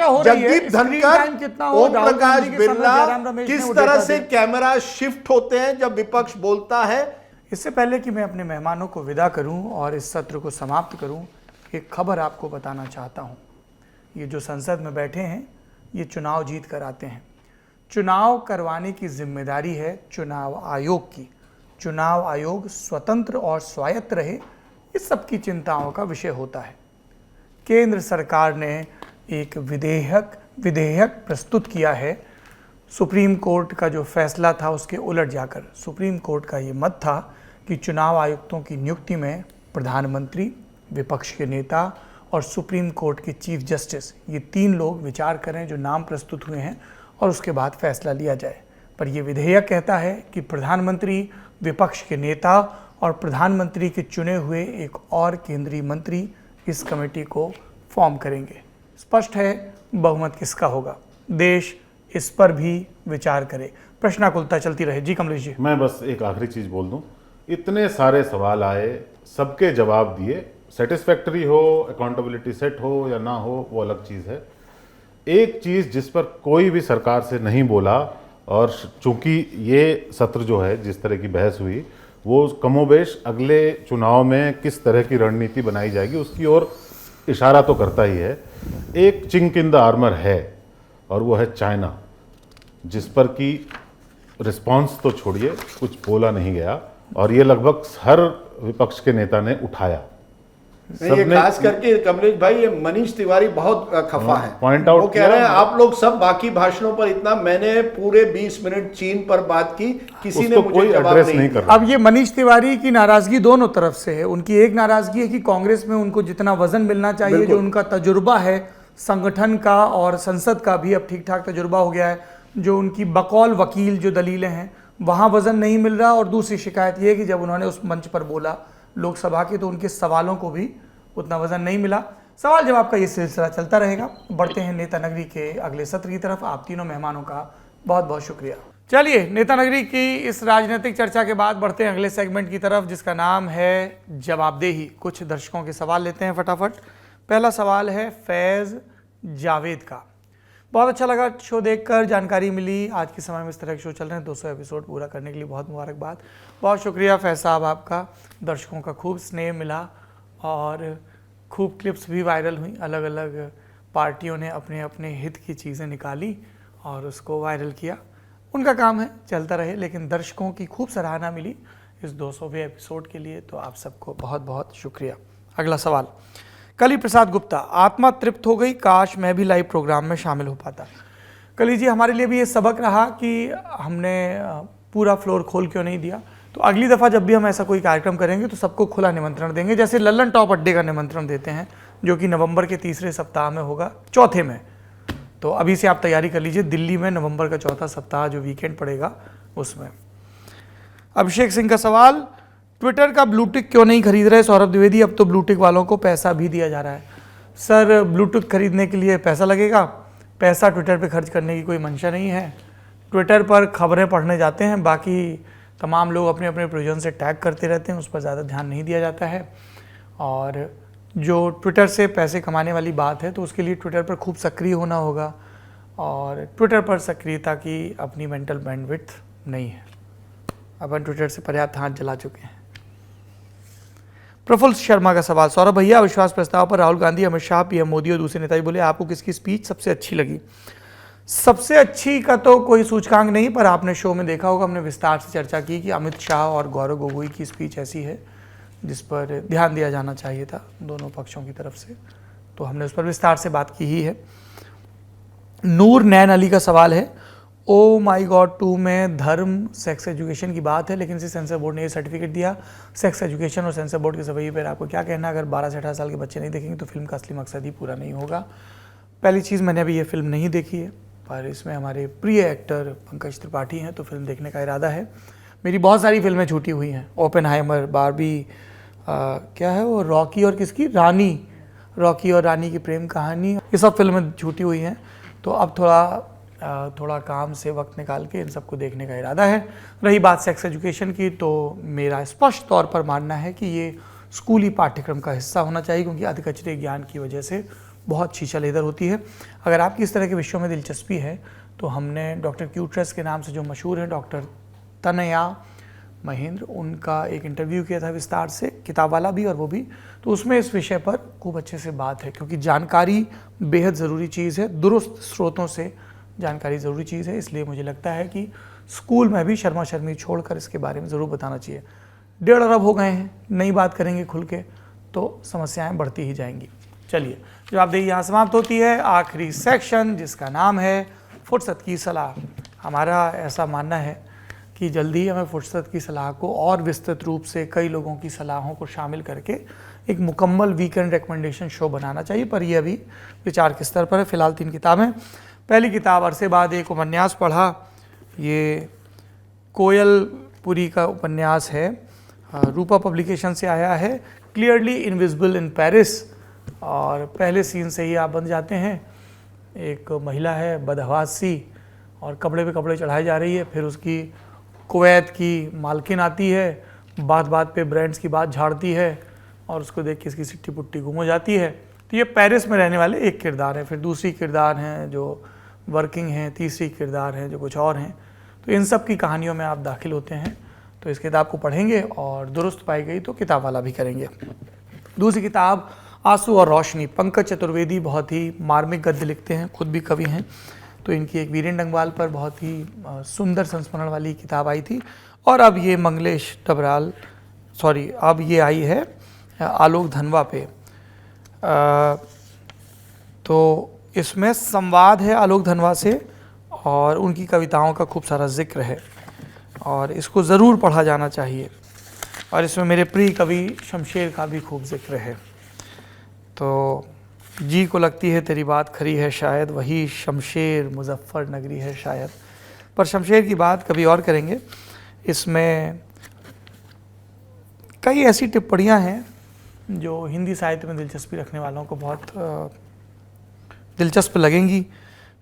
धनकर, ओम प्रकाश बिरला किस तरह से कैमरा शिफ्ट होते हैं जब विपक्ष बोलता है। इससे पहले कि मैं अपने मेहमानों को विदा करूं और इस सत्र को समाप्त करूं, एक खबर आपको बताना चाहता हूं। ये जो संसद में बैठे हैं ये चुनाव जीत कर आते हैं। चुनाव करवाने की जिम्मेदारी है चुनाव आयोग की। चुनाव आयोग स्वतंत्र और स्वायत्त रहे, इस सब की चिंताओं का विषय होता है। केंद्र सरकार ने एक विधेयक प्रस्तुत किया है। सुप्रीम कोर्ट का जो फैसला था उसके उलट जाकर सुप्रीम कोर्ट का ये मत था कि चुनाव आयुक्तों की नियुक्ति में प्रधानमंत्री, विपक्ष के नेता और सुप्रीम कोर्ट के चीफ जस्टिस, ये 3 लोग विचार करें जो नाम प्रस्तुत हुए हैं और उसके बाद फैसला लिया जाए। पर यह विधेयक कहता है कि प्रधानमंत्री, विपक्ष के नेता और प्रधानमंत्री के चुने हुए एक और केंद्रीय मंत्री इस कमेटी को फॉर्म करेंगे। स्पष्ट है बहुमत किसका होगा। देश इस पर भी विचार करे। प्रश्नाकुलता चलती रहे। जी कमलेश जी। मैं बस एक आखिरी चीज बोल दूं, इतने सारे सवाल आए, सबके जवाब दिए, सेटिस्फैक्टरी हो, अकाउंटेबिलिटी सेट हो या ना हो वो अलग चीज है। एक चीज जिस पर कोई भी सरकार से नहीं बोला, और चूंकि ये सत्र जो है जिस तरह की बहस हुई वो कमोबेश अगले चुनाव में किस तरह की रणनीति बनाई जाएगी उसकी ओर इशारा तो करता ही है। एक चिंक इन द आर्मर है और वो है चाइना, जिस पर कि रिस्पांस तो छोड़िए, कुछ बोला नहीं गया और ये लगभग हर विपक्ष के नेता ने उठाया। ये खास करके कमलेश भाई, ये मनीष तिवारी बहुत खफा है। पॉइंट आउट वो कह रहे हैं आप लोग सब बाकी भाषणों पर इतना, मैंने पूरे 20 मिनट चीन पर बात की, किसी ने मुझे जवाब नहीं कर दिया। अब ये मनीष तिवारी की नाराजगी दोनों तरफ से है। उनकी एक नाराजगी है कि कांग्रेस में उनको जितना वजन मिलना चाहिए, जो उनका तजुर्बा है संगठन का और संसद का भी अब ठीक ठाक तजुर्बा हो गया है, जो उनकी बकौल वकील जो दलीलें हैं वहाँ वजन नहीं मिल रहा। और दूसरी शिकायत ये है कि जब उन्होंने उस मंच पर बोला लोकसभा के, तो उनके सवालों को भी उतना वजन नहीं मिला। सवाल जवाब का ये सिलसिला चलता रहेगा। बढ़ते हैं नेता नगरी के अगले सत्र की तरफ। आप तीनों मेहमानों का बहुत बहुत शुक्रिया। चलिए, नेता नगरी की इस राजनीतिक चर्चा के बाद बढ़ते हैं अगले सेगमेंट की तरफ, जिसका नाम है जवाबदेही। कुछ दर्शकों के सवाल लेते हैं फटाफट। पहला सवाल है फैज़ जावेद का। बहुत अच्छा लगा शो देखकर, जानकारी मिली। आज के समय में इस तरह के शो चल रहे हैं, 200 एपिसोड पूरा करने के लिए बहुत मुबारकबाद। बहुत शुक्रिया फैज़ साहब आपका। दर्शकों का खूब स्नेह मिला और खूब क्लिप्स भी वायरल हुई। अलग अलग पार्टियों ने अपने अपने हित की चीज़ें निकाली और उसको वायरल किया। उनका काम है, चलता रहे। लेकिन दर्शकों की खूब सराहना मिली इस 200वें एपिसोड के लिए, तो आप सबको बहुत बहुत शुक्रिया। अगला सवाल, कली प्रसाद गुप्ता। आत्मा तृप्त हो गई, काश मैं भी लाइव प्रोग्राम में शामिल हो पाता। कली जी, हमारे लिए भी ये सबक रहा कि हमने पूरा फ्लोर खोल क्यों नहीं दिया। तो अगली दफ़ा जब भी हम ऐसा कोई कार्यक्रम करेंगे तो सबको खुला निमंत्रण देंगे, जैसे लल्लन टॉप अड्डे का निमंत्रण देते हैं, जो कि नवंबर के तीसरे सप्ताह में होगा, चौथे में। तो अभी से आप तैयारी कर लीजिए, दिल्ली में नवंबर का चौथा सप्ताह जो वीकेंड पड़ेगा उसमें। अभिषेक सिंह का सवाल, ट्विटर का ब्लूटिक क्यों नहीं खरीद रहे सौरभ द्विवेदी? अब तो ब्लूटिक वालों को पैसा भी दिया जा रहा है। सर, ब्लूटिक खरीदने के लिए पैसा लगेगा, पैसा ट्विटर पे खर्च करने की कोई मंशा नहीं है। ट्विटर पर खबरें पढ़ने जाते हैं, बाकी तमाम लोग अपने अपने प्रयोजन से टैग करते रहते हैं, उस पर ज़्यादा ध्यान नहीं दिया जाता है। और जो ट्विटर से पैसे कमाने वाली बात है, तो उसके लिए ट्विटर पर खूब सक्रिय होना होगा, और ट्विटर पर सक्रियता की अपनी मेंटल बैंडविड्थ नहीं है। अपन ट्विटर से पर्याप्त हाथ जला चुके हैं। प्रफुल्ल शर्मा का सवाल, सौरभ भैया, अविश्वास प्रस्ताव पर राहुल गांधी, अमित शाह, पीएम मोदी और दूसरे नेता बोले, आपको किसकी स्पीच सबसे अच्छी लगी? सबसे अच्छी का तो कोई सूचकांक नहीं, पर आपने शो में देखा होगा, हमने विस्तार से चर्चा की कि अमित शाह और गौरव गोगोई की स्पीच ऐसी है जिस पर ध्यान दिया जाना चाहिए था दोनों पक्षों की तरफ से, तो हमने उस पर विस्तार से बात की ही है। नूर नैन अली का सवाल है, ओ माई गॉड 2 में धर्म सेक्स एजुकेशन की बात है, लेकिन इसे सेंसर बोर्ड ने ये सर्टिफिकेट दिया। सेक्स एजुकेशन और सेंसर बोर्ड के सवैये पर आपको क्या कहना है? अगर 12 से 18 साल के बच्चे नहीं देखेंगे तो फिल्म का असली मकसद ही पूरा नहीं होगा। पहली चीज़, मैंने अभी ये फिल्म नहीं देखी है, पर इसमें हमारे प्रिय एक्टर पंकज त्रिपाठी हैं, तो फिल्म देखने का इरादा है। मेरी बहुत सारी फिल्में छूटी हुई हैं, ओपेनहाइमर, बारबी, क्या है वो, रॉकी और किसकी, रानी, रॉकी और रानी की प्रेम कहानी, ये सब फिल्में छूटी हुई हैं। तो अब थोड़ा काम से वक्त निकाल के इन सबको देखने का इरादा है। रही बात सेक्स एजुकेशन की, तो मेरा स्पष्ट तौर पर मानना है कि ये स्कूली पाठ्यक्रम का हिस्सा होना चाहिए, क्योंकि अधकचरे ज्ञान की वजह से बहुत शीशल इधर होती है। अगर आपकी इस तरह के विषयों में दिलचस्पी है तो हमने डॉक्टर क्यूट्रस के नाम से जो मशहूर हैं, डॉक्टर तनया महेंद्र, उनका एक इंटरव्यू किया था विस्तार से, किताब वाला भी और वो भी। तो उसमें इस विषय पर खूब अच्छे से बात है, क्योंकि जानकारी बेहद ज़रूरी चीज़ है, दुरुस्त स्रोतों से जानकारी ज़रूरी चीज़ है। इसलिए मुझे लगता है कि स्कूल में भी शर्मा शर्मी छोड़कर इसके बारे में ज़रूर बताना चाहिए। 1.5 अरब हो गए हैं, नई बात करेंगे खुल के तो समस्याएं बढ़ती ही जाएंगी। चलिए, जवाबदेही यहाँ समाप्त होती है। आखिरी सेक्शन जिसका नाम है फुर्सत की सलाह। हमारा ऐसा मानना है कि जल्दी ही हमें फुर्सत की सलाह को और विस्तृत रूप से कई लोगों की सलाहों को शामिल करके एक मुकम्मल वीकेंड रिकमेंडेशन शो बनाना चाहिए, पर यह अभी विचार के स्तर पर है। फिलहाल 3 किताबें। पहली किताब, अरसे बाद एक उपन्यास पढ़ा, ये कोयलपुरी का उपन्यास है, रूपा पब्लिकेशन से आया है, क्लियरली इनविजिबल इन पेरिस। और पहले सीन से ही आप बन जाते हैं, एक महिला है बदहवास सी और कपड़े पे कपड़े चढ़ाई जा रही है, फिर उसकी कुवैत की मालकिन आती है, बात बात पे ब्रांड्स की बात झाड़ती है और उसको देख के इसकी सिट्टी पुट्टी गुम हो जाती है। तो ये पेरिस में रहने वाले एक किरदार है, फिर दूसरी किरदार हैं जो वर्किंग हैं, तीसरी किरदार हैं जो कुछ और हैं। तो इन सब की कहानियों में आप दाखिल होते हैं। तो इस किताब को पढ़ेंगे और दुरुस्त पाई गई तो किताब वाला भी करेंगे। दूसरी किताब, आंसू और रोशनी, पंकज चतुर्वेदी बहुत ही मार्मिक गद्य लिखते हैं, खुद भी कवि हैं। तो इनकी एक वीरेन डंगवाल पर बहुत ही सुंदर संस्मरण वाली किताब आई थी। और अब ये मंगलेश डबराल, अब ये आई है आलोक धनवा पे। तो इसमें संवाद है आलोक धनवा से और उनकी कविताओं का खूब सारा जिक्र है और इसको ज़रूर पढ़ा जाना चाहिए। और इसमें मेरे प्रिय कवि शमशेर का भी खूब जिक्र है। तो जी को लगती है तेरी बात खरी है शायद, वही शमशेर मुजफ्फर नगरी है शायद। पर शमशेर की बात कभी और करेंगे। इसमें कई ऐसी टिप्पणियां हैं जो हिंदी साहित्य में दिलचस्पी रखने वालों को बहुत दिलचस्प लगेंगी।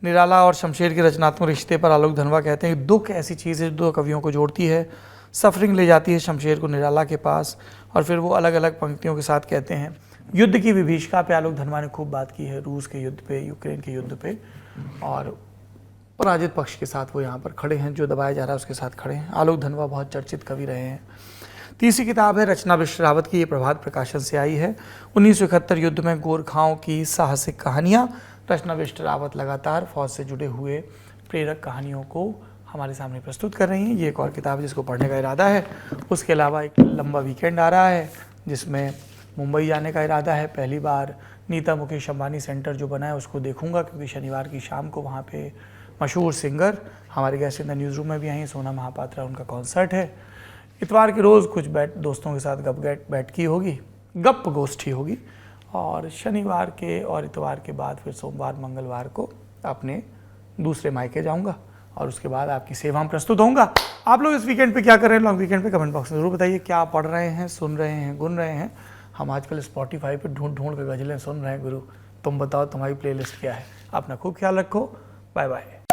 निराला और शमशेर के रचनात्मक रिश्ते पर आलोक धनवा कहते हैं कि दुख ऐसी चीज़ है जो दो कवियों को जोड़ती है। सफरिंग ले जाती है शमशेर को निराला के पास और फिर वो अलग अलग पंक्तियों के साथ कहते हैं। युद्ध की विभीषिका पे आलोक धनवा ने खूब बात की है, रूस के युद्ध पे, यूक्रेन के युद्ध पे, और पराजित पक्ष के साथ वो यहाँ पर खड़े हैं, जो दबाया जा रहा है उसके साथ खड़े हैं। आलोक धनवा बहुत चर्चित कवि रहे हैं। तीसरी किताब है रचना बिष्ट रावत की, ये प्रभात प्रकाशन से आई है। 1971 युद्ध में गोरखाओं की साहसिक कहानियाँ। रचना बिष्ट रावत लगातार फौज से जुड़े हुए प्रेरक कहानियों को हमारे सामने प्रस्तुत कर रही हैं। ये एक और किताब जिसको पढ़ने का इरादा है। उसके अलावा एक लंबा वीकेंड आ रहा है जिसमें मुंबई जाने का इरादा है। पहली बार नीता मुकेश अंबानी सेंटर जो बना है उसको देखूंगा, क्योंकि शनिवार की शाम को वहाँ पे मशहूर सिंगर हमारे guest in the news room में भी आई, सोना महापात्रा, उनका कॉन्सर्ट है। इतवार के रोज़ कुछ दोस्तों के साथ बैठकी होगी, गप गोष्ठी होगी, और शनिवार के और इतवार के बाद फिर सोमवार मंगलवार को अपने दूसरे मायके जाऊंगा और उसके बाद आपकी सेवा में प्रस्तुत होऊंगा। आप लोग इस वीकेंड पे क्या कर रहे हैं? लॉन्ग वीकेंड पे कमेंट बॉक्स में ज़रूर बताइए क्या आप पढ़ रहे हैं, सुन रहे हैं, गुन रहे हैं। हम आजकल स्पॉटिफाई पे ढूंढ के गज़लें सुन रहे हैं। गुरु तुम बताओ तुम्हारी प्लेलिस्ट क्या है? अपना खूब ख्याल रखो। Bye bye.